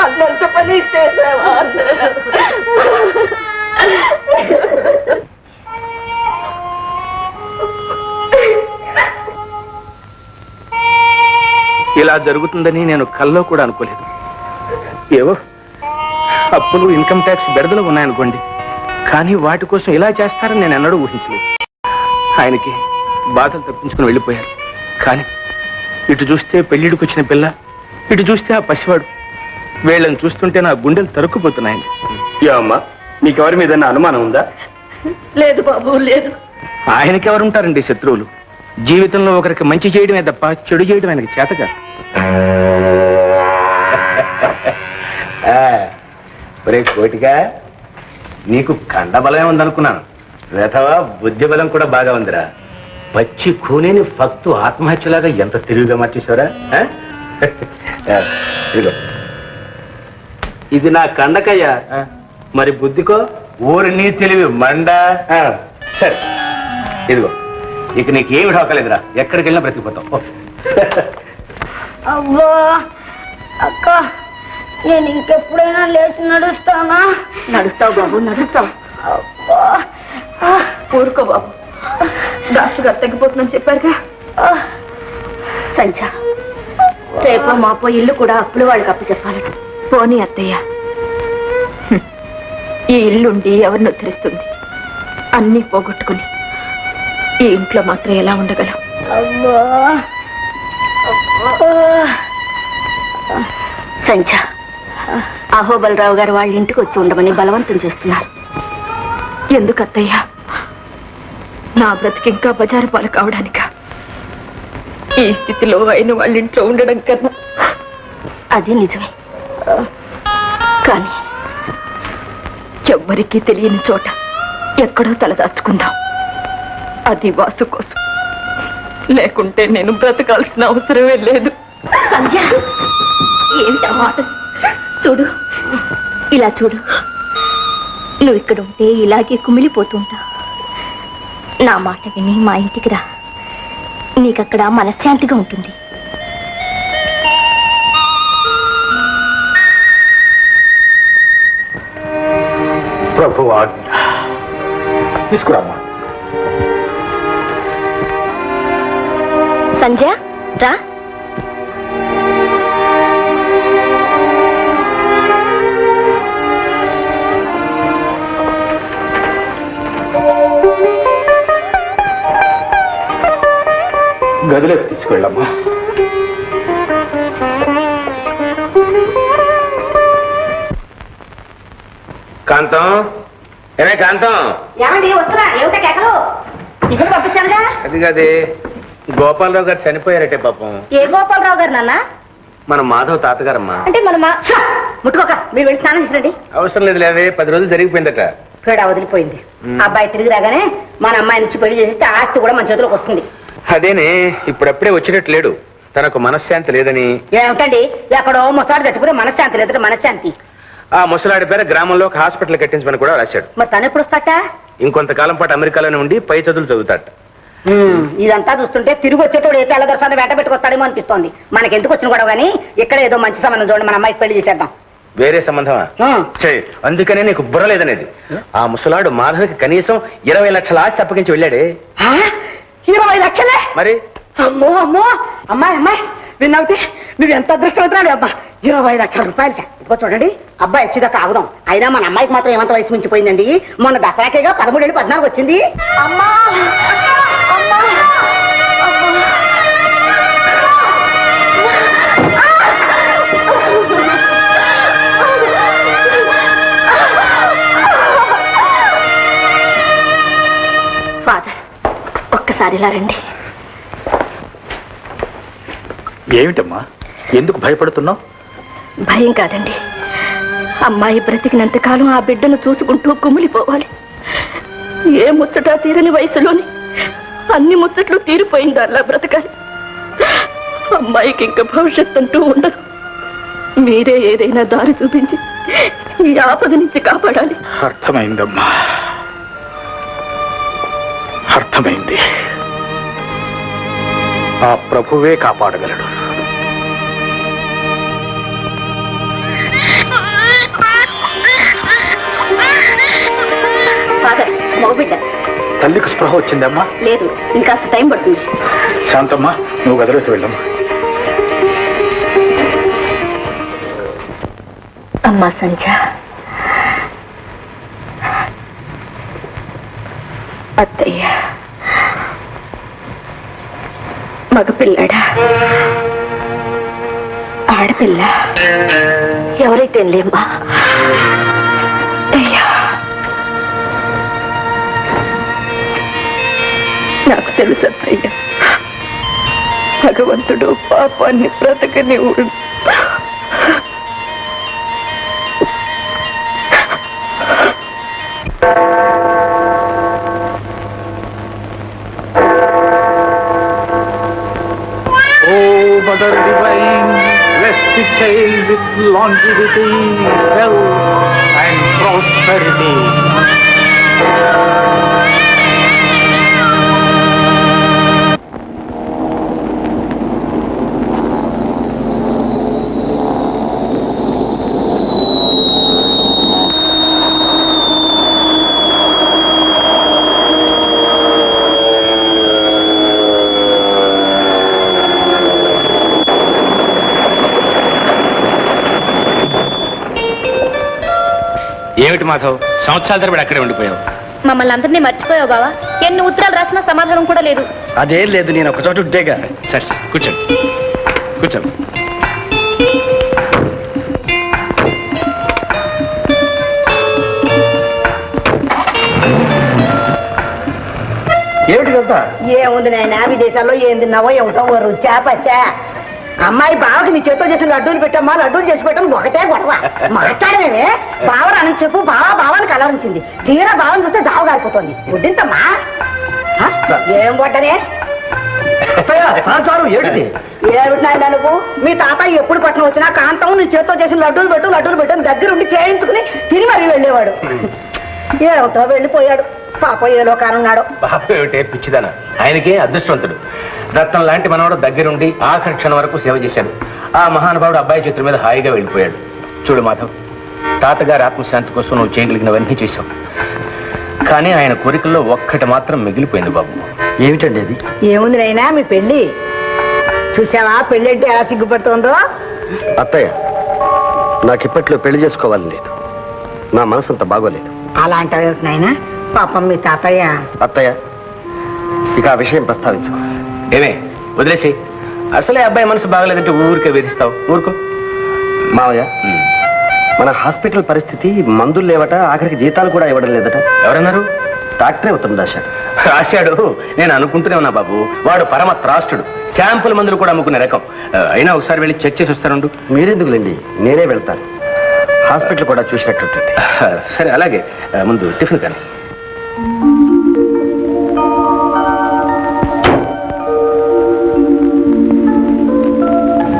అన్నంత పని చేసావా? ఇలా జరుగుతుందని నేను కల్లో కూడా అనుకోలేదు. ఏవో అప్పులు, ఇన్కమ్ ట్యాక్స్ బెడదలు ఉన్నాయనుకోండి, కానీ వాటి కోసం ఇలా చేస్తారని నేను ఎన్నడూ ఊహించలేదు. ఆయనకి బాధలు తప్పించుకుని వెళ్ళిపోయారు. కానీ ఇటు చూస్తే పెళ్లిడికి వచ్చిన పిల్ల, ఇటు చూస్తే ఆ పసివాడు, వీళ్ళని చూస్తుంటే నా గుండెలు తరుక్కుపోతున్నాయండి. అమ్మా, నీకెవరి మీద అనుమానం ఉందా? లేదు బాబు, లేదు. ఆయనకెవరుంటారండి శత్రువులు? జీవితంలో ఒకరికి మంచి చేయడమే తప్ప చెడు చేయడం ఆయనకి చేత కాదు. కోటిగా నీకు కండబలమే ఉందనుకున్నాను, వేతవా బుద్ధి బలం కూడా బాగా ఉందిరా. పచ్చి కూనేని ఫక్తు ఆత్మహత్యలాగా ఎంత తిరిగిగా మార్చేశారా? ఇది నా కండకయ్యా, మరి బుద్ధికో ఊరిని తెలివి మండ. సరే ఇదిగో, ఇక నీకేమి ఢోకలేదురా, ఎక్కడికి వెళ్ళినా బ్రతికిపోతావు. అవ్వా అక్క, నేను ఇంకెప్పుడైనా లేచి నడుస్తానా? నడుస్తావు బాబు, నడుస్తావు. ఊరుకో బాబు, డాక్టర్ గారు తగ్గిపోతుందని చెప్పారుగా. సంధ్య, రేపో మాపో ఇల్లు కూడా అప్పులు వాళ్ళకి అప్పు చెప్పాలట. పోనీ అత్తయ్య, ఈ ఇల్లుండి ఎవరిని ఉద్ధరిస్తుంది? అన్నీ పోగొట్టుకుని ఈ ఇంట్లో మాత్రం ఎలా ఉండగలం? సంధ్య, అహోబలరావు గారు వాళ్ళ ఇంటికి వచ్చి ఉండమని బలవంతం చేస్తున్నారు. ఎందుకు అత్తయ్య? నా బ్రతికి ఇంకా బజారు పాలు కావడానికా? ఈ స్థితిలో అయిన వాళ్ళ ఇంట్లో ఉండడం కన్నా. అది నిజమే, కానీ ఎవ్వరికీ తెలియని చోట ఎక్కడో తలదాచుకుందాం. అది వాసు కోసం, లేకుంటే నేను బ్రతకాల్సిన అవసరమే లేదు. సంధ్య, ఏంటా మాట? చూడు, ఇలా చూడు. నువ్వు ఇక్కడ ఉంటే ఇలాగే కుమిలిపోతుంటా. నా మాట విని మా ఇంటికి రా, నీకక్కడ మనశ్శాంతిగా ఉంటుంది. ప్రభువా, తీసుకురామ్మా. సంజయ్ రా. గదిలోకి తీసుకెళ్ళమ్మా. కాంతం, ఏమే కాంతం, ఏమండి వస్తున్నా? ఏమిటా కేకలు? ఇక్కడ పంపించానుగా. అది కాదే, గోపాలరావు గారు చనిపోయారటే పాపం. ఏ గోపాలరావు గారు నాన్న? మన మాధవ్ తాతగారమ్మా. అంటే మన ముట్టుకోక మీరు వెళ్ళి స్నానం చేసిరండి. అవసరం లేదు లేవే, 10 రోజులు జరిగిపోయిందట. పేడ వదిలిపోయింది. అబ్బాయి తిరిగి రాగానే మన అమ్మాయి నుంచి పెళ్లి చేస్తే ఆస్తి కూడా మన చేతిలోకి వస్తుంది. అదేనే, ఇప్పుడప్పుడే వచ్చేటట్టు లేడు, తనకు మనశ్శాంతి లేదని. ఏమిటండి, ఎక్కడో ముసలాడు చచ్చిపోతే మనశ్శాంతి లేదు. మనశ్శాంతి ఆ ముసలాడి పేర గ్రామంలో ఒక హాస్పిటల్ కట్టించమని కూడా రాశాడు. మరి తను ఎప్పుడు వస్తాట? ఇంకొంతకాలం పాటు అమెరికాలోనే ఉండి పై చదువులు చదువుతాట. ఇదంతా చూస్తుంటే తిరిగి వచ్చేటోడు ఏ తెల్లదొరసాన్ని వెంట పెట్టుకొస్తాడేమో అనిపిస్తోంది. మనకెందుకు వచ్చిన కూడా కానీ ఇక్కడ ఏదో మంచి సంబంధం చూడండి, మన అమ్మాయికి పెళ్లి చేసేద్దాం. వేరే సంబంధమా? అందుకనే నీకు బుర్ర లేదనేది. ఆ ముసలాడు మాధవికి కనీసం 20 లక్షల ఆస్తి అప్పగించి వెళ్ళాడే. 20 లక్షలే? మరి అమ్మో అమ్మో. అమ్మాయి అమ్మాయి విన్నావుతే, నువ్వు ఎంత అదృష్టవంతురాలి అబ్బా. 20 లక్షల రూపాయలు. ఇదిగో చూడండి, అబ్బాయి వచ్చేదాకా ఆగుదాం. అయినా మన అమ్మాయికి మాత్రం ఏమంత వయసు మించిపోయిందండి. మొన్న దసరాకేగా 13 ఏళ్ళు 14 వచ్చింది. అమ్మా అమ్మా. ఫాదర్, ఒక్కసారి ఇలా రండి. ఏమిటమ్మా, ఎందుకు భయపడుతున్నావు? భయం కాదండి, అమ్మాయి బ్రతికినంతకాలం ఆ బిడ్డను చూసుకుంటూ కుమిలిపోవాలి. ఏ ముచ్చట తీరని వయసులోని అన్ని ముచ్చట్లు తీరిపోయింది. అలా బ్రతకాలి. అమ్మాయికి ఇంకా భవిష్యత్తు అంటూ ఉండదు. మీరే ఏదైనా దారి చూపించి ఈ ఆపద నుంచి కాపాడాలి. అర్థమైందమ్మా, అర్థమైంది. ఆ ప్రభువే కాపాడగలడు. ఫాదర్, మగబిడ్డ. తల్లికి స్పృహ వచ్చిందమ్మా? లేదు, ఇంకాస్త టైం పడుతుంది. శాంతమ్మా, నువ్వు గదిలోకి వెళ్ళమ్మా. అమ్మా సంధ్య, అత్తయ్య మగపిల్లాడా ఆడపిల్ల ఎవరైతే లేమ్మా. అయ్యా, నాకు తెలుసు అత్తయ్య, భగవంతుడు పాపాన్ని బ్రతకనివ్వడు. Mother divine, bless the child with longevity, health and prosperity. ఏమిటి మాధవ్, సంవత్సరాల తరబడి అక్కడే ఉండిపోయావు? మమ్మల్ని అందరినీ మర్చిపోయావు బావా. ఎన్ని ఉత్తరాలు రాసినా సమాధానం కూడా లేదు. అదేం లేదు, నేను ఒక చోట ఉంటేగా. సరే సరే, కూర్చోండి కూర్చోండి. ఏమిటి కదా? ఏముంది నాయన, విదేశాల్లో ఏం తిన్నావో ఏమిటో రుచా పచ్చా. అమ్మాయి బావకి నీ చేత్తో చేసిన లడ్డూలు పెట్టమ్మా, లడ్డూలు చేసి పెట్టడం ఒకటే గొడవ. మాట్లాడమే బావరా అని చెప్పు. బావాని కలరించింది. తీరా బావని చూస్తే జావ కాలిపోతుంది. గుడ్డింతమ్మా ఏం కొట్టనే? ఏమిటి? ఏమిటి నాయన నువ్వు? మీ తాతయ్య ఎప్పుడు పట్టణం వచ్చినా కాంతం నీ చేత్తో చేసిన లడ్డూలు పెట్టు దగ్గరుండి చేయించుకుని తిని మరీ వెళ్ళేవాడు. ఏమిటో వెళ్ళిపోయాడు. పాప ఏలో కానున్నాడు. బాబు ఏమిటే పిచ్చిదాన, ఆయనకే అదృష్టవంతుడు. రత్నం లాంటి మనవాడు దగ్గరుండి ఆఖరి క్షణం వరకు సేవ చేశాడు. ఆ మహానుభావుడు అబ్బాయి చేతుల మీద హాయిగా వెళ్ళిపోయాడు. చూడు మాధవ్, తాతగారి ఆత్మశాంతి కోసం నువ్వు చేయగలిగినవన్నీ చేశావు. కానీ ఆయన కోరికల్లో ఒక్కటి మాత్రం మిగిలిపోయింది బాబు. ఏమిటండి అది? ఏముంది నైనా మీ పెళ్లి చూసావా? పెళ్లి అంటే ఎలా సిగ్గుపడుతోందో. అత్తయ్య, నాకు ఇప్పట్లో పెళ్లి చేసుకోవాలని లేదు. నా మనసు అంత బాగోలేదు. అలా అంటావు నాయనా? పాపం మీ తాతయ్య. అత్తయ్య, ఇక ఆ విషయం ప్రస్తావించు. ఏమే వదిలేసి, అసలే అబ్బాయి మనసు బాగలేదంటే ఊరికే వేధిస్తావు. ఊరుకో. మావయ్య, మన హాస్పిటల్ పరిస్థితి మందులు లేవట, ఆఖరికి జీతాలు కూడా ఇవ్వడం లేదట. ఎవరన్నారు? డాక్టరే ఉత్తరం రాశాడు. రాశాడు. నేను అనుకుంటూనే ఉన్నా బాబు, వాడు పరమ త్రాష్టుడు. శాంపుల్ మందులు కూడా అమ్ముకునే రకం. అయినా ఒకసారి వెళ్ళి చెక్ చేసి వస్తానుండు. మీరెందుకులేండి, నేనే వెళ్తాను. హాస్పిటల్ కూడా చూసినట్టుంటుంది. సరే, అలాగే. ముందు టిఫిన్ కానీ.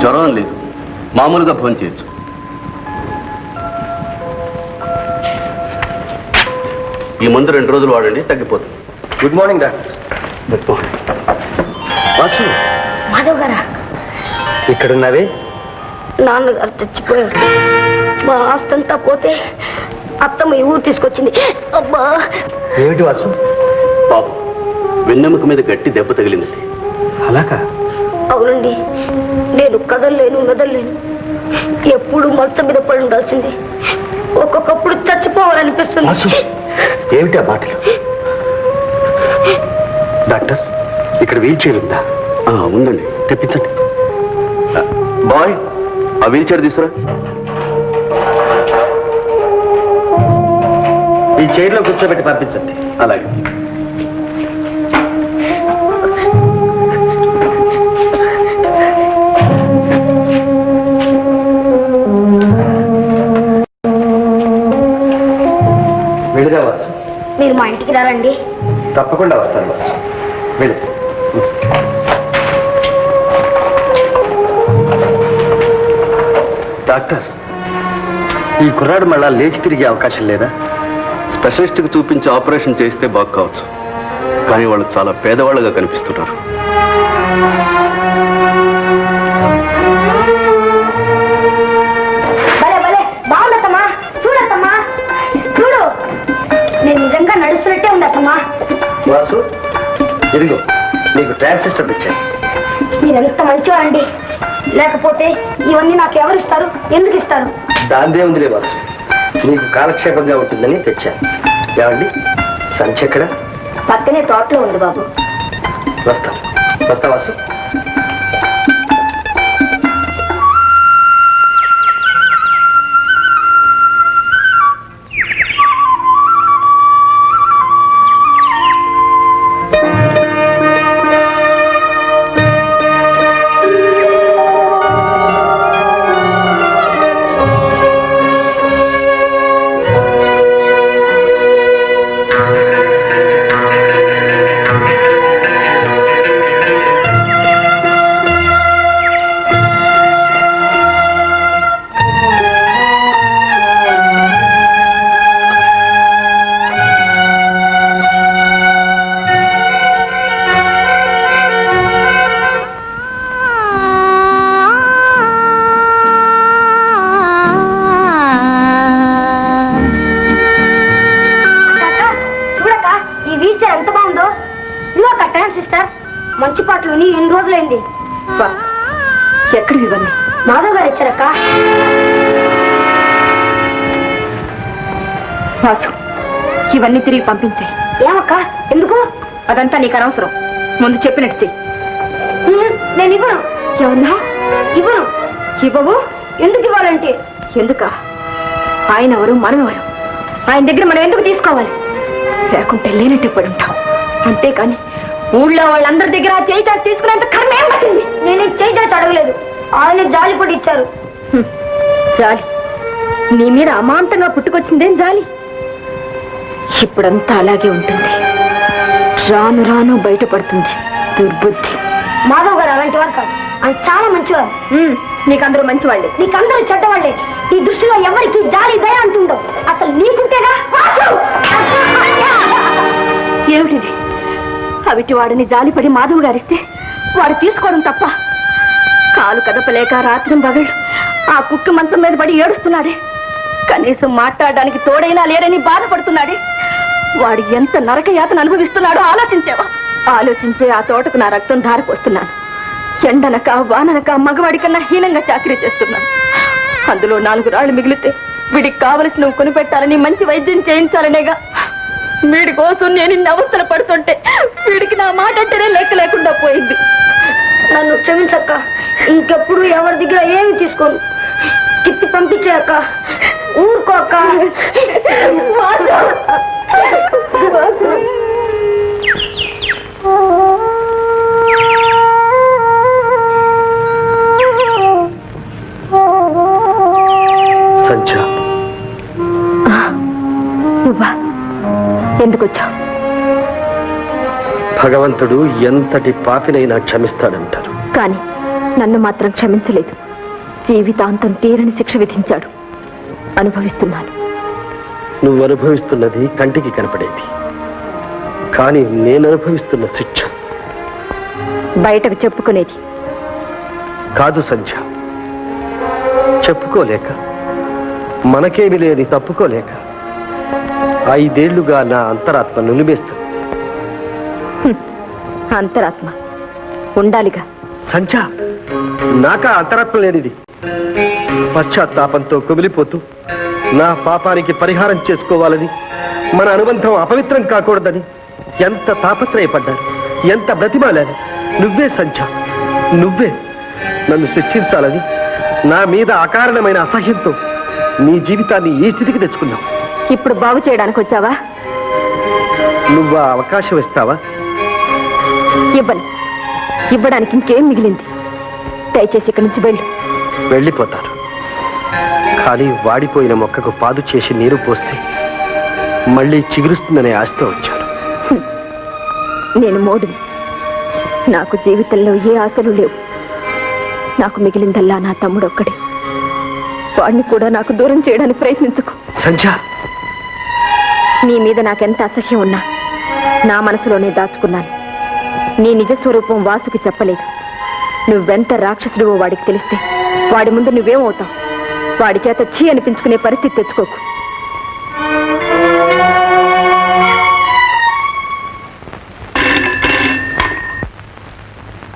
జ్వరం లేదు, మామూలుగా ఫోన్ చేయొచ్చు. ఈ మందు 2 రోజులు వాడండి, తగ్గిపోతుంది. Good morning doctor. Good morning. Vasu, Madhav గారా? ఇక్కడున్నావే? నాన్నగారు చచ్చిపోయారు. మా ఆస్తంతా పోతే అత్తమ్మ ఈ ఊరు తీసుకొచ్చింది. అబ్బా! ఏమిటి వాసు? పాపం, వెన్నెముక మీద గట్టి దెబ్బ తగిలింది. అలాగా? అవునండి, నేను కదలలేను, మెదలేను. ఎప్పుడు మంచం మీద పడి ఉండాల్సింది. ఒక్కొక్కప్పుడు వాసు, చచ్చిపోవాలనిపిస్తుంది. ఏమిటి ఆ మాటలు? డాక్టర్, ఇక్కడ వీల్ చైర్ ఉందా? ఉందండి, తెప్పించండి. బాయ్, ఆ వీల్ చైర్ తీసుకురా. ఈ చైర్లో కూర్చోబెట్టి పంపించండి. అలాగే. వెళ్ళిరా వాసు. మీరు మా ఇంటికి రారండి? తప్పకుండా వస్తాను వాసు. వెళ్ళు. డాక్టర్, ఈ కుర్రాడు మళ్ళా లేచి తిరిగే అవకాశం లేదా? స్పెషలిస్ట్కి చూపించి ఆపరేషన్ చేస్తే బాగు కావచ్చు, కానీ వాళ్ళు చాలా పేదవాళ్ళుగా కనిపిస్తున్నారు. బాగుందమ్మా, చూడమ్మా, చూడు. నేను నిజంగా నడుస్తున్నట్టే ఉందమ్మా. వాసు, ఇదిగో నీకు ట్రాన్సిస్టర్ తెచ్చాను. మీరెంత మంచివారండి. లేకపోతే ఇవన్నీ నాకు ఎవరిస్తారు, ఎందుకు ఇస్తారు? దాందే ఉందిలే వాసు, నీకు కాలక్షేపంగా ఉంటుందని తెచ్చాను. ఏమండి, సంచి ఎక్కడ? పక్కనే తోటలో ఉంది బాబు. వస్తా వాసు. మంచి పాటలు ఎన్ని రోజులైంది. ఎక్కడికి ఇవ్వండి? మాధవ్ గారు ఇచ్చారక్క. వాసు, ఇవన్నీ తిరిగి పంపించాయి. ఏమక్క? ఎందుకు? అదంతా నీకు అనవసరం. ముందు చెప్పినట్టు చెయ్యి. నేను ఇవ్వను. ఏమన్నా? ఇవ్వను. ఇవ్వవు? ఎందుకు ఇవ్వాలంటే? ఎందుక? ఆయన ఎవరు, మనం ఎవరు? ఆయన దగ్గర మనం ఎందుకు తీసుకోవాలి? లేకుంటే లేనట్టు పడి ఉంటాం. అంతేకాని ఊళ్ళో వాళ్ళందరి దగ్గర ఆ చేయి చాచి తీసుకునేంత కర్మ ఏం పట్టింది? నేను చేయి చాచి అడగలేదు, ఆయన జాలి పడి ఇచ్చారు. జాలి? నీ మీద అమాంతంగా పుట్టుకొచ్చిందేం జాలి? ఇప్పుడంతా అలాగే ఉంటుంది. రాను రాను బయటపడుతుంది దుర్బుద్ధి. మాధవ్ గారు అలాంటి వారు కాదు, ఆయన చాలా మంచివారు. నీకందరూ మంచివాళ్ళే. నీకందరూ చెడ్డవాళ్ళే. ఈ దృష్టిలో ఎవరికి జాలి దయ అంటుండవు. అసలు నీకుంటేగా అవిటి వాడిని జాలిపడి మాధవ్ గారిస్తే వాడు తీసుకోవడం తప్ప కాలు కదపలేక రాత్రి పగళ్ళు ఆ కుక్క మంచం మీద పడి ఏడుస్తున్నాడే. కనీసం మాట్లాడడానికి తోడైనా లేరని బాధపడుతున్నాడే. వాడు ఎంత నరక యాతన అనుభవిస్తున్నాడో ఆలోచించావా? ఆలోచించే ఆ తోటకు నా రక్తం ధారపోస్తున్నాను. ఎండనక వాననక మగవాడి కన్నా హీనంగా చాకరీ చేస్తున్నాను. అందులో 4 రాళ్లు మిగిలితే వీడికి కావలసినవి కొనిపెట్టాలని మంచి వైద్యం చేయించాలనేగా. వీడి కోసం నేను ఇన్ని అవస్థలు పడుతుంటే వీడికి నా మాట అంటేనే లెక్క లేకుండా పోయింది. నన్ను క్షమించక్క, ఇంకెప్పుడు ఎవరి దగ్గర ఏమి తీసుకోను. తిప్పి పంపించాక ఊరుకోక. సంధ్య, నువ్వా? ఎందుకు వచ్చావు? భగవంతుడు ఎంతటి పాపినైనా క్షమిస్తాడంటారు. కానీ నన్ను మాత్రం క్షమించలేదు. జీవితాంతం తీరని శిక్ష విధించాడు. అనుభవిస్తున్నాను. నువ్వు అనుభవిస్తున్నది కంటికి కనపడేది, కానీ నేను అనుభవిస్తున్న శిక్ష బయటకు చెప్పుకునేది కాదు సంధ్య. చెప్పుకోలేక, మనకేమి లేని తప్పుకోలేక 5 ఏళ్లుగా నా అంతరాత్మ నులిమేస్తుంది. అంతరాత్మ ఉండాలిగా. సంధ్య, నాకా అంతరాత్మ లేనిది. పశ్చాత్తాపంతో కుమిలిపోతూ నా పాపానికి పరిహారం చేసుకోవాలని, మన అనుబంధం అపవిత్రం కాకూడదని ఎంత తాపత్రయపడ్డాను, ఎంత బ్రతిమాలాను. నువ్వే సంధ్య, నువ్వే నన్ను శిక్షించాలని నా మీద అకారణమైన అసహ్యంతో నీ జీవితాన్ని ఈ స్థితికి తెచ్చుకున్నావు. ఇప్పుడు బాగు చేయడానికి వచ్చావా? నువ్వు ఆ అవకాశం ఇస్తావా? ఇవ్వను. ఇవ్వడానికి ఇంకేం మిగిలింది? దయచేసి ఇక్కడి నుంచి వెళ్ళు. వెళ్ళిపోతాను, కానీ వాడిపోయిన మొక్కకు పాదు చేసి నీరు పోస్తే మళ్ళీ చిగురుస్తుందనే ఆశతో వచ్చాను. నేను మోడుని. నాకు జీవితంలో ఏ ఆశలు లేవు. నాకు మిగిలిందల్లా నా తమ్ముడు ఒక్కడే. వాడిని కూడా నాకు దూరం చేయడానికి ప్రయత్నించుకో. సంధ్య, నీ మీద నాకెంత అసహ్యం ఉన్నా నా మనసులోనే దాచుకున్నాను. నీ నిజ స్వరూపం వాసుకి చెప్పలేదు. నువ్వెంత రాక్షసుడివో వాడికి తెలిస్తే వాడి ముందు నువ్వేమవుతావు? వాడి చేత ఛీ అనిపించుకునే పరిస్థితి తెచ్చుకోకు.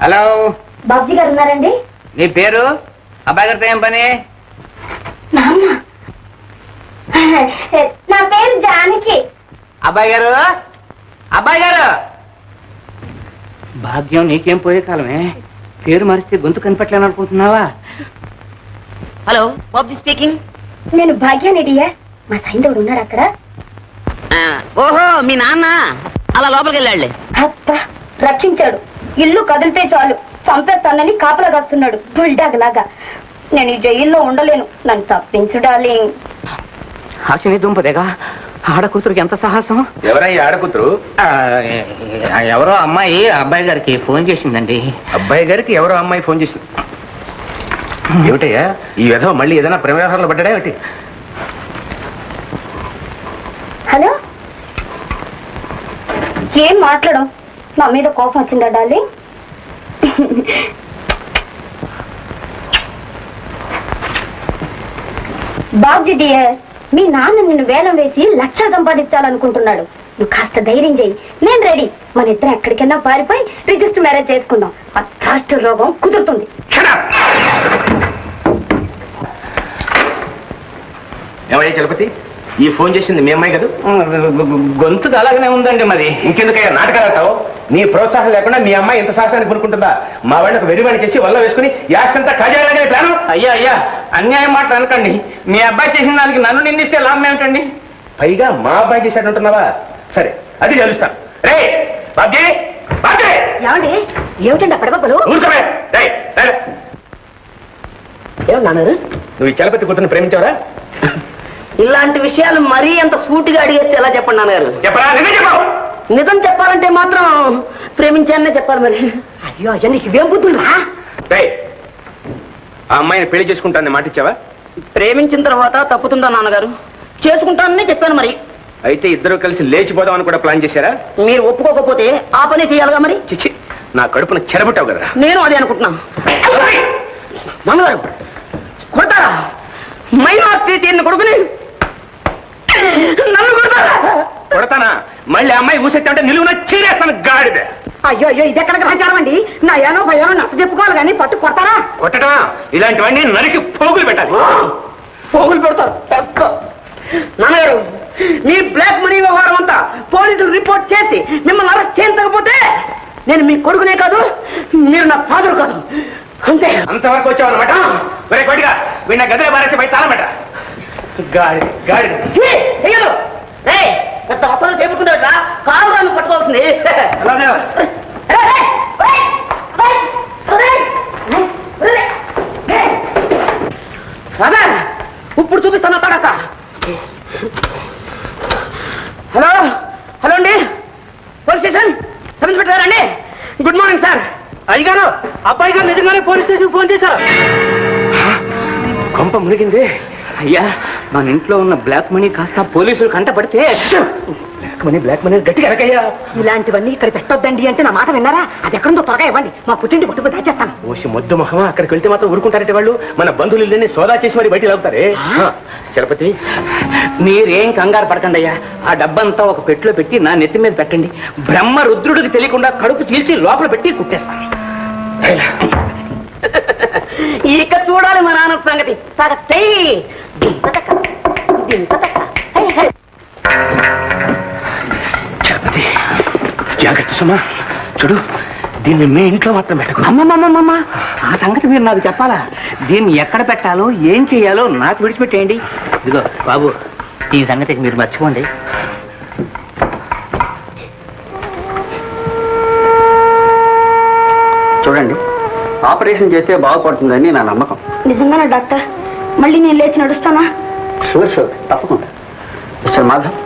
హలో, బాబుజీ గారు ఉన్నారండి? నీ పేరు? అబ్బాయి గారితో ఏం పని? నాన్న, నా పేరు జానకి. అబ్బాయి గారు, అబ్బాయి గారు. భాగ్యం నీకేం పోయే కాలమే. పేరు మరిస్తే గొంతు కనిపెట్టలేను అనుకుంటున్నావా? Hello, Babuji speaking. నేను భాగ్యాన్ని డియర్. మా సైందవుడు ఉన్నాడు అక్కడ. ఓహో, మీ నాన్న అలా లోపలికి వెళ్ళాడులే. అబ్బా, రక్షించాడు. ఇల్లు కదిలితే చాలు చంపేస్తానని కాపలా కాస్తున్నాడు బుల్డాగ్ లాగా. నేను ఈ జైల్లో ఉండలేను. నన్ను తప్పించు డార్లింగ్. హాసిని దుంపదేగా, ఆడకూతురికి ఎంత సాహసం. ఎవరయ్యా ఆడకూతురు? ఎవరో అమ్మాయి అబ్బాయి గారికి ఫోన్ చేసిందండి. అబ్బాయి గారికి ఎవరో అమ్మాయి ఫోన్ చేసింది. ఏమిటయ్యా ఈ విధవ మళ్ళీ ఏదైనా ప్రేమ వ్యవహారంలో పడ్డా ఏమిటి? హలో, ఏం మాట్లాడం? నా మీద కోపం వచ్చిందా డార్లింగ్? బాబ్జీ డియర్, మీ నాన్న నిన్ను వేలం వేసి 1,00,000 సంపాదించాలనుకుంటున్నాడు. నువ్వు కాస్త ధైర్యం చేయి. నేను రెడీ. మన ఇద్దరం ఎక్కడికైనా పారిపోయి రిజిస్టర్ మ్యారేజ్ చేసుకుందాం. ఆ రాష్ట్ర రోగం కుదురుతుంది. ఏమయ్యా చలపతి, ఈ ఫోన్ చేసింది మీ అమ్మాయి కదా? గొంతు అలాగనే ఉందండి. మరి ఇంకెందుకయ్యా నాటకాలు ఆడతావు? నీ ప్రోత్సాహం లేకుండా మీ అమ్మాయి ఎంత సాహసాన్ని కొనుక్కుంటుందా? మా వాళ్ళకు వెరివాణి చేసి వల్ల వేసుకుని యాస్తంతా కాజేయాలనే ప్లాను. అయ్యా అయ్యా, అన్యాయం మాట అనకండి. మీ అబ్బాయి చేసిన దానికి నన్ను నిందిస్తే లాభం ఏమిటండి? పైగా మా అబ్బాయి చేశాడంటున్నావా? సరే, అది తెలుస్తాను. రే బాబ్జీ, బాబ్జీ! ఏమండి, ఏమిటండి పడగొప్పలు? ఊరుకోవే. రేయ్, రేయ్. ఏమన్నారు? నువ్వు ఈ చలపతి కూతురుని ప్రేమించావరా? ఇలాంటి విషయాలు మరీ అంత సూటిగా అడిగేస్తే ఎలా చెప్పండి నాన్నగారు? చెప్పరా? నిజం చెప్పు. నిజం చెప్పాలంటే మాత్రం ప్రేమించాననే చెప్పాలి. మరి అయ్యో అయ్యా, నీకు ఇవేం బుద్ధులురా? రేయ్, ఆ అమ్మాయిని పెళ్లి చేసుకుంటానని మాట ఇచ్చావా? ప్రేమించిన తర్వాత తప్పుతుందా నాన్నగారు? చేసుకుంటాననే చెప్పాను. మరి అయితే ఇద్దరు కలిసి లేచిపోదామని కూడా ప్లాన్ చేశారా? మీరు ఒప్పుకోకపోతే ఆ పని చేయాలిగా మరి. చిచ్చి, నా కడుపున చెరబుట్టావు కదరా. నేను అదే అనుకుంటున్నాను. మంగళవారం కొడతారా? మైనార్టీ తీరిన కొడుకుని నన్ను కొడతారా? కొడతానా? మళ్ళీ అమ్మాయి ఊసెత్తా అంటే నిలువున చీరేస్తాను గాడిద. అయ్యో అయ్యో, ఇది ఎక్కడ గ్రహించారం అండి? నా ఏనో భయానో నచ్చ చెప్పుకోవాలి కానీ పట్టు కొడతారా? కొట్టడమా? ఇలాంటివన్నీ నరికి పోగులు పెట్టాలి. పోగులు పెడతారు. నాన్నగారు, మీ బ్లాక్ మనీ వ్యవహారం అంతా పోలీసులు రిపోర్ట్ చేసి మిమ్మల్ని అరెస్ట్ చేయించకపోతే నేను మీ కొడుకునే కాదు, మీరు నా ఫాదర్ కాదు. అంతే. అంతవరకు వచ్చావు అనమాట. మరే కొట్టిగా వీళ్ళ గదిలో బారేసి బయట తాళం పెట్ట. గాడి గాడి చెయ్యదు. రే పెద్ద అసలు చెప్పుకున్నాడు, కాలు రాను పట్టుకోవాల్సింది. ఇప్పుడు చూపిస్తాను తడక. హలో హలో అండి, పోలీస్ స్టేషన్ సబ్ ఇన్స్పెక్టర్ అండి. Good morning sir. అయ్యగారు, అబ్బాయి గారు నిజంగానే పోలీస్ స్టేషన్ ఫోన్ చేశారు. కొంప మునిగింది. అయ్యా, మన ఇంట్లో ఉన్న బ్లాక్ మనీ కాస్త పోలీసులు కంటపడితే. బ్లాక్ మనీ గట్టిగా ఎరకయ్యా. ఇలాంటివన్నీ ఇక్కడ పెట్టొద్దండి అంటే నా మాట విన్నారా? అది ఎక్కడుందో త్వరగా ఇవ్వండి, మా పుట్టింటి పట్టుకు దాచేస్తాను. ఓసి మొద్దు మొహమా, అక్కడికి వెళ్తే మాత్రం ఊరుకుంటారంటే వాళ్ళు. మన బంధువులు ఇల్లని సోదా చేసి మరి బయట లాగుతారే. చలపతి, మీరేం కంగారు పడకండి అయ్యా. ఆ డబ్బంతా ఒక పెట్టిలో పెట్టి నా నెత్తి మీద పెట్టండి. బ్రహ్మ రుద్రుడికి తెలియకుండా కడుపు చీల్చి లోపల పెట్టి కుట్టేస్తాను. ఇక చూడాలి మా నాన్న సంగతి. చలపతి, జాగ్రత్త సుమా. చూడు, దీన్ని మీ ఇంట్లో మాత్రం పెట్టకు. అమ్మమ్మమ్మమ్మ, ఆ సంగతి మీరు నాకు చెప్పాలా? దీన్ని ఎక్కడ పెట్టాలో ఏం చెయ్యాలో నాకు విడిచిపెట్టేయండి. ఇదిగో బాబు, ఈ సంగతి మీరు మర్చిపోండి. చూడండి, ఆపరేషన్ చేస్తే బాగుపడుతుందని నా నమ్మకం. నిజంగానా డాక్టర్? మళ్ళీ నేను లేచి నడుస్తానా? షూర్ షూర్, తప్పకుండా. మిస్టర్ మాధవ్,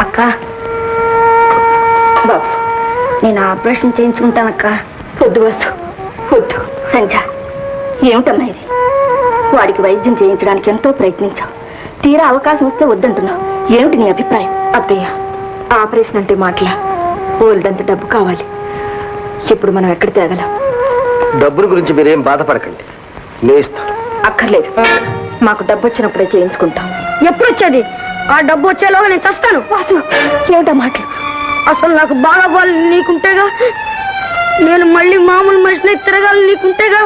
అక్క, బాబు నేను ఆపరేషన్ చేయించుకుంటానక్క. వద్దు వాసు, వద్దు. సంజ, ఏమిటమ్మా ఇది? వాడికి వైద్యం చేయించడానికి ఎంతో ప్రయత్నించావు, తీరా అవకాశం వస్తే వద్దంటున్నావు. ఏమిటి నీ అభిప్రాయం? అత్తయ్య, ఆపరేషన్ అంటే మాటలా? బోల్డంత డబ్బు కావాలి. ఇప్పుడు మనం ఎక్కడ తేగలం? డబ్బుల గురించి మీరేం బాధపడకండి, నేను ఇస్తాను. అక్కర్లేదు, మాకు డబ్బు వచ్చినప్పుడే చేయించుకుంటాం. ఎప్పుడు వచ్చేది? ఆ డబ్బు వచ్చేలోగా నేను చస్తాను. వాసు, ఏమిటా మాటలు? అసలు నాకు బాగా బాలు నీకుంటేగా, నేను మళ్ళీ మామూలు మనిషిని తిరగాలి నీకుంటేగా.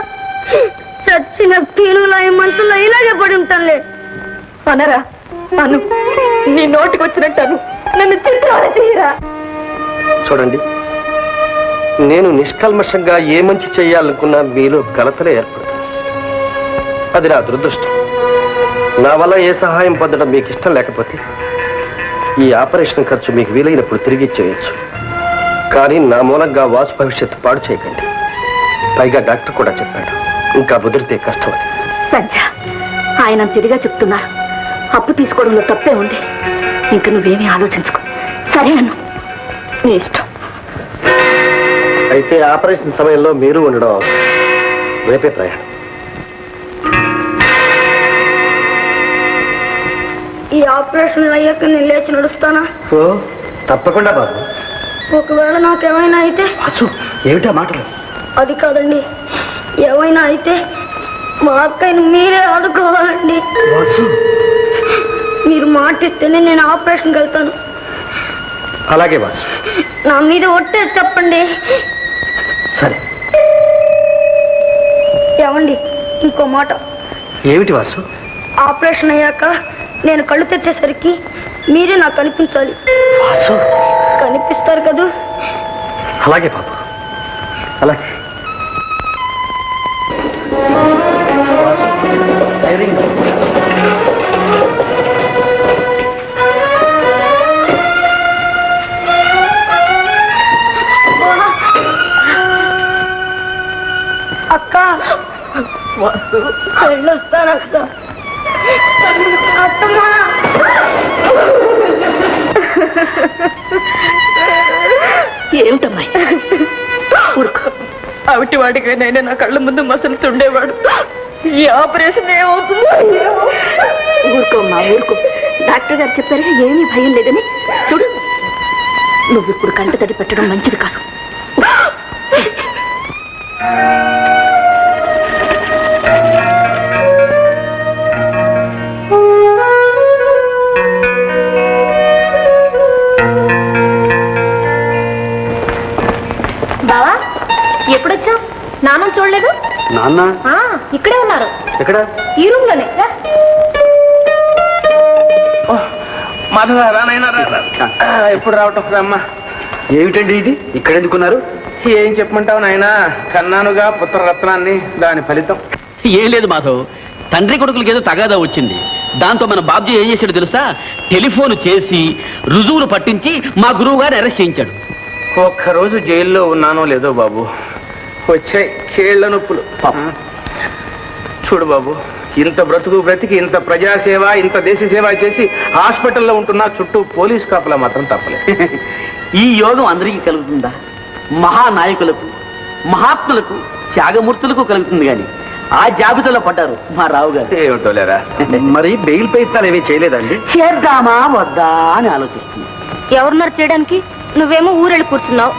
చచ్చిన పీనులా ఈ మనసులో ఇలాగే పడి ఉంటానులే. అనరా, అను, నీ నోటికి వచ్చినట్టాను. నన్ను చిత్రాలు తీయరా. చూడండి, నేను నిష్కల్మషంగా ఏ మంచి చేయాలనుకున్నా మీలో కలతలే ఏర్పడుతుంది. అది నా దురదృష్టం. నా వల్ల ఏ సహాయం పొందడం మీకు ఇష్టం లేకపోతే ఈ ఆపరేషన్ ఖర్చు మీకు వీలైనప్పుడు తిరిగి ఇచ్చేయచ్చు. కానీ నా మూలంగా వాసు భవిష్యత్తు పాడు చేయకండి. పైగా డాక్టర్ కూడా చెప్పాడు, ఇంకా ముదిరితే కష్టం అని. సంజ, ఆయన తిరిగా చెప్తున్నారు. అప్పు తీసుకోవడంలో తప్పే ఉంది. ఇంక నువ్వేమీ ఆలోచించుకో. సరే అను, నీ ఇష్టం. అయితే ఆపరేషన్ సమయంలో మీరు ఉండడం అవసరం. రేపే ప్రయాణం. ఈ ఆపరేషన్ అయ్యాక నేను లేచి నడుస్తానా? ఓ, తప్పకుండా బాబు. ఒకవేళ నాకేమైనా అయితే? వాసు, ఏమిటా మాటలు? అది కాదండి, ఏమైనా అయితే మా అక్కయ్యను మీరే ఆదుకోవాలండి. వాసు, మీరు మాటిస్తేనే నేను ఆపరేషన్కి వెళ్తాను. అలాగే వాసు. నా మీద ఒట్టే చెప్పండి. సరే. ఏమండి, ఇంకో మాట. ఏమిటి వాసు? ఆపరేషన్ అయ్యాక నేను కళ్ళు తెచ్చేసరికి మీరే నాకు కనిపించాలి. వాసు, కనిపిస్తారు కదూ? అలాగే బాబు, అలాగే. అక్క, వెళ్ళొస్తానక్క. అత్తమ్మా. అవిటి వాడికైనా నా కళ్ళ ముందు మసలుతుండేవాడు. ఈ ఆపరేషన్ ఏమవుతుందో ఊరుకోమ్మా ఊరుకో. డాక్టర్ గారు చెప్పారు ఏమీ భయం లేదని. చూడు, నువ్వు ఇప్పుడు కంట తడి పెట్టడం మంచిది కాదు. బావా, ఎప్పుడొచ్చావు? నాన్న చూడలేదు? నాన్న ఇక్కడే ఉన్నారు. ఎక్కడ? ఈ రూమ్ లోనే. ఎప్పుడు రావటం అమ్మా? ఏమిటండి ఇది ఇక్కడ ఎందుకున్నారు? ఏం చెప్పమంటావు నాయనా, కన్నానుగా పుత్రరత్నాన్ని, దాని ఫలితం. ఏం లేదు మాధవ్, తండ్రి కొడుకులకి ఏదో తగాదా వచ్చింది. దాంతో మన బాబ్జీ ఏం చేశాడు తెలుసా? టెలిఫోన్ చేసి రుజువులు పట్టించి మా గురువు గారు అరెస్ట్ చేయించాడు. ఒక్కరోజు జైల్లో ఉన్నానో లేదో బాబు, వచ్చాయి కేళ్ల నొప్పులు. చూడు బాబు, ఇంత బ్రతికి ఇంత ప్రజాసేవ, ఇంత దేశ సేవ చేసి హాస్పిటల్లో ఉంటున్నా చుట్టూ పోలీస్ కాపలా మాత్రం తప్పలేదు. ఈ యోగం అందరికీ కలుగుతుందా? మహానాయకులకు, మహాత్ములకు, త్యాగమూర్తులకు కలుగుతుంది కానీ ఆ జాబితాలో పడ్డారు మా రావు గారు. ఏమిటో లేరా. మరి బెయిల్ ప్రయత్నాలు ఏమీ చేయలేదండి? చేద్దామా వద్దా అని ఆలోచిస్తుంది. ఎవరున్నారు చేయడానికి? నువ్వేమో ఊరెళ్ళి కూర్చున్నావు.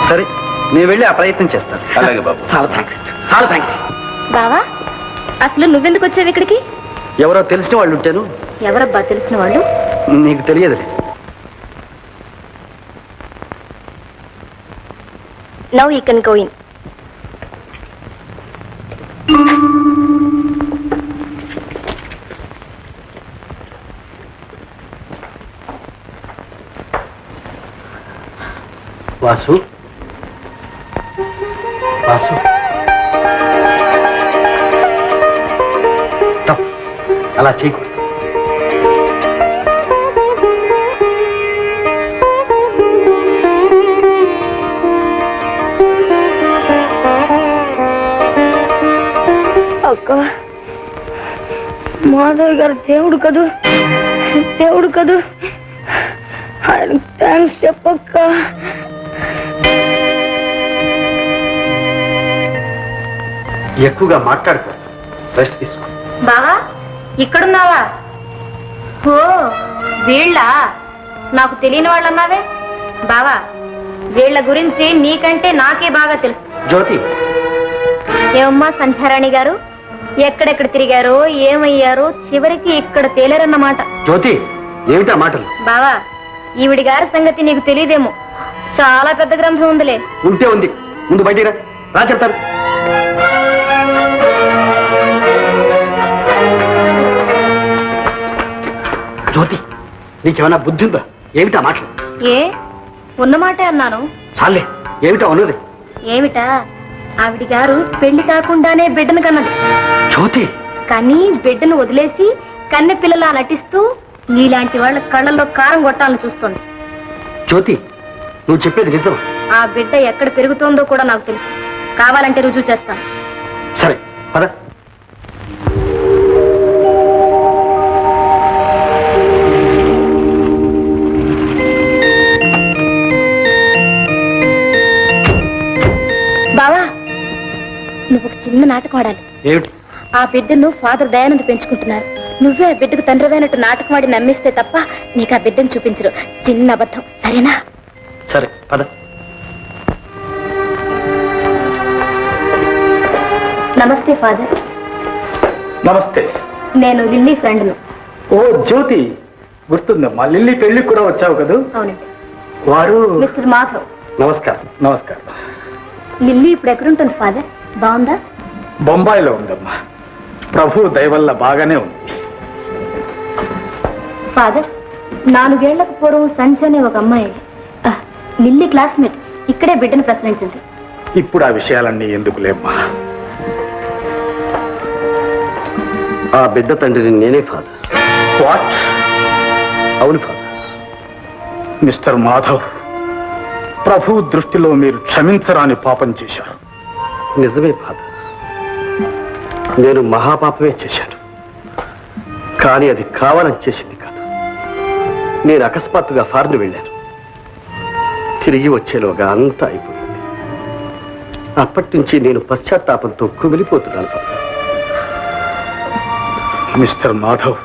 సరే, నేను వెళ్ళి ఆ ప్రయత్నం చేస్తాను. అలాగే బాబు. చాలా థ్యాంక్స్, చాలా థ్యాంక్స్. బావా, అసలు నువ్వెందుకు వచ్చావు ఇక్కడికి? ఎవరో తెలిసిన వాళ్ళు ఉంటాను. ఎవరబ్బా తెలిసిన వాళ్ళు? నీకు తెలియదులే. Now you can go in. Vasu, Vasu, అలా చేయకు. అక్క, మాధవ్ గారు దేవుడు కదూ, దేవుడు కదూ, ఆయన థ్యాంక్స్ చెప్పక్క. ఎక్కువగా మాట్లాడుకో, రెస్ట్ తీసుకో. బావా, ఇక్కడున్నావా? ఓ వీళ్ళ, నాకు తెలియని వాళ్ళు అన్నావే. బావా, వీళ్ళ గురించి నీకంటే నాకే బాగా తెలుసు. జ్యోతి, ఏమమ్మా సంధ్యారాణి గారు, ఎక్కడెక్కడ తిరిగారో ఏమయ్యారో చివరికి ఇక్కడ తేలేరన్నమాట. జ్యోతి, ఏమిటా మాటలు? బావా, ఈవిడి గారి సంగతి నీకు తెలియదేమో, చాలా పెద్ద గ్రంథం ఉందిలే. ఉంటే ఉంది, ముందు బయటికి రా, రా చెప్తారు. జ్యోతి, నీకేమైనా బుద్ధి ఉందా? ఏమిటా మాటలు? ఏ ఉన్నమాటే అన్నాను. చాలే, ఏమిటా ఉన్నది? ఏమిటా? ఆవిడి గారు పెళ్లి కాకుండానే బిడ్డను కన్నది. జ్యోతి, కానీ బిడ్డను వదిలేసి కన్నె పిల్లలా నటిస్తూ నీలాంటి వాళ్ళ కళ్ళల్లో కారం కొట్టాలని చూస్తుంది. జ్యోతి, నువ్వు చెప్పేది నిజం? ఆ బిడ్డ ఎక్కడ పెరుగుతోందో కూడా నాకు తెలుసు. కావాలంటే రుజువు చేస్తాను. సరే పద. బావా, నువ్వు ఒక చిన్న నాటకం ఆడాలి. ఏమిటి? ఆ బిడ్డను ఫాదర్ దయానంద్ పెంచుకుంటున్నారు. నువ్వే ఆ బిడ్డకు తండ్రివైనట్టు నాటకం ఆడి నమ్మిస్తే తప్ప నీకు ఆ బిడ్డను చూపించరు. చిన్న అబద్ధం, సరేనా? సరే పద. నమస్తే ఫాదర్. నమస్తే. నేను లిల్లీ ఫ్రెండ్ను. ఓ జ్యోతి, గుర్తుందమ్మా, లిల్లీ పెళ్లికి కూడా వచ్చావు కదూ? అవునండి. వారు మిస్టర్ మాధవ్. నమస్కారం. నమస్కారం. లిల్లీ ఇప్పుడు ఎక్కడుంటుంది ఫాదర్? బాగుందా? బొంబాయిలో ఉందమ్మా. ప్రభు దయ వల్ల బాగానే ఉంది. ఫాదర్, 4 ఏళ్లకు పూర్వం సంధ్య అనే ఒక అమ్మాయి లిల్లీ క్లాస్మేట్ ఇక్కడే బిడ్డను ప్రశ్నించింది. ఇప్పుడు ఆ విషయాలన్నీ ఎందుకులేమ్మా. ఆ బిడ్డ తండ్రిని నేనే ఫాదర్. వాట్? అవును ఫాదర్. మిస్టర్ మాధవ్, ప్రభు దృష్టిలో మీరు క్షమించరాని పాపం చేశారు. నిజమే ఫాదర్, నేను మహాపాపమే చేశాను. కానీ అది కావాలని చేసింది కాదు. నేను అకస్మాత్తుగా ఫారెన్ వెళ్ళాను. తిరిగి వచ్చేలోగా అంతా అయిపోయింది. అప్పటి నుంచి నేను పశ్చాత్తాపంతో కుమిలిపోతున్నాను. మిస్టర్ మాధవ్,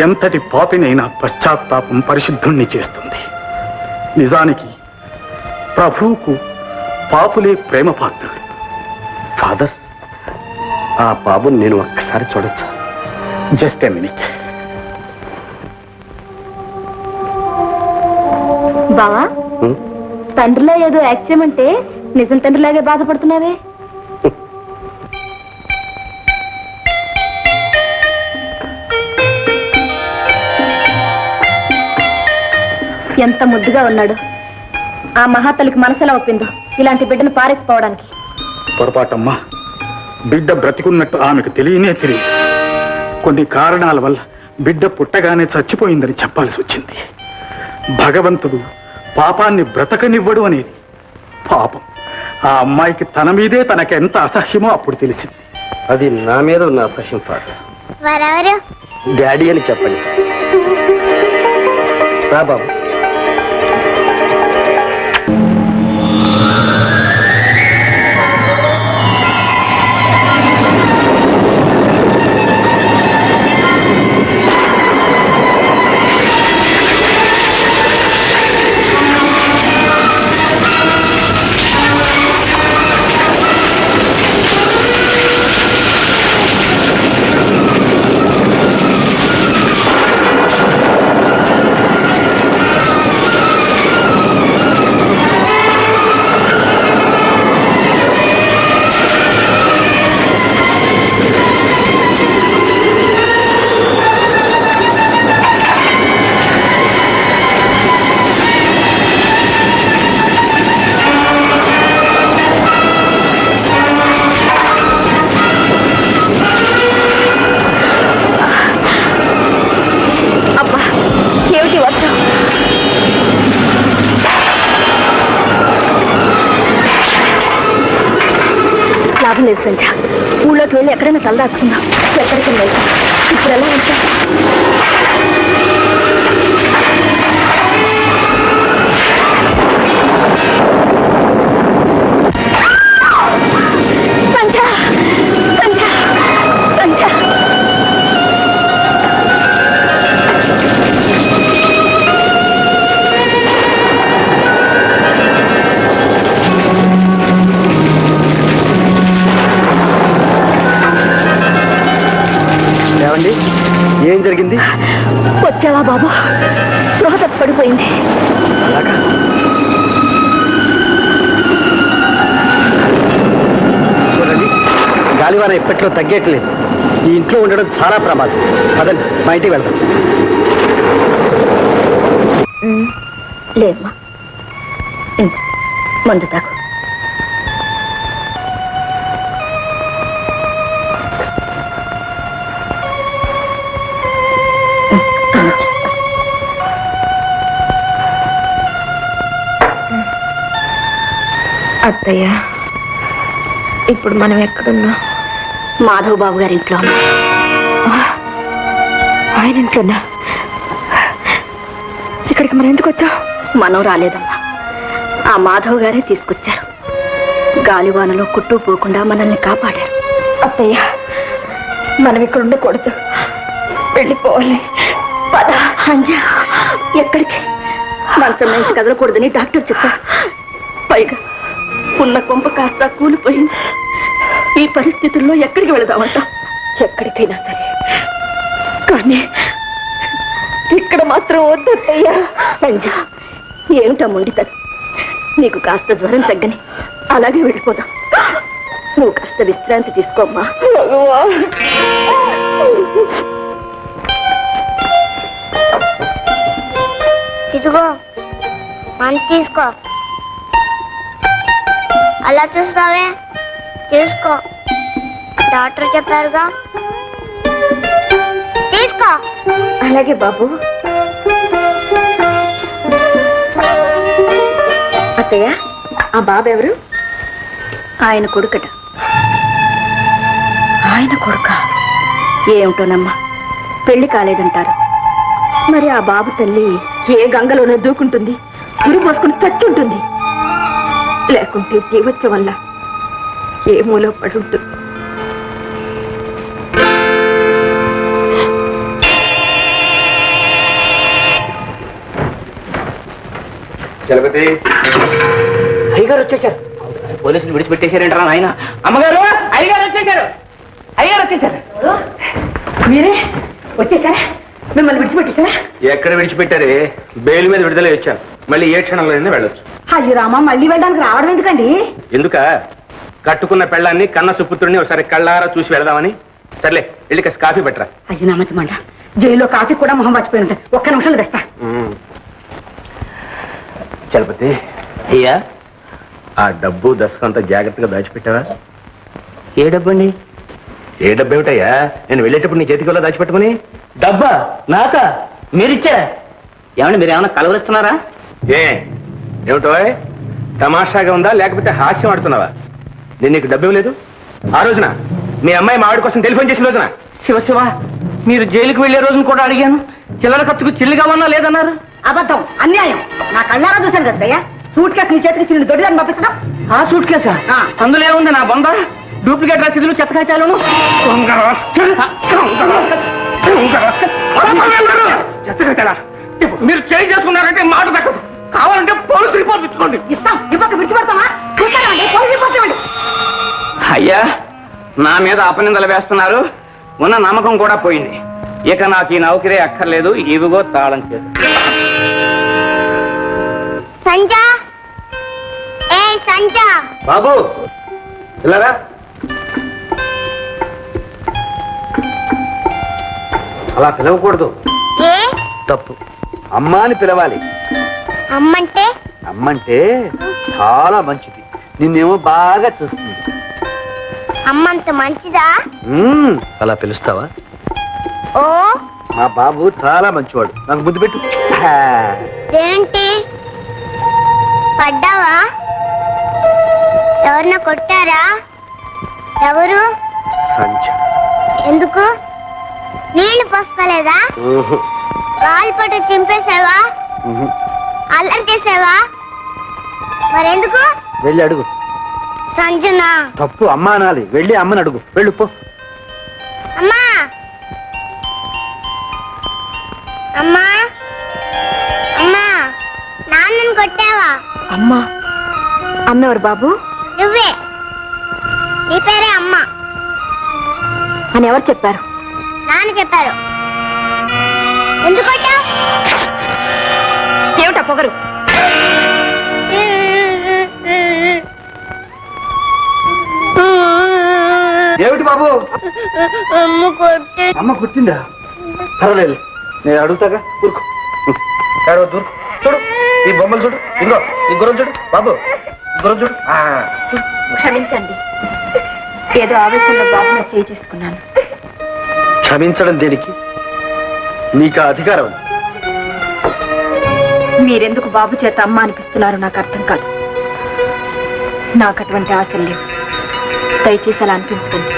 ఎంతటి పాపినైనా పశ్చాత్తాపం పరిశుద్ధుణ్ణి చేస్తుంది. నిజానికి ప్రభువుకు పాపులే ప్రేమ పాత్రుడు. ఫాదర్, ఆ బాబుని నేను ఒక్కసారి చూడొచ్చా? Just a minute. బావా, తండ్రిలో ఏదో యాక్ట్ చేయమంటే నిజం తండ్రిలాగే బాధపడుతున్నావే. ఎంత ముద్దుగా ఉన్నాడు. ఆ మహాతల్లికి మనసులా ఒప్పిందో ఇలాంటి బిడ్డను పారేసిపోవడానికి. పొరపాటమ్మా, బిడ్డ బ్రతికున్నట్టు ఆమెకు తెలియనే తెలియదు. కొన్ని కారణాల వల్ల బిడ్డ పుట్టగానే చచ్చిపోయిందని చెప్పాల్సి వచ్చింది. భగవంతుడు పాపాన్ని బ్రతకనివ్వడు అనేది. పాపం, ఆ అమ్మాయికి తన మీదే తనకెంత అసహ్యమో అప్పుడు తెలిసింది. అది నా మీద ఉన్న అసహ్యం ఫాదర్. వారెవరు? డాడీ అని చెప్పండి. రా బాబు. లాభం లేదు సంధ్య, ఊళ్ళోకి వెళ్ళి ఎక్కడైనా తలదాచుకుందాం. ఎక్కడికి వెళ్ళి ఇప్పుడు ఎలా ఉంటా? సంధ్య, సంధ్య, సంధ్య. ఏం జరిగింది? వచ్చావా బాబు? స్పృహ పడిపోయింది. అలాగా? చూడండి, గాలివాన ఎప్పట్లో తగ్గట్లేదు. ఈ ఇంట్లో ఉండడం చాలా ప్రమాదం. అదండి, మా ఇంటికి వెళ్దాం. లేమ్మా, మందు తాగు. అత్తయ్య, ఇప్పుడు మనం ఎక్కడున్నాం? మాధవ్ బాబు గారి ఇంట్లో. ఆయన ఇంట్లోనా? ఇక్కడికి మనం ఎందుకు వచ్చాం? మనం రాలేదమ్మా, ఆ మాధవ్ గారే తీసుకొచ్చారు. గాలివానలో కుట్టుపోకుండా మనల్ని కాపాడారు. అత్తయ్య, మనం ఇక్కడ ఉండకూడదు, వెళ్ళిపోవాలి. పద. అంజా, ఎక్కడికి? మంచం నుంచి కదలకూడదని డాక్టర్ చెప్పారు. పైగా ఉన్న కొంప కాస్త కూలిపోయింది. ఈ పరిస్థితుల్లో ఎక్కడికి వెళదామంట? ఎక్కడికైనా సరే, కానీ ఇక్కడ మాత్రం వద్దయ్యా. సంజ, ఏమిటా మొండితనం? నీకు కాస్త జ్వరం తగ్గని అలాగే వెళ్ళిపోదాం. నువ్వు కాస్త విశ్రాంతి తీసుకోమ్మా. ఇదిగో మనం తీసుకో. అలా చూస్తావే, తీసుకో. డాక్టర్ చెప్పారుగా, తీసుకో. అలాగే బాబు. అత్తయ్య, ఆ బాబు ఎవరు? ఆయన కొడుకట. ఆయన కొడుక? ఏమిటోనమ్మా, పెళ్లి కాలేదంటారు. మరి ఆ బాబు తల్లి ఏ గంగలోనే దూకుంటుంది, ఉరి పోసుకుని చచ్చి ఉంటుంది. లేకుంటే జీవత్య వల్ల ఏ మూలో పడుంటుంది. చలపతి అయ్యగారు వచ్చేసారు. పోలీసులు విడిచిపెట్టేశారంటారా నాయన? అమ్మగారు, అయ్యగారు వచ్చేసారు. అయ్యగారు వచ్చేసారు. మీరే వచ్చేసారా? మిమ్మల్ని విడిచిపెట్టేశారా? ఎక్కడ విడిచిపెట్టారే? బెయిల్ మీద విడుదల వచ్చాను. మళ్ళీ ఏ క్షణంలో వెళ్ళొచ్చు. అయ్యో రామా, మళ్ళీ వెళ్ళడానికి రావడం ఎందుకండి? ఎందుక? కట్టుకున్న పెళ్ళాన్ని కన్న సుపుత్రుడిని ఒకసారి కళ్ళారా చూసి వెళదామని. సర్లే, వెళ్ళి కాస్త కాఫీ పెట్టరా. అయ్యో నామతిమంట, జైల్లో కాఫీ కూడా మొహం మర్చిపోయి ఉంటాయి. ఒక్క నిమిషంలో తెస్తా. చలపతి అయ్యా, ఆ డబ్బు దశకంతా జాగ్రత్తగా దాచిపెట్టావా? ఏ డబ్బు అండి? ఏ డబ్బు ఏమిటయ్యా? నేను వెళ్ళేటప్పుడు నీ చేతికి దాచిపెట్టుకుని. డబ్బా నాకా? మీరిచ్చారా? ఏమండి, మీరు ఏమైనా కలవరిస్తున్నారా? ఏమిటో తమాషాగా ఉందా లేకపోతే హాస్యం ఆడుతున్నావా? నేను నీకు డబ్బు ఇవ్వలేదు. ఆ రోజున మీ అమ్మాయి మావిడి కోసం టెలిఫోన్ చేసిన రోజున. శివ, మీరు జైలుకి వెళ్లే రోజున కూడా అడిగాను. చిల్లర ఖర్చుకు చిల్లిగా ఉన్నా లేదన్నారు. అబద్ధం, అన్యాయం. నా కళ్ళారా చూశాను కదయ్యా. సూట్ కేసు నీ చేతికి చిన్న దొడ్డిదాన్ని పంపించడం. ఆ సూట్ కేసా? అందులో ఏముంది నా బొంద? డూప్లికేట్ రసీదులు, చెత్తకాయచాలను. చెత్తకాయచాలా? మీరు చేంజ్ చేసుకున్నారంటే మాట దక్కదు. కావాలంటే పోలీసు రిపోర్ట్ ఇచ్చుకోండి. ఇస్తాం. రిపోర్ట్ విడిచిపెడతామా? పోలీసు రిపోర్ట్ ఇవ్వండి. అయ్యా, నా మీద అపనిందలు వేస్తున్నారు. ఉన్న నమ్మకం కూడా పోయింది. ఇక నాకు ఈ నౌకరీ అక్కర్లేదు. ఇవిగో తాళం చేదు. సంజా, ఏ సంజా, బాబు పిల్లరా, అలా పిలవకూడదు. ఏ తప్పు. అమ్మ అని పిలవాలి. అమ్మంటే? అమ్మంటే చాలా మంచిది. నిన్నేమో బాగా చూస్తుంది. అమ్మంత మంచిదా? అలా పిలుస్తావా? ఓ, మా బాబు చాలా మంచివాడు. నాకు ముద్దు పెట్టు. ఏంటి పడ్డావా? ఎవరిన కొట్టారా? ఎవరు? సంచ. ఎందుకు? నీళ్లు పోసుకోలేదా? కాలు పట్టు చింపేసావా? అల్లరి చేసావా? మరెందుకు? వెళ్ళి అడుగు. సంజనా. తప్పు. అమ్మ అనాలి. వెళ్ళి అమ్మని అడుగు. వెళ్ళు పో. అమ్మా, అమ్మా, అమ్మా, నాన్నని కొట్టావా? అమ్మా. అమ్మెవరు బాబు? నువ్వే. నీ పేరే అమ్మ అని ఎవరు చెప్పారు? నాన్న చెప్పారు. ఎందుకు కొట్టావు? ఏమిటా పొగరు? ఏమిటి బాబు? అమ్మ కొట్టి. అమ్మ కుట్టిందా? పర్వాలేదు, నేను అడుగుతాగా. ఊరుకో. ఏడవద్దు. చూడు ఈ బొమ్మలు చూడు. ఇంకో ఈ గుర్రం చూడు బాబు. గుర్రం చూడు. క్షమించండి, ఏదో ఆవేశంలో బాబుని చేయి చేసుకున్నాను. క్షమించడం దేనికి? నీకు ఆ అధికారం ఉంది. మీరెందుకు బాబు చేత అమ్మ అనిపిస్తున్నారు నాకు అర్థం కాదు. నాకు అటువంటి ఆశలు లేవు. దయచేసి అలా అనిపించకండి.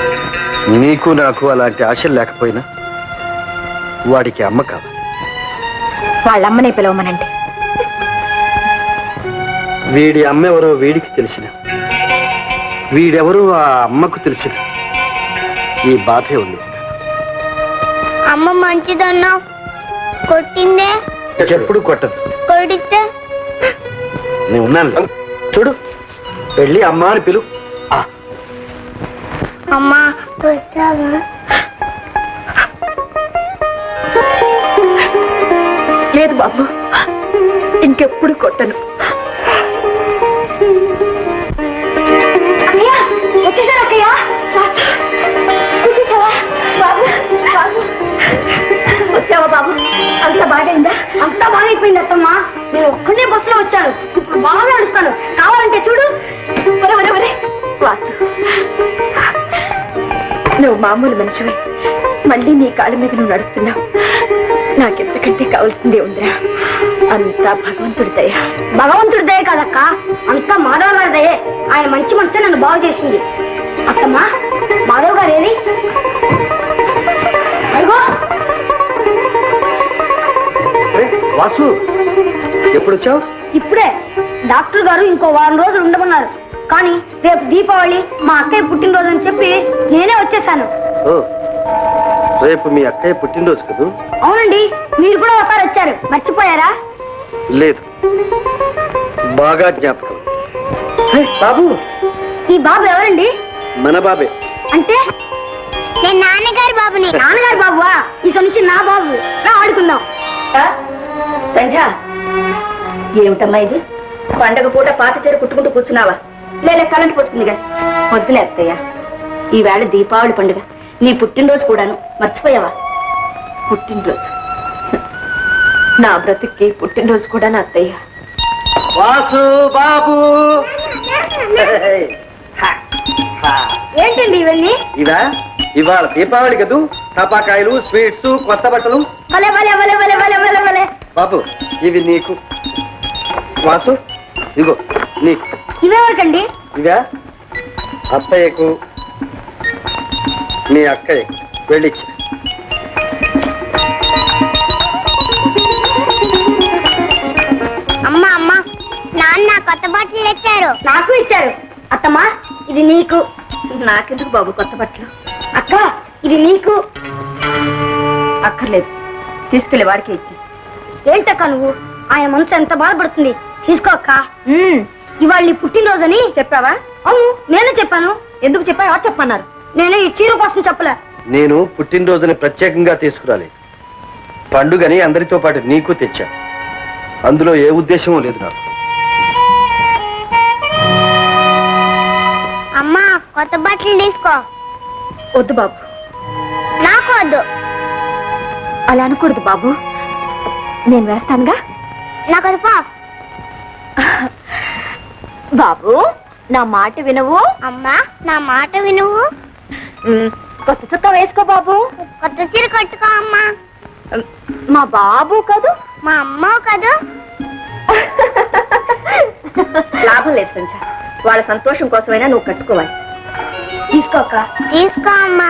నీకు నాకు అలాంటి ఆశలు లేకపోయినా వాడికి అమ్మ కావాలి. వాళ్ళమ్మనే పిలవమనండి. వీడి అమ్మ ఎవరో వీడికి తెలిసిన, వీడెవరో ఆ అమ్మకు తెలిసిన ఈ బాధే ఉంది. అమ్మ మంచిదన్నావు, కొట్టిందే. ఎప్పుడు కొట్టదు. కొడితే నేను ఉన్నాను. చూడు, వెళ్ళి అమ్మ అని పిలు. అమ్మా కొట్టావా? లేదు బాబు, ఇంకెప్పుడు కొట్టను. వచ్చావా బాబు? అంత బాగైందా? అంతా బాగైపోయింది అత్తమ్మా. నేను ఒక్కనే బస్సులో వచ్చాను. ఇప్పుడు బాగా నడుస్తాను. కావాలంటే చూడు. వాసు, నువ్వు మామూలు మనిషివి. మళ్ళీ నీ కాళ్ళ మీద నువ్వు నడుస్తున్నావు. నాకెంతకంటే కావాల్సిందే ఉందిరా. అంతా భగవంతుడి దయ. భగవంతుడి దయ కాదక్క, అంతా మాధవ్ గారి దయే. ఆయన మంచి మనసే నన్ను బాగు చేసింది. అత్తమ్మా, మాధవ్ గారు ఏది? అయ్యో వాసు, ఎప్పుడు వచ్చావు? ఇప్పుడే. డాక్టర్ గారు ఇంకో వారం రోజులు ఉండమన్నారు. కానీ రేపు దీపావళి మా అక్కయ్య పుట్టినరోజు అని చెప్పి నేనే వచ్చేసాను. రేపు మీ అక్కయ్య పుట్టినరోజు కదూ? అవునండి, మీరు కూడా ఒకసారి వచ్చారు, మర్చిపోయారా? లేదు, బాగా జ్ఞాపకం. బాబు, ఈ బాబు ఎవరండి? మన బాబే. అంటే నేను నాన్నగారి బాబుని. నాన్నగారు బాబువా? ఇక నుంచి నా బాబు. రా ఆడుకుందాం. సంధ్య, ఏమిటమ్మా ఇది? పండగ పూట పాత చీర కుట్టుకుంటూ కూర్చున్నావా? లేలే, కరెంట్ పోసుకుందిగా. వద్దులే అత్తయ్య, ఈవేళ దీపావళి పండుగ, నీ పుట్టినరోజు కూడాను. మర్చిపోయావా? పుట్టినరోజు? నా బ్రతుక్కి పుట్టినరోజు కూడా నా అత్తయ్య. వాసు బాబు, ఏంటండి ఇవన్నీ? ఇదా ఇవాళ దీపావళి కదూ, టపాకాయలు, స్వీట్స్, కొత్త బట్టలు. భలే భలే భలే భలే భలే భలే భలే. బాబు, ఇవి నీకు. వాసు, ఇగో నీకు. ఇవేవరకండి? ఇవా అత్తయ్యకు, మీ అక్కయ్యకు వెళ్ళిచ్చి. అమ్మా అమ్మా, నాన్న కొత్త బట్టలు తెచ్చారు. నాకు ఇచ్చారు. అత్తమ్మా, ఇది నీకు. నాకెందుకు బాబు కొత్త బట్టలు? అక్క, ఇది నీకు. అక్కర్లేదు, తీసుకెళ్లి వారికి ఇచ్చి. ఏంటక్క నువ్వు? ఆయన మనసు ఎంత బాధపడుతుంది. తీసుకో అక్క. ఇవాళ నీ పుట్టినరోజని చెప్పావా? అవును, నేను చెప్పాను. ఎందుకు చెప్పా? ఎవరు చెప్పన్నారు? నేను ఈ చీర కోసం చెప్పలే. నేను పుట్టినరోజుని ప్రత్యేకంగా తీసుకురాలేదు, పండుగని అందరితో పాటు నీకు తెచ్చా. అందులో ఏ ఉద్దేశమూ లేదు నాకు. అమ్మా, కొత్త బట్టలు తీసుకో. వద్దు బాబు. నాకు వద్దు. అలా అనకూడదు బాబు, నేను వేస్తానుగా. నాకు వద్దు పో. బాబు, నా మాట వినవు? అమ్మా, నా మాట వినువు. కొత్త చుక్క వేసుకో బాబు. కొత్త చీర కట్టుకో అమ్మా. మా బాబు కదూ, మా అమ్మ కదూ. లాభం లేదు సంధ్య, వాళ్ళ సంతోషం కోసమైనా నువ్వు కట్టుకోవాలి. తీసుకోక. తీసుకో అమ్మా.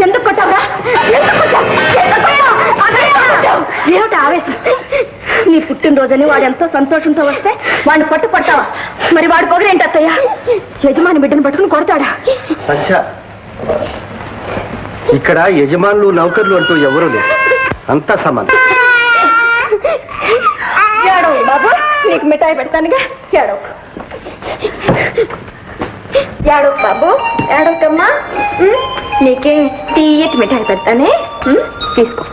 ఎందుకు కొట్టావురా? ఏమిటి ఆవేశం? నీ పుట్టినరోజని వాడు ఎంతో సంతోషంతో వస్తే వాడిని పట్టు పట్టావా? మరి వాడు పొగరేంటి అత్తయ్య? యజమాని బిడ్డను పట్టుకుని కొడతాడా? సంచ, ఇక్కడ యజమానులు నౌకర్లు అంటూ ఎవరూ లేరు, అంతా సమానం. ఏడవు బాబు, నీకు మిఠాయి పెడతానుగా. ఏడవు ఏడవు బాబు, ఏడవకమ్మా. నీకే తీయటి మిఠాయి పెడతానే, తీసుకో.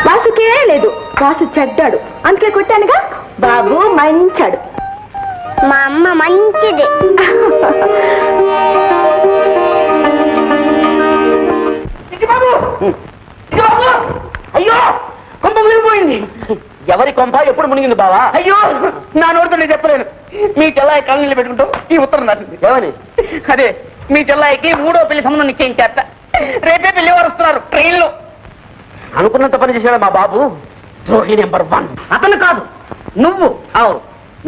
వాసుకే లేదు, వాసు చెడ్డాడు, అందుకే కొట్టానుగా. బాబు మంచాడు. మా అమ్మ మంచిది. అయ్యో, కొంప మునిగిపోయింది. ఎవరి కొంప ఎప్పుడు మునిగింది బావా? అయ్యో, నా నోటితో నేను చెప్పలేను. మీ చెల్లాయి కళ్ళని పెట్టుకుంటూ ఈ ఉత్తరం రాసింది. ఏమని? అదే, మీ చెల్లాయికి 3వ పెళ్లి సంబంధం నిశ్చయించారట. రేపే పెళ్లి వారు వస్తున్నారు ట్రైన్లో. అనుకున్నంత పని చేశాడు మా బాబు. ద్రోహి నెంబర్ 1 అతను కాదు, నువ్వు. అవును,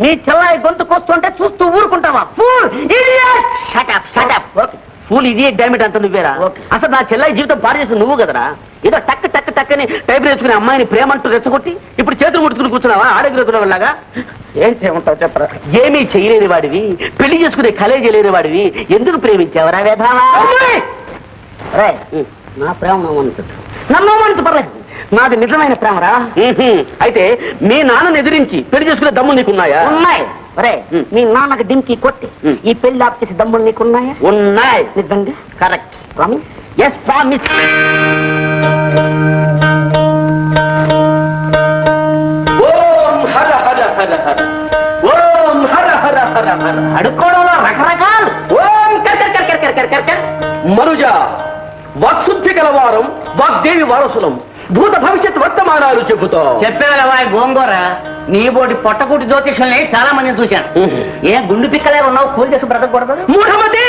మీ చెల్లాయి గొంతు కోస్తుంటే చూస్తూ ఊరుకుంటావా? Fool idiot. Shut up, shut up. Okay, fool idiot dammit అంత నువ్వేరా? అసలు నా చెల్లాయి జీవితం పాడు చేసి నువ్వు కదరా. ఏదో టక్ టక్ టక్ అని టైప్ నేర్చుకునే అమ్మాయిని ప్రేమంటూ రెచ్చగొట్టి ఇప్పుడు చేతులు ముట్టుకుని కూర్చున్నావా ఆడగిరతులలాగా? ఏం చేయమంటావు చెప్పరా? ఏమీ చేయలేని వాడివి, పెళ్లి చేసుకునే కలేజీ లేని వాడివి, ఎందుకు ప్రేమించావరా వేధావా? నా ప్రేమ నన్ను పర్లేదు, నాది నిజమైన ప్రేమరా. అయితే మీ నాన్నని ఎదిరించి పెళ్లి చేసుకునే దమ్ములు నీకున్నాయా? ఉన్నాయి. మీ నాన్నకి డింకి కొట్టి ఈ పెళ్లి ఆప్ చేసే దమ్ములు నీకున్నాయా? ఉన్నాయి. నిజంగా? కరెక్ట్. ప్రామిస్? Yes, promise. ఓం హర హర హర హర, ఓం హర హర హర హర. అడుక్కోవడంలో రకరకాలు. ఓం కర్ కర్ కర్ కర్ కర్ కర్ కర్. మనుజ, వాక్శుద్ధి గలవారం, వాగ్దేవి వారసులం, భూత భవిష్యత్ వర్తమానాలు చెబుతా. చెప్పేవా గోంగూర? నీ బోటి పొట్టకూటి జ్యోతిషుల్ని చాలా మందిని చూశాను. ఏ గుండు పిక్కలే ఉన్నావు, కూలి చేసి బ్రతకూడదు. మూఢమతి,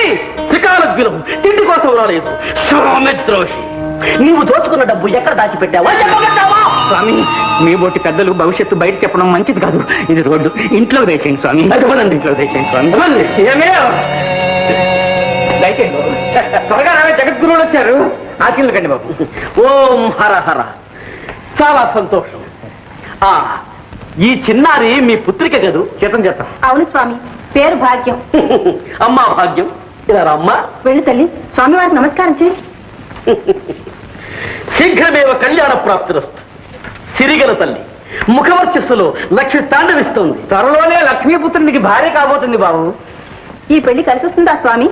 త్రికాలజ్ఞులం, తిండి కోసం రాలేదు. స్వామిద్రోషి, నీవు దోచుకున్న డబ్బు ఎక్కడ దాచిపెట్టావా? స్వామి, మీ బోటి పెద్దలు భవిష్యత్తు బయట చెప్పడం మంచిది కాదు. ఇది రోడ్డు, ఇంట్లో వేసేయండి స్వామి. ఇంట్లో వేసేయండి స్వామి. ఏమే దయచేయండి బాబు. త్వరగా రావే, జగద్గురువులు వచ్చారు. ఆశీర్వకండి బాబు. ఓం హర హర. చాలా సంతోషం. ఆ ఈ చిన్నారి మీ పుత్రిక కదూ? చేతం చేస్తాం. అవును స్వామి, పేరు భాగ్యం. అమ్మా భాగ్యం, ఇలా అమ్మా. వెళ్ళి తల్లి, స్వామివారికి నమస్కారం చేయి. శీఘ్రమేవ కళ్యాణ ప్రాప్తిరస్తు. సిరిగల తల్లి ముఖవర్చస్సులో లక్ష్మి తాండవిస్తోంది. త్వరలోనే లక్ష్మీపుత్రునికి భార్య కాబోతుంది బాబు. ఈ పెళ్లి కలిసి వస్తుందా స్వామి?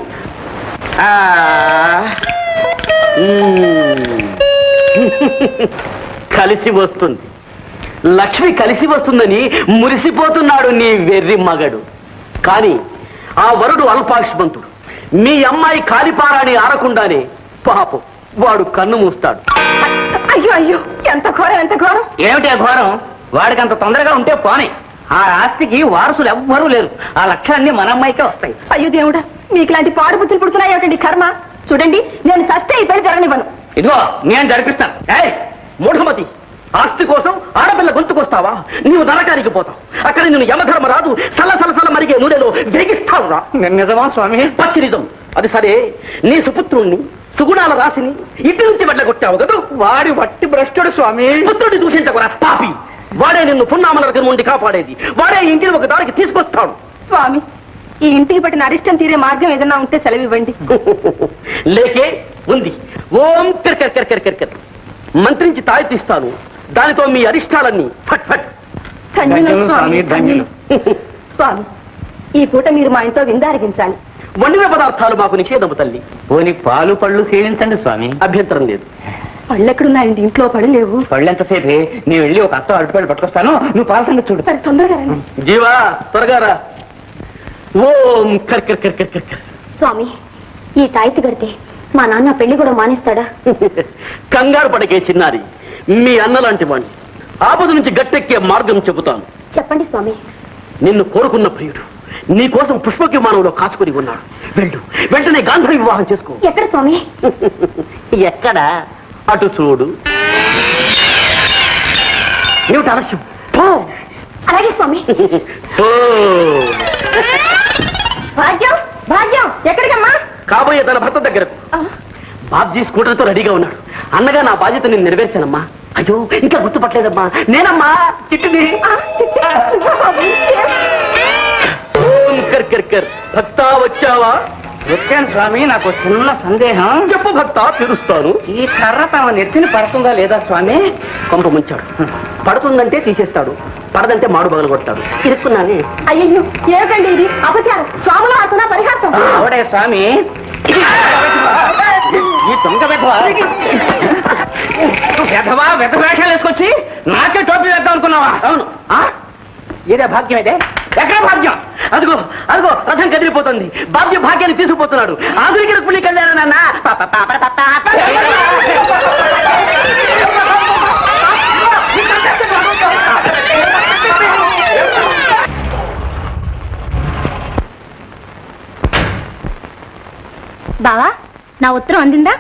కలిసి వస్తుంది. లక్ష్మి కలిసి వస్తుందని మురిసిపోతున్నాడు నీ వెర్రి మగడు. కానీ ఆ వరుడు అల్పాయుష్మంతుడు. మీ అమ్మాయి కాలిపారాని ఆరకుండానే పాపం వాడు కన్ను మూస్తాడు. అయ్యో అయ్యో, ఎంత ఘోరం, ఎంత ఘోరం. ఏమిటి ఆ ఘోరం? వాడికి అంత తొందరగా ఉంటే పోనీ. ఆ ఆస్తికి వారసులు ఎవ్వరూ లేరు. ఆ లక్ష్యాన్ని మన అమ్మాయికే వస్తాయి. అయ్యో దేవుడా, మీకు ఇలాంటి పాడు బుద్ధులు పుడుతున్నాయి ఏమిటండి కర్మ. చూడండి, నేను చస్తే ఈ పెళ్లి జరగనివ్వను. ఇదిగో నేను జరిపిస్తాను. మూఢమతి, ఆస్తి కోసం ఆడపిల్ల గొంతుకొస్తావా? నీవు నరకానికి పోతావు. అక్కడ నేను యమధర్మరాజు సలసలసల మరిగే నూనెలో వేగిస్తావురా. నిజమా స్వామి? పచ్చి నిజం. అది సరే, నీ సుపుత్రుణ్ణి సుగుణాల రాసిని ఇంటి నుంచి వెళ్ళగొట్టావు కదా. వాడి వట్టి భ్రష్టుడు స్వామి. పుత్రుడిని దూషించకురా పాపి. వాడే నిన్ను పున్నామనరకం నుండి కాపాడేది. వాడే ఇంటిని ఒక దారికి తీసుకొస్తాడు. స్వామి, ఈ ఇంటికి పట్టిన అరిష్టం తీరే మార్గం ఏదన్నా ఉంటే సెలవివ్వండి. లేకే ఉంది. ఓం కిర్కర్ కిర్కర్ కిర్కర్ మంత్రించి తాయి తీస్తాను. దానితో మీ అరిష్టాలన్నీ ఫట్ ఫట్. ధన్యులు స్వామి, ధన్యులు. స్వామి, ఈ పూట మీరు మా ఇంట్లో విందారగించాలి. వండిన పదార్థాలు మాకు నిషేధము తల్లి. పోని పాలు పళ్ళు సేవించండి స్వామి. అభ్యంతరం లేదు. పళ్ళెక్కడున్నాయండి? ఇంట్లో పడి లేవు. పళ్ళెంతసేపే, నేను వెళ్ళి ఒక అత్త అరటిపళ్ళు పట్టుకొస్తాను. నువ్వు పాల సంగతి చూడు. సరే, తొందరగా రండి. జీవా త్వరగా రా. ఓం కర్కర్ కర్కర్ కర్కర్. స్వామి, ఈ తాయితీ కడితే మా నాన్న పెళ్లి కూడా మానేస్తాడా? కంగారు పడకే చిన్నారి. మీ అన్నలాంటి వాణ్ణి. ఆపద నుంచి గట్టెక్కే మార్గం చెబుతాను. చెప్పండి స్వామి. నిన్ను కోరుకున్న ప్రియుడు నీ కోసం పుష్పక విమానంలో కాచుకుని ఉన్నాడు. వెళ్ళు, వెంటనే గాంధర్వ వివాహం చేసుకో. ఎక్కడ స్వామి? ఎక్కడ? అటు చూడు. ఏమిటి ఆలస్యం? పో. అలాగే స్వామి. పో. భాగ్యం, భాగ్యం, ఎక్కడికమ్మా? కాబోయే తన భర్త దగ్గరకు. బాబ్జీ స్కూటర్తో రెడీగా ఉన్నాడు. అన్నగా నా బాధ్యత నేను నెరవేర్చానమ్మా. అయ్యో, ఇంకా గుర్తుపట్టలేదమ్మా. నేనమ్మా చిట్టుని. ఓం కర్ కర్ కర్. భక్తా వచ్చావా? వచ్చాను స్వామి. నాకు చిన్న సందేహం. చెప్పు భక్తా, తీరుస్తాను. ఈ కర్ర తమ నెత్తిని పడుతుందా లేదా స్వామి? కొంప ముంచాడు. పడుతుందంటే తీసేస్తాడు, పడదంటే మాడు బగలు కొడతాడు. ఇరుక్కున్నానే. అయ్యో, ఏమిటండి ఇది? అపచారం. స్వాముల ఆసన పరిహాసం. ఆవిడే స్వామి. ఈ దొంగ వెధవా వేషాలు వేసుకొచ్చి నాకే టోపీ వేద్దాం అనుకున్నావా? అవును. ఇదే భాగ్యం. ఇదే ఎక్కడ భాగ్యం? అదిగో అదిగో రథం కదిలిపోతుంది. భాగ్యం భాగ్యాన్ని తీసుకుపోతున్నాడు. ఆధునిక రుక్మిణి కళ్యాణం నాన్న. బావా, నా ఉత్తరం అందిందా?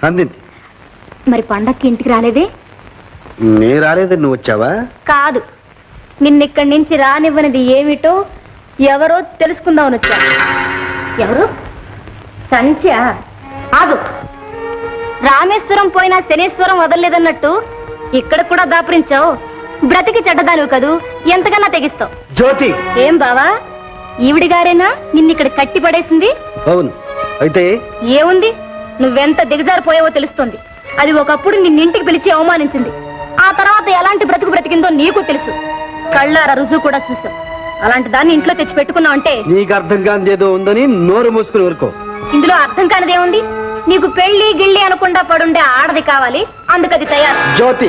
అందింది. మరి పండక్కి ఇంటికి రాలేదే? నే రాలేదు, నువ్వు వచ్చావా? కాదు, నిన్నిక్కడి నుంచి రానివ్వనిది ఏమిటో ఎవరో తెలుసుకుందామని వచ్చా. ఎవరు? సంధ్య. ఆగు. రామేశ్వరం పోయినా శనేశ్వరం వదలలేదన్నట్టు ఇక్కడ కూడా దాపురించావు. బ్రతికి చెడ్డదానివి కదూ, ఎంతకన్నా తెగిస్తావు. జ్యోతి. ఏం బావా, ఈవిడి గారేనా నిన్నిక్కడ కట్టి పడేసింది? అవును. అయితే ఏముంది, నువ్వెంత దిగజారిపోయావో తెలుస్తోంది. అది ఒకప్పుడు నిన్నింటికి పిలిచి అవమానించింది. ఆ తర్వాత ఎలాంటి బ్రతుకు బ్రతికిందో నీకు తెలుసు. కళ్ళారా రుజువు కూడా చూసావు. అలాంటి దాన్ని ఇంట్లో తెచ్చి పెట్టుకున్నావు అంటే నీకు అర్థం కానిదేదో ఉందని నోరు మూసుకుని ఊరుకో. ఇందులో అర్థం కానిదేముంది? నీకు పెళ్లి గిళ్ళి అనకుండా పడుండే ఆడది కావాలి, అందుకది తయారు. జ్యోతి,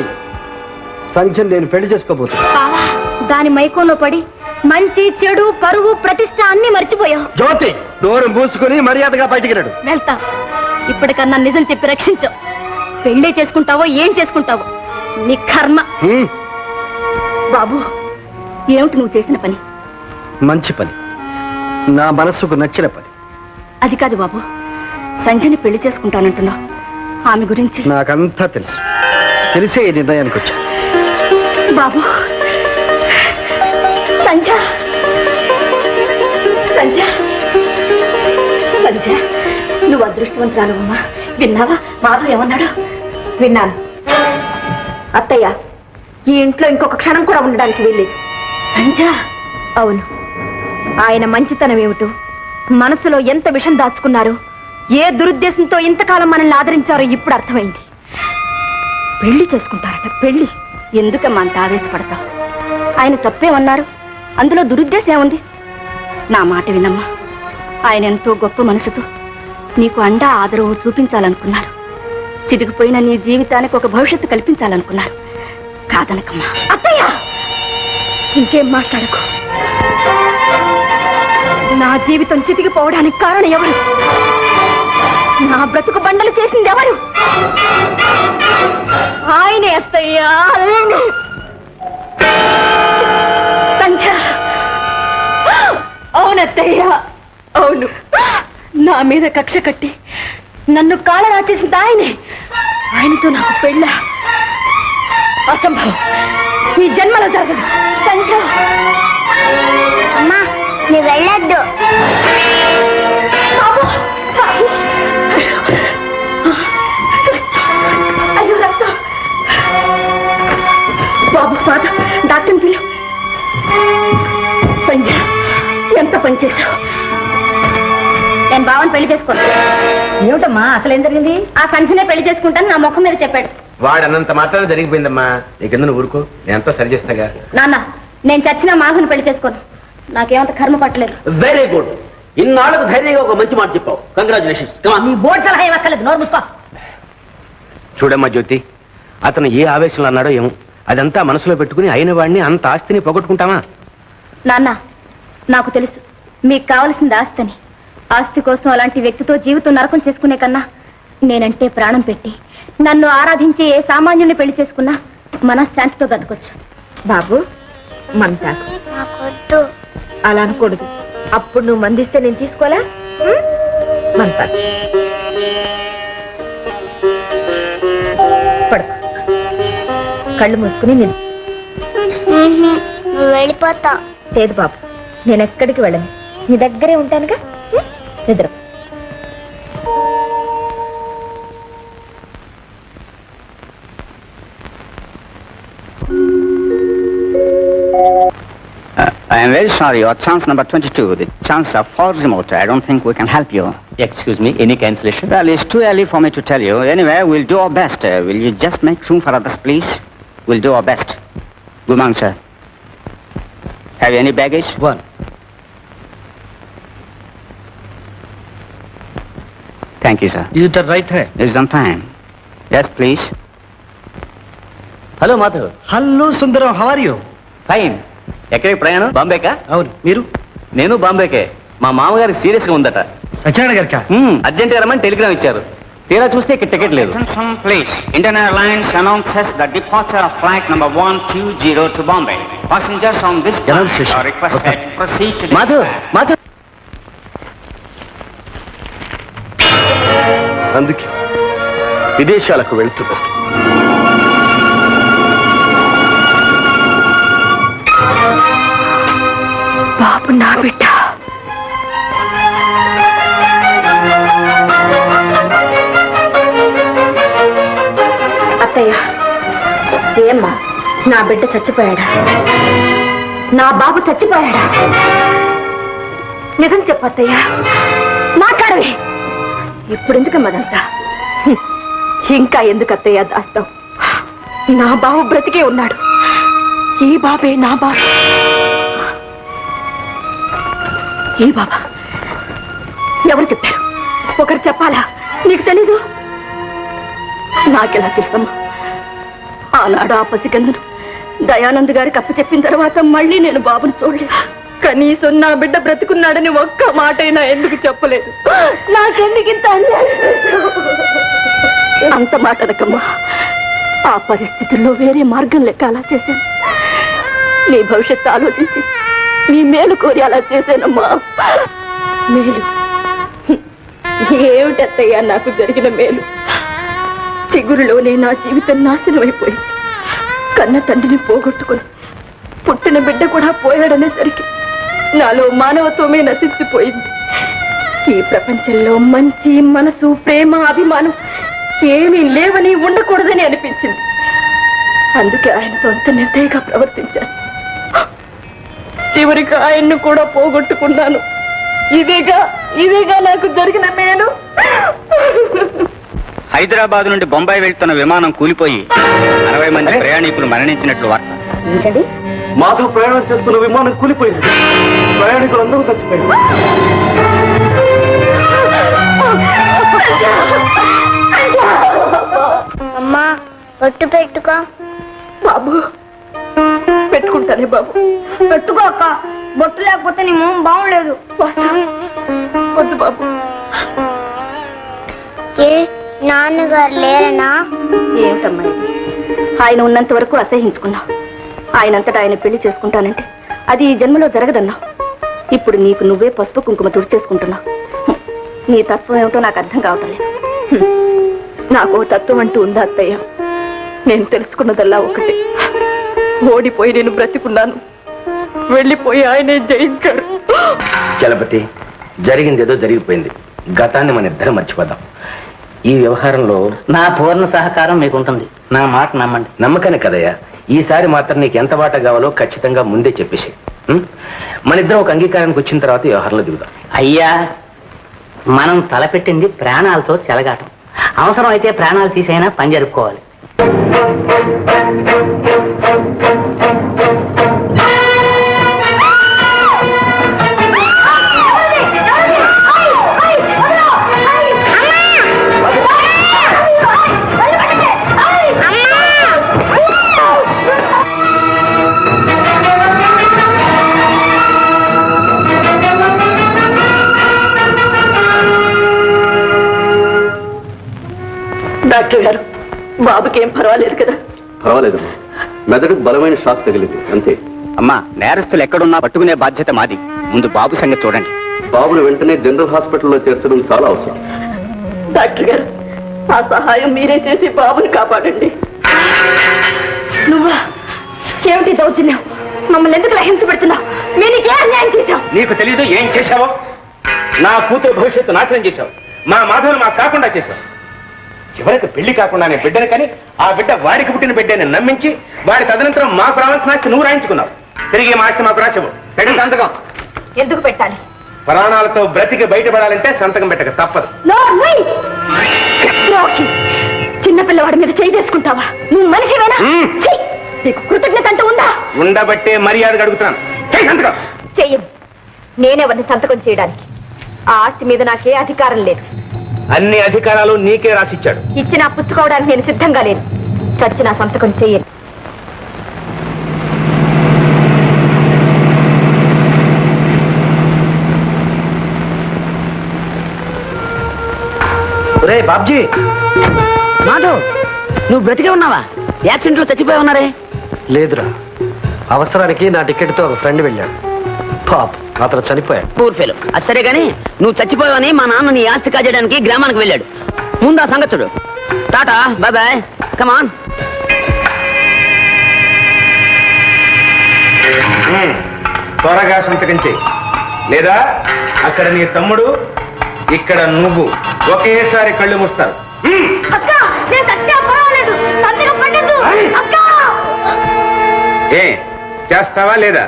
సంధ్యను నేను పెళ్లి చేసుకోబోతున్నా. బావా, దాని మైకంలో పడి మంచి చెడు పరువు ప్రతిష్ట అన్ని మర్చిపోయావు. జ్యోతి, నోరు మూసుకుని మర్యాదగా బయటికి రాడు. వెళ్తా. ఇప్పటికన్నా నిజం చెప్పి రక్షించావు. పెళ్లి చేసుకుంటావో ఏం చేసుకుంటావో నీ కర్మ. బాబు, ఏమిటి నువ్వు చేసిన పని? మంచి పని, నా మనసుకు నచ్చిన పని. అది కాదు బాబు, సంజయని పెళ్లి చేసుకుంటానంటున్నావు. ఆమె గురించి నాకంతా తెలుసు. తెలిసే ఈ నిర్ణయానికి వచ్చా. బాబు, సంజ సంజ సంజ అదృష్టవంతురాలు అమ్మా. విన్నావా మాధవ్ ఏమన్నాడు? విన్నాను అత్తయ్య. ఈ ఇంట్లో ఇంకొక క్షణం కూడా ఉండడానికి వీల్లేదు. సంజా? అవును. ఆయన మంచితనం ఏమిటో, మనసులో ఎంత విషం దాచుకున్నారో, ఏ దురుద్దేశంతో ఇంతకాలం మనల్ని ఆదరించారో ఇప్పుడు అర్థమైంది. పెళ్లి చేసుకుంటారట. పెళ్లి ఎందుకమ్మా అంత ఆవేశపడతావు? ఆయన తప్పేమన్నారు? అందులో దురుద్దేశం ఏముంది? నా మాట వినమ్మా. ఆయన ఎంతో గొప్ప మనసుతో నీకు అండా ఆదరవు చూపించాలనుకున్నారు. చితికిపోయిన నీ జీవితానికి ఒక భవిష్యత్తు కల్పించాలనుకున్నారు. కాదనకమ్మా. అత్తయ్య, ఇంకేం మాట్లాడకు. నా జీవితం చితికిపోవడానికి కారణం ఎవరు? నా బ్రతుకు బండలు చేసింది ఎవరు? ఆయనే అత్తయ్యా. సంధ్య. అవునత్తయ్యా, అవును. నా మీద కక్ష కట్టి నన్ను కాళ్ళ చేసింది ఆయనే. ఆయనతో నాకు పెళ్ళ అసంభవం. ఈ జన్మలో జరగదు. సంధ్య. అమ్మా నువ్వు వెళ్ళొద్దు. బాబు, బాబు. అయ్యో రక్తం. బాబు పాద డాక్టర్ని పిలు. సంజయ్, ఎంత పని చేశావు? నేను బావని పెళ్లి చేసుకోను. ఏమిటమ్మా అసలు ఏం జరిగింది? ఆ సంజనే పెళ్లి చేసుకుంటాను నా ముఖం మీద చెప్పాడు. వాడన్నంత మాత్రం జరిగిపోయిందమ్మా. నీకెందుకు నువ్వు ఊరుకో, నేను ఎంతో సరి చేస్తాగా. నాన్న, నేను చచ్చిన మాధుని పెళ్లి చేసుకోను. నాకేమంత కర్మ పట్టలేదు. Very good. ఇన్నాళ్ళకు ధైర్యంగా ఒక మంచి మాట చెప్పావు. కంగ్రాచులేషన్స్. నీ బోర్డు సలహా ఇవ్వక్కర్లేదు. నోరు మూసుకో. చూడమ్మా జ్యోతి, అతను ఏ ఆవేశంలో అన్నాడో ఏమో, అదంతా మనసులో పెట్టుకుని అయిన వాడిని అంత ఆస్తిని పోగొట్టుకుంటామా? నాన్న, నాకు తెలుసు మీకు కావలసింది ఆస్తిని. ఆస్తి కోసం అలాంటి వ్యక్తితో జీవితం నరకం చేసుకునే కన్నా నేనంటే ప్రాణం పెట్టి నన్ను ఆరాధించే ఏ సామాన్యుని పెళ్లి చేసుకున్నా మనశ్శాంతితో బ్రతకొచ్చు. బాబు, మంతాకు. నాకొద్దు. అలా అనకూడదు. అప్పుడు నువ్వు మందిస్తే నేను తీసుకోవాలా? మంతాకు. పడుకో. కళ్ళు మూసుకుని నేను నువ్వు వెళ్ళిపోతావు. లేదు బాబు, నేను ఎక్కడికి వెళ్ళను. నీ దగ్గరే ఉంటానుగా. నిద్ర. I am very sorry, your chance number 22, the chance of false remote. I don't think we can help you. Excuse me, any cancellation? Well, it's too early for me to tell you. Anyway, we'll do our best. Will you just make room for others, please? We'll do our best. Good morning, sir. Have you any baggage? One. Thank you, sir. Is it the right hand? It's on time. Yes, please. Hello Madhav. Hello Sundaram, how are you? Fine. ఎక్కడికి ప్రయాణం? బాంబేకా? అవును. మీరు? నేను బాంబేకే. మా మామగారికి సీరియస్ గా ఉందట. సత్యనారాయణ గారికా? అర్జెంట్ రమ్మని టెలిగ్రామ్ ఇచ్చారు. తీరా చూస్తే ఇక్కడ టికెట్ లేదు. Attention, please. Indian Airlines announces the departure of flight number 120 to Bombay. Passengers on this flight are requested to proceed to the Madhav, Madhav. అందుకే విదేశాలకు వెళ్తున్నా. బాబు నా బిడ్డ. అత్తయ్య, ఏమ్మా, నా బిడ్డ చచ్చిపోయాడా? నా బాబు చచ్చిపోయాడా? నిజం చెప్పత్తయ్యా, మాట్లాడవే. ఇప్పుడు ఎందుకమ్మదంతా? ఇంకా ఎందుకు అత్తయ్య దాస్తావు? నా బాబు బ్రతికే ఉన్నాడు. ఈ బాబే నా బాబు. ఏ బాబా? ఎవరు చెప్పారు? ఒకరు చెప్పాలా? నీకు తెలీదు? నాకెలా తెలుసమ్మా? ఆనాడు ఆ పసికందును దయానంద్ గారికి అప్పచెప్పిన తర్వాత మళ్ళీ నేను బాబుని చూడలేదు. కనీసం నా బిడ్డ బ్రతుకున్నాడని ఒక్క మాటైనా ఎందుకు చెప్పలేదు? నాకెందుకు ఇంత అన్యాయం? అంత మాటలకమ్మా. ఆ పరిస్థితుల్లో వేరే మార్గం లెక్క అలా చేశాను. నీ భవిష్యత్తు ఆలోచించి నీ మేలు కోరి అలా చేశానమ్మా. మేలు ఏమిటత్తయ్యా నాకు జరిగిన మేలు? చిగురులోనే నా జీవితం నాశనం అయిపోయింది. కన్న తండ్రిని పోగొట్టుకుని పుట్టిన బిడ్డ కూడా పోయాడనేసరికి నాలో మానవత్వమే నశించిపోయింది. ఈ ప్రపంచంలో మంచి మనసు ప్రేమ అభిమానం ఏమీ లేవని ఉండకూడదని అనిపించింది. అందుకే ఆయనతో అంత నిర్దయగా ప్రవర్తించాను. చివరికి ఆయన్ను కూడా పోగొట్టుకున్నాను. ఇదేగా నాకు జరిగిన మేలు. హైదరాబాద్ నుండి బొంబాయి వెళ్తున్న విమానం కూలిపోయి 60 మంది ప్రయాణికులు మరణించినట్లు వార్త. ఏంటండి? మాతో ప్రయాణం చేస్తున్న విమానం కూలిపోయింది. ప్రయాణికులందరూ చచ్చిపోయారు. అమ్మా ఒట్టు పెట్టుకో. బాబు పెట్టుకుంటానే బాబు. పెట్టుకో అక్క, బొట్టు లేకపోతే నీ మొహం బాగులేదు. వద్దు బాబు. ఏ నాన్నగారు లేరనా? ఏమిటమ్మా ఇది? ఆయన ఉన్నంత వరకు అసహించుకున్నా. ఆయనంతటా ఆయన పెళ్లి చేసుకుంటానంటే అది ఈ జన్మలో జరగదన్నా. ఇప్పుడు నీకు నువ్వే పసుపు కుంకుమ తుడిచేసుకుంటున్నావు. నీ తత్వం ఏమిటో నాకు అర్థం కావట్లేదు. నాకు తత్వం అంటూ ఉందా అత్తయ్య? నేను తెలుసుకున్నదల్లా ఒకటే, ఓడిపోయి నేను బ్రతికున్నాను, వెళ్ళిపోయి ఆయనే జయించాడు. చలపతి, జరిగిందేదో జరిగిపోయింది. గతాన్ని మన ఇద్దరం మర్చిపోదాం. ఈ వ్యవహారంలో నా పూర్ణ సహకారం మీకుంటుంది. నా మాట నమ్మండి. నమ్మకానే కదయ్యా. ఈసారి మాత్రం నీకు ఎంత వాటా కావాలో ఖచ్చితంగా ముందే చెప్పేసి మన ఇద్దరం ఒక అంగీకారానికి వచ్చిన తర్వాత వ్యవహారంలో దిగుదాం. అయ్యా, మనం తలపెట్టింది ప్రాణాలతో చెలగాటం. అవసరం అయితే ప్రాణాలు తీసైనా పని జరుపుకోవాలి. డాక్టర్ గారు, బాబుకి ఏం పర్వాలేదు కదా? పర్వాలేదమ్మా, మెదడుకు బలమైన షాక్ తగిలింది అంతే. అమ్మా, నేరస్తులు ఎక్కడున్నా పట్టుకునే బాధ్యత మాది. ముందు బాబు సంగతి చూడండి. బాబును వెంటనే జనరల్ హాస్పిటల్లో చేర్చడం చాలా అవసరం. డాక్టర్ గారు, ఆ సహాయం మీరే చేసి బాబుని కాపాడండి. నువ్వా? ఏమిటి దౌర్జన్యం? మమ్మల్ని ఎందుకు హింస పెడుతున్నావు? మేము నీకే అన్యాయం చేశాం. నీకు తెలీదు ఏం చేశావో? నా కూతురు భవిష్యత్తు నాశనం చేశావు. మా మాధవులు మాకు కాకుండా చేశావు. చివరికి పెళ్లి కాకుండానే బిడ్డను కానీ ఆ బిడ్డ వాడికి పుట్టిన బిడ్డని నమ్మించి వాడి తదనంతరం మాకు రావాల్సిన ఆస్తి నువ్వు రాయించుకున్నావు. తిరిగి మా ఆస్తి మాకు రాసేవు. పెట్టు సంతకం. ఎందుకు పెట్టాలి? ప్రాణాలతో బ్రతికి బయటపడాలంటే సంతకం పెట్టక తప్పదు. చిన్నపిల్లవాడి మీద చేయి చేసుకుంటావా? నువ్వు మనిషివేనా? ఛీ! నీకు కృతజ్ఞత అంటూ ఉందా? ఉండబట్టే మర్యాదగా అడుగుతున్నాను. చెయ్యి సంతకం. చెయ్యను. నేనెవరిని సంతకం చేయడానికి? ఆ ఆస్తి మీద నాకే అధికారం లేదు. అన్ని అధికారాలు నీకే రాసిచ్చాడు. ఇచ్చినా పుచ్చుకోవడానికి నేను సిద్ధంగా లేను. చచ్చిన సంతకం చెయ్యను. రే బాబ్జీ, మాధవ్, నువ్వు బ్రతికే ఉన్నావా? యాక్సిడెంట్ లో చచ్చిపోయి ఉన్నారే? లేదురా, అవసరానికి నా టికెట్తో ఒక ఫ్రెండ్ వెళ్ళాడు. పాప్, అతను చనిపోయాడు. Poor fellow. అది సరే గానీ నువ్వు చచ్చిపోయావని మా నాన్న నీ ఆస్తి కాజేయడానికి గ్రామానికి వెళ్ళాడు. ముందు ఆ సంగతుడు. టాటా, బాయ్ బాయ్, కమాన్. త్వరగా సంతకం చెయ్యి, లేదా అక్కడ నీ తమ్ముడు, ఇక్కడ నువ్వు ఒకేసారి కళ్ళు మూస్తారు. ఏ చేస్తావా లేదా?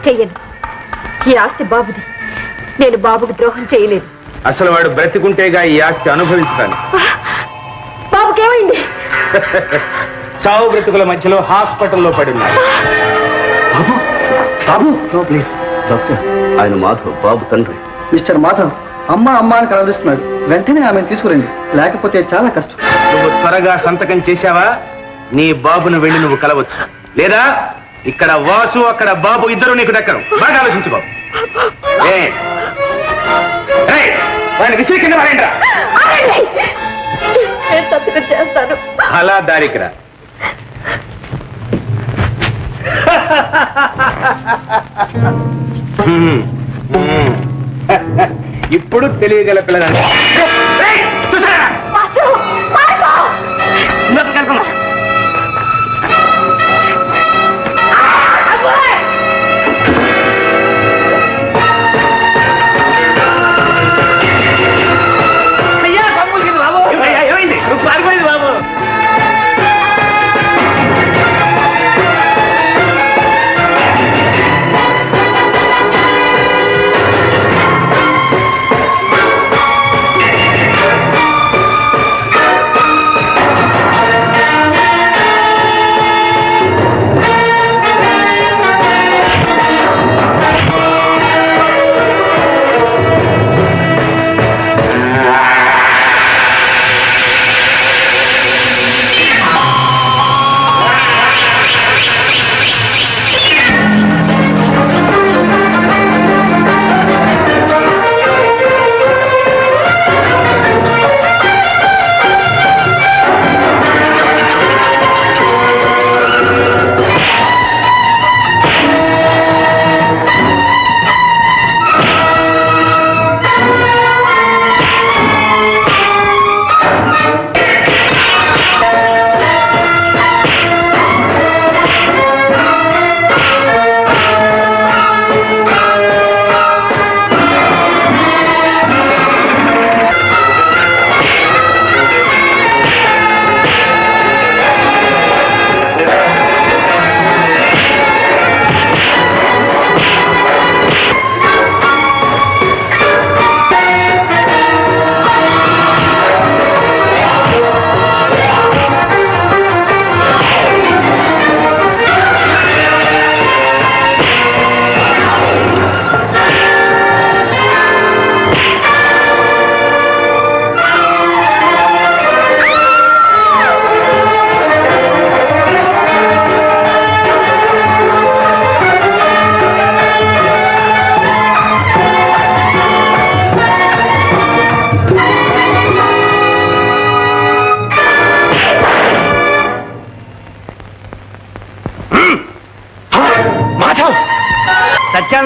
చెయ్యను. ఈ ఆస్తి బాబుది. నేను బాబుకి ద్రోహం చేయలేదు. అసలు వాడు బ్రతికుంటేగా ఈ ఆస్తి అనుభవించుతాను. బాబుకేమైంది? చావు బ్రతుకుల మధ్యలో హాస్పిటల్లో పడి ఉన్నాడు. బాబు బాబు ప్లీజ్ డాక్టర్, ఆయన మాధవ్, బాబు తండ్రి. మిస్టర్ మాధవ్, అమ్మ అమ్మ అని కనిపిస్తున్నాడు. వెంటనే ఆమెను తీసుకురండి, లేకపోతే చాలా కష్టం. నువ్వు త్వరగా సంతకం చేశావా నీ బాబును వెళ్ళి నువ్వు కలవచ్చు. లేదా ఇక్కడ వాసు అక్కడ బాబు ఇద్దరు నీకు దక్కరు. బాగా ఆలోచించు బాబు. వాడిని విసిరి కింద పారేయండిరా. నేను సంతకం చేస్తాను. అలా దారికిరా. ఇప్పుడు తెలియగల పిల్లలంటే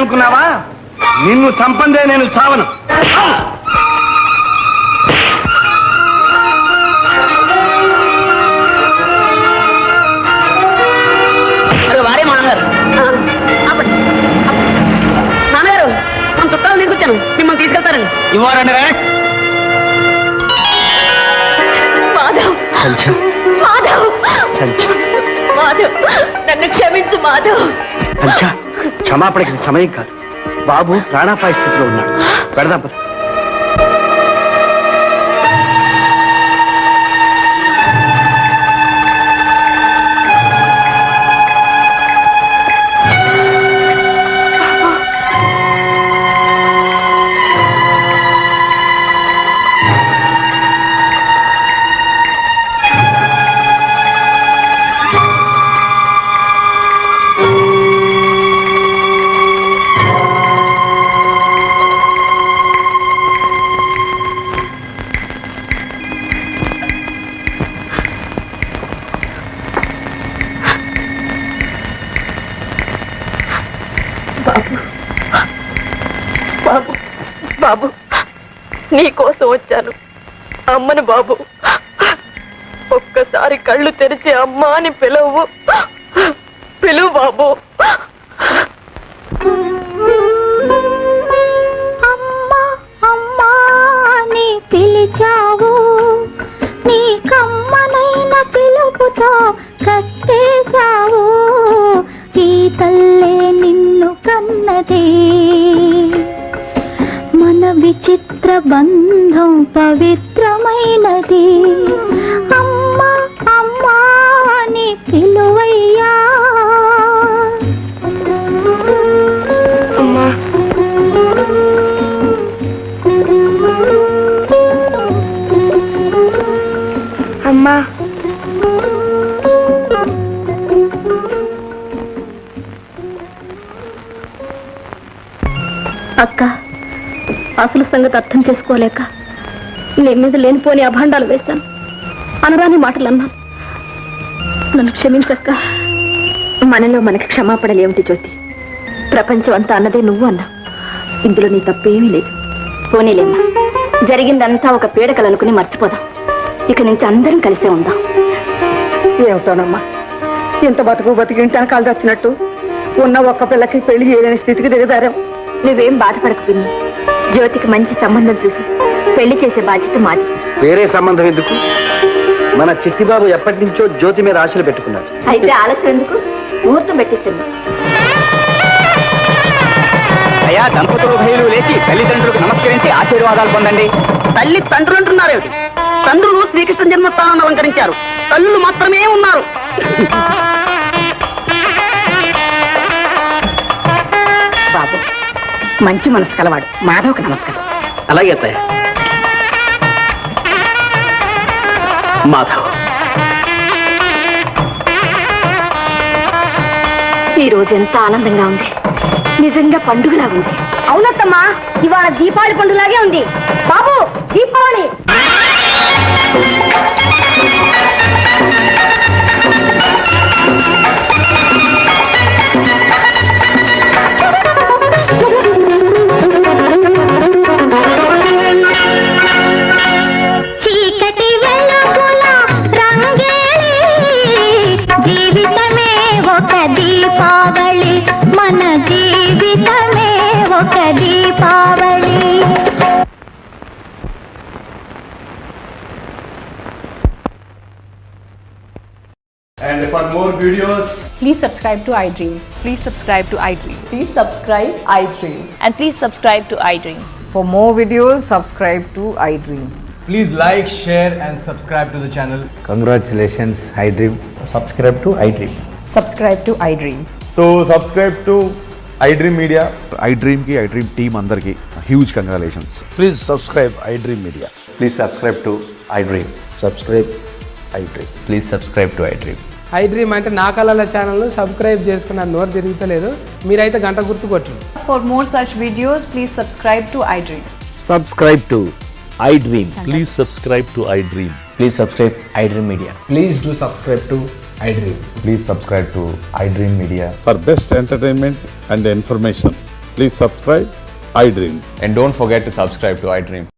అనుకున్నావా? నిన్ను చంపందే నేను చావను. వారే మామగారు, నాన్నగారు మన చుట్టాలు తీసుకొచ్చాను, మిమ్మల్ని తీసుకెళ్తారండి. ఇవ్వరండి రే. మాధవ్ మాధవ్ మాధవ్, నన్ను క్షమించు మాధవ్. క్షమాపణకి సమయం కాదు. బాబు ప్రాణాపాయ స్థితిలో ఉన్నాడు. పెడదాం పద. బాబు బాబు, నీకోసం వచ్చాను. అమ్మను బాబు, ఒక్కసారి కళ్ళు తెరిచి అమ్మా అని పిలువు బాబు. అమ్మా అమ్మా అని పిలిచావు, నీ కమ్మనైన పిలుపుతో కట్టేశావు. ఈ తల్లే నిన్ను కన్నది, మన విచిత్ర బంధం పవిత్రమైనది. అమ్మా అమ్మా అని పిలువయ్యా. అమ్మా అమ్మా, అక్క, అసలు సంగతి అర్థం చేసుకోలేక నీ మీద లేనిపోని అభాండాలు వేశాను, అనరాని మాటలు అన్నాను. నన్ను క్షమించక్క. మనలో మనకి క్షమాపణలు ఏమిటి జ్యోతి? ప్రపంచం అంతా అన్నదే నువ్వు అన్నా. ఇందులో నీ తప్పేమీ లేదు. పోనీలేమ్మా, జరిగిందంతా ఒక పీడకలు అనుకుని మర్చిపోదాం. ఇక నుంచి అందరం కలిసే ఉందాం. ఏమిటోనమ్మా, ఇంత బతికి ఇంటాను కాలు వచ్చినట్టు ఉన్న ఒక్క పిల్లకి పెళ్లి చేయలేని స్థితికి దిగజారాం. నువ్వేం బాధపడకు పిన్ని, జ్యోతికి మంచి సంబంధం చూసి పెళ్లి చేసే బాధ్యత మాది. వేరే సంబంధం ఎందుకు? మన చిట్టిబాబు ఎప్పటి నుంచో జ్యోతి మీద ఆశలు పెట్టుకున్నాడు. అయితే ఆలస్యం ఎందుకు, ముహూర్తం పెట్టించండి. అయ్యా, దంపతులు భయులు లేచి తల్లిదండ్రులకు నమస్కరించి ఆశీర్వాదాలు పొందండి. తల్లి తండ్రులు అంటున్నారేమిటి? తండ్రులు శ్రీకృష్ణ జన్మస్థానాన్ని అలంకరించారు, తల్లులు మాత్రమే ఉన్నారు. బాబు మంచి మనసు కలవాడు, మాధవ్కి నమస్కారం. అలాగే అత్తయ్య. మాధవ్, ఈ రోజు ఎంత ఆనందంగా ఉంది, నిజంగా పండుగలా ఉంది. అవునత్తమ్మా, ఇవాళ దీపావళి పండుగలాగే ఉంది. బాబు, దీపావళి. చీకటి వెలుగుల రంగేలి, జీవితమే ఒక దీపావళి, మన జీవితమే ఒక Deepavali. And for more videos, please subscribe to iDream. Please subscribe to iDream. Please subscribe iDream. And please subscribe to iDream. For more videos, subscribe to iDream. please like, share and subscribe to the channel. Congratulations, iDream. Subscribe to iDream. Subscribe to iDream. So subscribe to iDream Media. iDream ki iDream team andarki huge congratulations. Please subscribe iDream Media. Please subscribe to iDream. Subscribe iDream. Please subscribe to iDream. iDream అంటే నా కళల ఛానల్ సబ్స్క్రైబ్ చేసుకున్న నోరు తిరుగుతలేదు, మీరైతే గంట గుర్తు కొట్టండి. For more such videos, please subscribe to iDream. Subscribe to iDream. Please subscribe to iDream. Please subscribe iDream Media. Please do subscribe to iDream. Please subscribe to iDream Media. For best entertainment and information, Please subscribe iDream. And don't forget to subscribe to iDream.